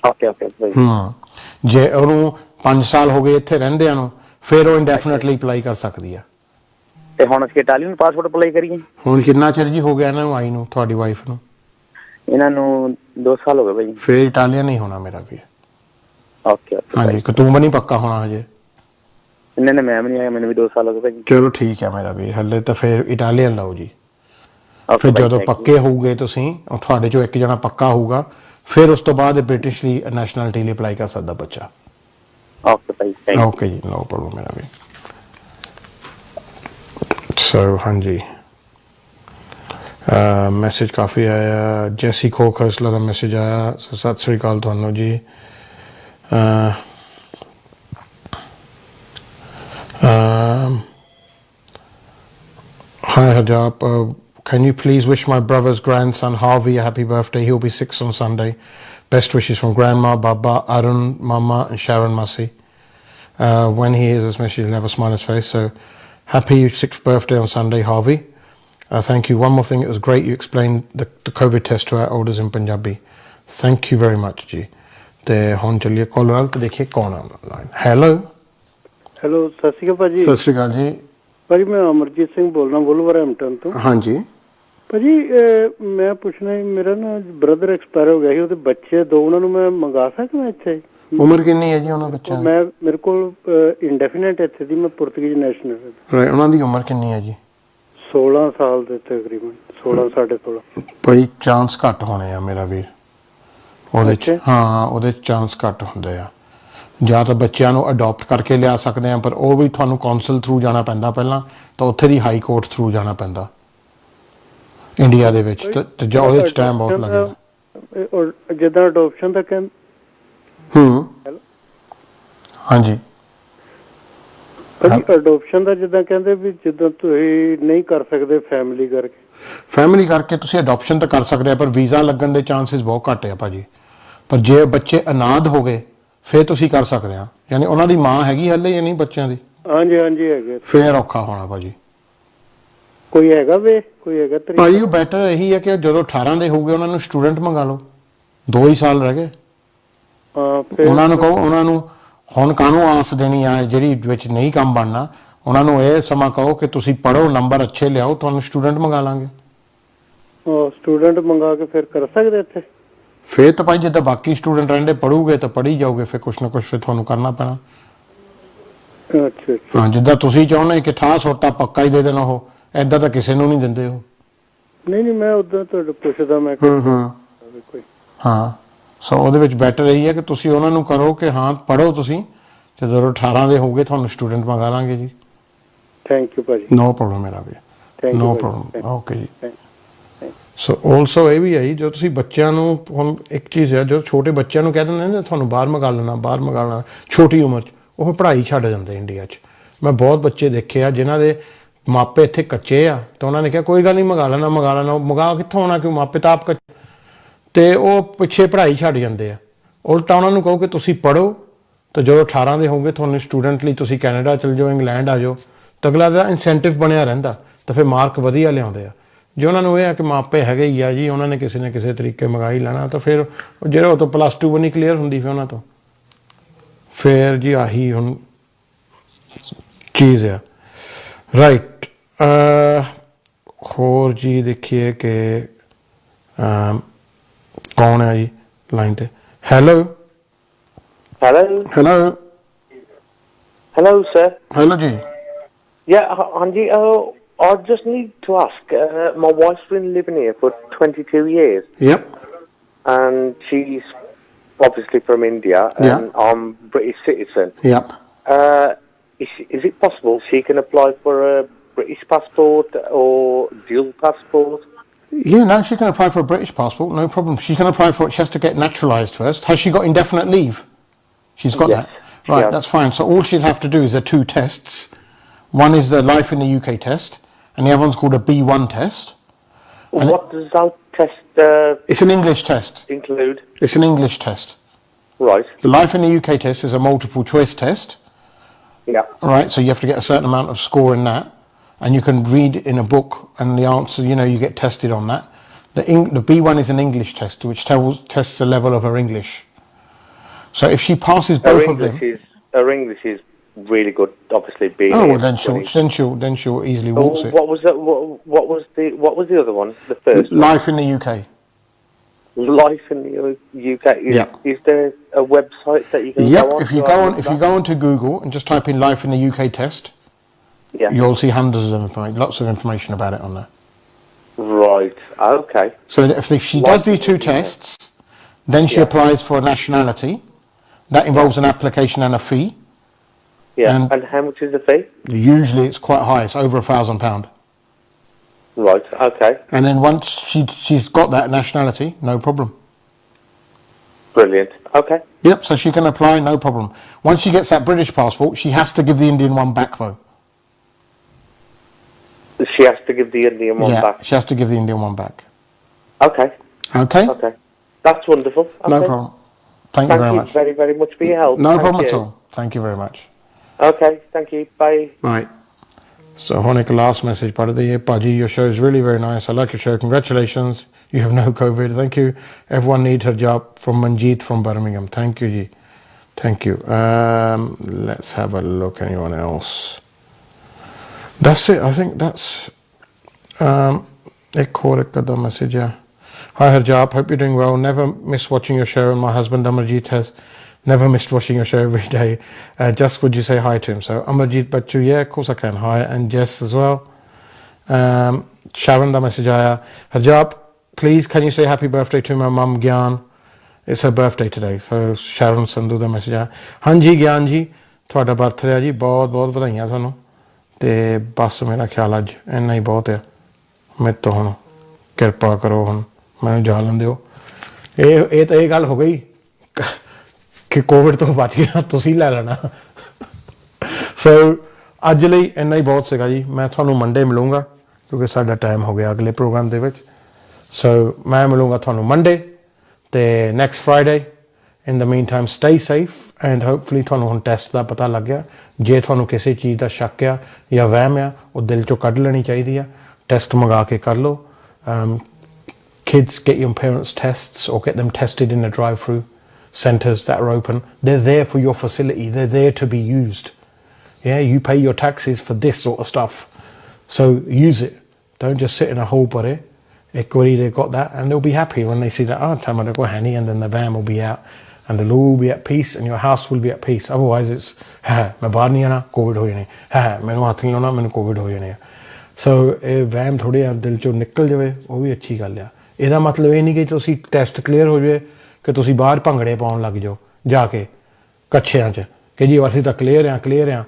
ਓਕੇ. ਜੇ ਉਹਨੂੰ 5 ਸਾਲ ਹੋ ਗਏ ਇੱਥੇ ਰਹਿੰਦਿਆਂ ਨੂੰ, ਫਿਰ ਉਹ ਇੰਡੈਫੀਨਿਟਲੀ ਅਪਲਾਈ ਕਰ ਸਕਦੀ ਆ. ਤੇ ਹੁਣ ਅਸੀਂ ਇਟਾਲੀਅਨ ਪਾਸਪੋਰਟ ਅਪਲਾਈ ਕਰੀਏ? ਹੁਣ ਕਿੰਨਾ ਚਿਰ ਜੀ ਹੋ ਗਿਆ ਇਹਨਾਂ ਨੂੰ ਆਈ ਨੂੰ, ਤੁਹਾਡੀ ਵਾਈਫ ਨੂੰ? ਇਹਨਾਂ ਨੂੰ 2 ਸਾਲ ਹੋ ਗਏ ਭਾਜੀ. ਫਿਰ ਇਟਾਲੀਅਨ ਨਹੀਂ ਹੋਣਾ ਮੇਰਾ ਵੀ. ਓਕੇ. ਹਾਂਜੀ, ਤੂੰ ਵੀ ਨਹੀਂ ਪੱਕਾ ਹੋਣਾ ਹਜੇ? ਨਹੀਂ, ਮੈਂ ਵੀ ਨਹੀਂ ਆਇਆ, ਮੈਨੂੰ ਵੀ 2 ਸਾਲ ਹੋ ਗਏ ਭਾਜੀ. ਚਲੋ ਠੀਕ ਹੈ ਮੇਰਾ ਵੀ. ਹਲੇ ਤਾਂ ਫਿਰ ਇਟਾਲੀਅਨ ਲਓ ਜੀ. ਫਿਰ ਜਦੋਂ ਪੱਕੇ ਹੋਊਗੇ ਤੁਸੀਂ, ਤੁਹਾਡੇ ਚੋਂ ਇੱਕ ਜਣਾ ਪੱਕਾ ਹੋਊਗਾ, ਫਿਰ ਉਸ ਤੋਂ ਬਾਅਦ ਬ੍ਰਿਟਿਸ਼ ਦੀ ਨੈਸ਼ਨੈਲਿਟੀ ਲਈ ਅਪਲਾਈ ਕਰ ਸਕਦਾ ਬੱਚਾ. ਓਕੇ ਭਾਈ. ਓਕੇ ਜੀ, ਨੋ ਪ੍ਰੋਬਲਮ ਮੇਰਾ ਵੀ. ਸੋ ਹਾਂਜੀ, ਮੈਸੇਜ ਕਾਫੀ ਆਇਆ. ਜੈਸੀ ਖੋਖਸਲਾ ਦਾ ਮੈਸੇਜ ਆਇਆ. ਸਤਿ ਸ੍ਰੀ ਅਕਾਲ ਤੁਹਾਨੂੰ ਜੀ. Hi Hajab, can you please wish my brother's grandson Harvey a happy birthday? He'll be 6 on Sunday. Best wishes from Grandma, Baba, Arun, Mama and Sharon Masi. When he hears this message, he'll have a smile on his face. So happy 6th birthday on Sunday, Harvey. Thank you. One more thing, it was great you explained the COVID test to our elders in Punjabi. Thank you very much ji. ਤੇ ਹੁਣ ਚੱਲੀਏ collar ਵੱਲ ਤੇ ਦੇਖੀਏ ਕੌਣ ਹੈ line. Hello. ਸਤਿ ਸ਼੍ਰੀ ਅਕਾਲ ਭਾਜੀ. ਸਤਿ ਸ਼੍ਰੀ ਅਕਾਲ ਜੀ. ਭਾਜੀ ਮੈਂ ਅਮਰਜੀਤ ਸਿੰਘ ਬੋਲ ਰਿਹਾ, ਵੁਲਵਰਹੈਂਪਟਨ ਤੋਂ. ਹਾਂਜੀ ਭਾਜੀ, ਮੈਂ ਪੁੱਛਣਾ ਮੇਰਾ ਨਾ ਬ੍ਰਦਰ ਐਕਸਪਾਇਰ ਹੋ ਗਿਆ ਸੀ, ਉਹਦੇ ਬੱਚੇ 2, ਉਹਨਾਂ ਨੂੰ ਮੈਂ ਮੰਗਾ ਸਕਦਾ ਇੱਥੇ? ਉਮਰ ਕਿੰਨੀ ਹੈ ਜੀ ਉਹਨਾਂ ਬੱਚਿਆਂ ਦੀ? ਮੈਂ ਮੇਰੇ ਕੋਲ ਇੰਡੈਫੀਨਿਟ ਇੱਥੇ ਦੀ, ਮੈਂ ਪੁਰਤਗੀਜ਼ ਨੈਸ਼ਨਲ ਹਾਂ। ਰਾਈਟ, ਉਹਨਾਂ ਦੀ ਉਮਰ ਕਿੰਨੀ ਹੈ ਜੀ? 16 ਸਾਲ ਦੇ ਤਕਰੀਬਨ, 16 16.5। ਭਾਈ ਚਾਂਸ ਘੱਟ ਹੋਣੇ ਆ ਮੇਰਾ ਵੀਰ ਉਹਦੇ ਚ। ਹਾਂ, ਉਹਦੇ ਚ ਚਾਂਸ ਘੱਟ ਹੁੰਦੇ ਆ। ਜਾਂ ਤਾਂ ਬੱਚਿਆਂ ਨੂੰ ਅਡਾਪਟ ਕਰਕੇ ਲਿਆ ਸਕਦੇ ਆ, ਪਰ ਉਹ ਵੀ ਤੁਹਾਨੂੰ ਕੌਂਸਲ ਥਰੂ ਜਾਣਾ ਪੈਂਦਾ ਪਹਿਲਾਂ, ਤਾਂ ਉੱਥੇ ਦੀ ਹਾਈ ਕੋਰਟ ਥਰੂ ਜਾਣਾ ਪੈਂਦਾ ਇੰਡੀਆ ਦੇ ਵਿੱਚ, ਤੇ ਜਾਂ ਉਹਦੇ ਚ ਟਾਈਮ ਬਹੁਤ ਲੱਗਦਾ। ਜਿੱਦਾਂ ਅਡਾਪਸ਼ਨ ਦਾ ਕਹਿੰਦੇ। ਹਾਂਜੀ ਭਾਜੀ, ਅਡਾਪਸ਼ਨ ਦਾ ਜਿੱਦਾਂ ਕਹਿੰਦੇ ਵੀ ਜਿੱਦਾਂ ਤੁਸੀਂ ਨਹੀਂ ਕਰ ਸਕਦੇ ਫੈਮਿਲੀ ਕਰਕੇ ਤੁਸੀਂ ਅਡਾਪਸ਼ਨ ਤਾਂ ਕਰ ਸਕਦੇ ਆ, ਪਰ ਵੀਜ਼ਾ ਲੱਗਣ ਦੇ ਚਾਂਸਸ ਬਹੁਤ ਘੱਟ ਆ ਭਾਜੀ। ਪਰ ਜੇ ਬੱਚੇ ਅਨਾਥ ਹੋ ਗਏ ਫਿਰ ਤੁਸੀਂ ਕਰ ਸਕਦੇ ਆ, ਯਾਨੀ ਉਹਨਾਂ ਦੀ ਮਾਂ ਹੈਗੀ ਹਲੇ ਜਾਂ ਨਹੀਂ ਬੱਚਿਆਂ ਦੀ? ਹਾਂਜੀ ਹੈਗੇ। ਫਿਰ ਔਖਾ ਹੋਣਾ ਭਾਜੀ। ਕੋਈ ਹੈਗਾ ਤਰੀਕਾ ਭਾਜੀ? ਉਹ ਬੈਟਰ ਇਹੀ ਹੈ ਕਿ ਜਦੋਂ 18 ਦੇ ਹੋਊਗੇ ਉਹਨਾਂ ਨੂੰ ਸਟੂਡੈਂਟ ਮੰਗਾ ਲਓ, 2 ਹੀ ਸਾਲ ਰਹਿ ਗਏ। ਉਹਨਾਂ ਨੂੰ ਕਹੋ, ਉਹਨਾਂ ਨੂੰ ਹੁਣ ਕਾਹਨੂੰ ਆਸ ਦੇਣੀ ਆ ਜਿਹੜੀ ਵਿੱਚ ਨਹੀਂ ਕੰਮ ਬਣਨਾ, ਉਹਨਾਂ ਨੂੰ ਇਹ ਸਮਾਂ ਕਹੋ ਕਿ ਤੁਸੀਂ ਪੜ੍ਹੋ, ਨੰਬਰ ਅੱਛੇ ਲਿਆਓ, ਤੁਹਾਨੂੰ ਸਟੂਡੈਂਟ ਮੰਗਾ ਲਾਂਗੇ। ਸਟੂਡੈਂਟ ਮੰਗਾ ਕੇ ਫਿਰ ਕਰ ਸਕਦੇ ਇੱਥੇ? ਫਿਰ ਤਾਂ ਭਾਈ ਜਿੱਦਾਂ ਬਾਕੀ ਸਟੂਡੈਂਟ ਰਹਿੰਦੇ ਪੜ੍ਹੋਗੇ ਤਾਂ ਪੜ੍ਹੀ ਜਾਓਗੇ, ਫਿਰ ਕੁਛ ਨਾ ਕੁਛ ਫਿਰ ਤੁਹਾਨੂੰ ਕਰਨਾ ਪੈਣਾ। ਅੱਛਾ। ਹਾਂ, ਜਿੱਦਾਂ ਤੁਸੀਂ ਚਾਹੁੰਦੇ ਕਿ ਠਾਹ ਸੋਟਾ ਪੱਕਾ ਹੀ ਦੇ ਦੇਣਾ, ਉਹ ਏਦਾਂ ਤਾਂ ਕਿਸੇ ਨੂੰ ਨਹੀਂ ਦਿੰਦੇ ਉਹ। ਨਹੀਂ ਮੈਂ ਉਦਾਂ ਤੁਹਾਡੇ ਪੁੱਛਦਾ ਮੈਂ। ਹਾਂ, ਸੋ ਉਹਦੇ ਵਿੱਚ ਬੈਟਰ ਇਹੀ ਹੈ ਕਿ ਤੁਸੀਂ ਉਹਨਾਂ ਨੂੰ ਕਰੋ ਕਿ ਹਾਂ ਪੜ੍ਹੋ ਤੁਸੀਂ, ਤੇ ਜਦੋਂ 18 ਦੇ ਹੋਗੇ ਤੁਹਾਨੂੰ ਸਟੂਡੈਂਟ ਮੰਗਾ ਲਾਂਗੇ ਜੀ। ਥੈਂਕ ਯੂ ਭਾਜੀ। ਨੋ ਪ੍ਰੋਬਲਮ ਮੇਰਾ ਵੀ, ਨੋ ਪ੍ਰੋਬਲਮ। ਓਕੇ ਜੀ। ਸੋ ਆਲਸੋ ਇਹ ਵੀ ਹੈ ਜੀ, ਜੋ ਤੁਸੀਂ ਬੱਚਿਆਂ ਨੂੰ, ਹੁਣ ਇੱਕ ਚੀਜ਼ ਹੈ, ਜੋ ਛੋਟੇ ਬੱਚਿਆਂ ਨੂੰ ਕਹਿ ਦਿੰਦੇ ਨੇ ਤੁਹਾਨੂੰ ਬਾਹਰ ਮੰਗਾ ਲੈਣਾ ਛੋਟੀ ਉਮਰ 'ਚ, ਉਹ ਪੜ੍ਹਾਈ ਛੱਡ ਜਾਂਦੇ ਇੰਡੀਆ 'ਚ। ਮੈਂ ਬਹੁਤ ਬੱਚੇ ਦੇਖੇ ਆ ਜਿਨ੍ਹਾਂ ਦੇ ਮਾਪੇ ਇੱਥੇ ਕੱਚੇ ਆ, ਤਾਂ ਉਹਨਾਂ ਨੇ ਕਿਹਾ ਕੋਈ ਗੱਲ ਨਹੀਂ ਮੰਗਾ ਲੈਣਾ। ਮੰਗਾ ਕਿੱਥੋਂ ਆਉਣਾ, ਕਿਉਂ ਮਾਪੇ ਤਾਂ ਆਪ ਕੱਚੇ, ਤੇ ਉਹ ਪਿੱਛੇ ਪੜ੍ਹਾਈ ਛੱਡ ਜਾਂਦੇ ਆ। ਉਲਟਾ ਉਹਨਾਂ ਨੂੰ ਕਹੋ ਕਿ ਤੁਸੀਂ ਪੜ੍ਹੋ, ਤਾਂ ਜਦੋਂ 18 ਦੇ ਹੋਗੇ ਤੁਹਾਨੂੰ ਸਟੂਡੈਂਟ ਲਈ ਤੁਸੀਂ ਕੈਨੇਡਾ ਚਲ ਜਾਓ, ਇੰਗਲੈਂਡ ਆ ਜਾਓ, ਤਾਂ ਅਗਲਾ ਦਾ ਇਨਸੈਂਟਿਵ ਬਣਿਆ ਰਹਿੰਦਾ, ਤਾਂ ਫਿਰ ਮਾਰਕ ਵਧੀਆ ਲਿਆਉਂਦੇ ਆ। ਜੇ ਉਹਨਾਂ ਨੂੰ ਇਹ ਆ ਕਿ ਮਾਪੇ ਹੈਗੇ ਹੀ ਆ ਜੀ, ਉਹਨਾਂ ਨੇ ਕਿਸੇ ਨਾ ਕਿਸੇ ਤਰੀਕੇ ਮੰਗਾ ਹੀ ਲੈਣਾ, ਤਾਂ ਫਿਰ ਜਿਹੜਾ ਉਹ ਤੋਂ +2 ਬਣੀ ਕਲੀਅਰ ਹੁੰਦੀ ਫਿਰ ਉਹਨਾਂ ਤੋਂ, ਫਿਰ ਜੀ ਆਹੀ ਹੁਣ ਚੀਜ਼ ਆ। ਰਾਈਟ, ਹੋਰ ਜੀ ਦੇਖੀਏ ਕਿ ਕੌਣ ਹੈ ਜੀ ਲਾਈਨ ਤੇ? Hello sir. Hello ji. Yeah, Hanji, I just need to ask, my wife's been living here for 22 years. Yep. And she's obviously from India, and I'm British citizen. Yep. Is it possible she can apply for a British passport or dual passport? Yeah, no, she can apply for a British passport, no problem. She can apply for it, she has to get naturalised first. Has she got indefinite leave? She's got that? Right, that's fine. So all she'll have to do is there are 2 tests. One is the Life in the UK test, and the other one's called a B1 test. And what does that test it's an English test. include? It's an English test. Right. The Life in the UK test is a multiple choice test. Yeah. Right, so you have to get a certain amount of score in that, and you can read in a book, and the answer, you get tested on that. The B1 is an English test, which tests the level of her English. So if she passes both of them, Her English is really good. Obviously, being well, then she'll easily waltz it. What was the other one? The first Life in the UK. Life in the UK. Is there a website that you can go on? If you go onto Google and just type in Life in the UK test, you'll see hundreds of lots of information about it on there. Right. Okay. So if she does these 2 tests, then she applies for nationality. That involves an application and a fee. Yeah. And how much is the fee? Usually it's quite high. It's over £1,000. Right. Okay. And then once she's got that nationality, no problem. Brilliant. Okay. Yep. So she can apply, no problem. Once she gets that British passport, she has to give the Indian one back, though. She has to give the Indian one back. She has to give the Indian one back. Okay. Okay. That's wonderful. Okay. No problem. Thank you very much. Very, very much for your help. No problem at all. Thank you very much. Okay, thank you. Bye. Right. So, one last message part of the year. Paji, your show is really very nice. I like your show. Congratulations. You have no COVID. Thank you. Everyone needs her job. From Manjeet from Birmingham. Thank you, Ji. Thank you. Let's have a look. Anyone else? That's it. I think that's a message, yeah. Hi Harjap, hope you're doing well. Never miss watching your show, and my husband Amarjeet has Never missed watching your show every day. Just would you say hi to him? So Amarjeet Bachu, yeah, of course I can. Hi, and Jess as well. Sharon da message aaya. Harjap, please can you say happy birthday to my mum Gyan? It's her birthday today. So Sharon Sandhu da message aaya. ਹਾਂਜੀ ਗਿਆਨ ਜੀ ਤੁਹਾਡਾ birthday ਆ ਜੀ, ਬਹੁਤ ਬਹੁਤ ਵਧਾਈਆਂ ਤੁਹਾਨੂੰ। ਤੇ ਬਸ ਮੇਰਾ ਖਿਆਲ ਅੱਜ ਇੰਨਾ ਹੀ ਬਹੁਤ ਆ ਮੇਰੇ ਤੋਂ। ਹੁਣ ਕਿਰਪਾ ਕਰੋ, ਹੁਣ ਮੈਨੂੰ ਜਾ ਲੈਣ ਦਿਓ। ਇਹ ਤਾਂ ਇਹ ਗੱਲ ਹੋ ਗਈ ਕਿ ਕੋਵਿਡ ਤੋਂ ਬਚ ਗਿਆ, ਤੁਸੀਂ ਲੈ ਲੈਣਾ। ਸੋ ਅੱਜ ਲਈ ਇੰਨਾ ਹੀ ਬਹੁਤ ਸੀਗਾ ਜੀ। ਮੈਂ ਤੁਹਾਨੂੰ ਮੰਡੇ ਮਿਲੂੰਗਾ ਕਿਉਂਕਿ ਸਾਡਾ ਟਾਈਮ ਹੋ ਗਿਆ ਅਗਲੇ ਪ੍ਰੋਗਰਾਮ ਦੇ ਵਿੱਚ। ਸੋ ਮੈਂ ਮਿਲੂੰਗਾ ਤੁਹਾਨੂੰ ਮੰਡੇ ਤੇ next Friday. In the mean time stay safe and hopefully ਤੁਹਾਨੂੰ ਹੁਣ ਟੈਸਟ ਦਾ ਪਤਾ ਲੱਗ ਗਿਆ। ਜੇ ਤੁਹਾਨੂੰ ਕਿਸੇ ਚੀਜ਼ ਦਾ ਸ਼ੱਕ ਆ ਜਾਂ ਵਹਿਮ ਆ, ਉਹ ਦਿਲ ਚੋਂ ਕੱਢ ਲੈਣੀ ਚਾਹੀਦੀ ਆ। ਟੈਸਟ ਮੰਗਾ ਕੇ ਕਰ ਲਓ। Kids, get your parents' tests or get them tested in the drive-through centres that are open. They're there for your facility. They're there to be used. Yeah, you pay your taxes for this sort of stuff. So use it. Don't just sit in a hole buddy. Equally, they've got that and they'll be happy when they see that, oh, time I go handy, and then the van will be out and they'll all be at peace and your house will be at peace. Otherwise it's, मैं बाहर नहीं आना, COVID हो जाने, मैंने हाथ नहीं लाना, मैंने COVID हो जाने। So ਇਹ ਵਹਿਮ ਥੋੜ੍ਹੇ ਜਿਹਾ ਦਿਲ ਚੋਂ ਨਿਕਲ ਜਾਵੇ, ਉਹ ਵੀ ਅੱਛੀ ਗੱਲ ਆ। ਇਹਦਾ ਮਤਲਬ ਇਹ ਨਹੀਂ ਕਿ ਤੁਸੀਂ ਟੈਸਟ ਕਲੀਅਰ ਹੋ ਜਾਵੇ ਕਿ ਤੁਸੀਂ ਬਾਹਰ ਭੰਗੜੇ ਪਾਉਣ ਲੱਗ ਜਾਓ ਜਾ ਕੇ ਕੱਛਿਆਂ 'ਚ ਕਿ ਜੀ ਅਸੀਂ ਤਾਂ ਕਲੀਅਰ ਆ।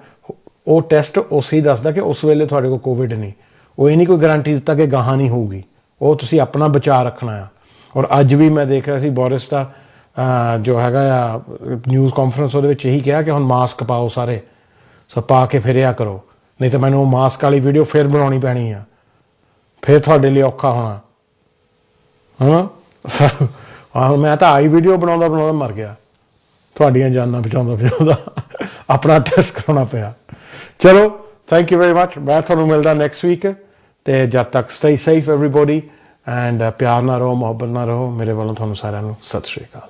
ਉਹ ਟੈਸਟ ਉਸੇ ਹੀ ਦੱਸਦਾ ਕਿ ਉਸ ਵੇਲੇ ਤੁਹਾਡੇ ਕੋਲ ਕੋਵਿਡ ਨਹੀਂ। ਉਹ ਇਹ ਨਹੀਂ ਕੋਈ ਗਾਰੰਟੀ ਦਿੱਤਾ ਕਿ ਗਾਹਾਂ ਨਹੀਂ ਹੋਊਗੀ। ਉਹ ਤੁਸੀਂ ਆਪਣਾ ਬਚਾਅ ਰੱਖਣਾ ਆ। ਔਰ ਅੱਜ ਵੀ ਮੈਂ ਦੇਖ ਰਿਹਾ ਸੀ ਬੋਰਿਸ ਦਾ ਜੋ ਹੈਗਾ ਆ ਨਿਊਜ਼ ਕਾਨਫਰੰਸ, ਉਹਦੇ ਵਿੱਚ ਇਹੀ ਕਿਹਾ ਕਿ ਹੁਣ ਮਾਸਕ ਪਾਓ ਸਾਰੇ। ਸੋ ਪਾ ਕੇ ਫਿਰਿਆ ਕਰੋ, ਨਹੀਂ ਤਾਂ ਮੈਨੂੰ ਉਹ ਮਾਸਕ ਵਾਲੀ ਵੀਡੀਓ ਫਿਰ ਬਣਾਉਣੀ ਪੈਣੀ ਆ, ਫਿਰ ਤੁਹਾਡੇ ਲਈ ਔਖਾ ਹੋਣਾ। ਹਾਂ ਮੈਂ ਤਾਂ ਆਈ ਵੀਡੀਓ ਬਣਾਉਂਦਾ ਮਰ ਗਿਆ, ਤੁਹਾਡੀਆਂ ਜਾਨਾਂ ਬਚਾਉਂਦਾ ਆਪਣਾ ਟੈਸਟ ਕਰਾਉਣਾ ਪਿਆ। ਚਲੋ ਥੈਂਕ ਯੂ ਵੈਰੀ ਮਚ। ਮੈਂ ਤੁਹਾਨੂੰ ਮਿਲਦਾ ਨੈਕਸਟ ਵੀਕ ਤੇ ਜਦ ਤੱਕ ਸਟੇ ਸੇਫ ਐਵਰੀਬੋਡੀ ਐਂਡ ਪਿਆਰ ਨਾਲ ਰਹੋ, ਮੁਹੱਬਤ ਨਾਲ ਰਹੋ। ਮੇਰੇ ਵੱਲੋਂ ਤੁਹਾਨੂੰ ਸਾਰਿਆਂ ਨੂੰ ਸਤਿ ਸ਼੍ਰੀ ਅਕਾਲ।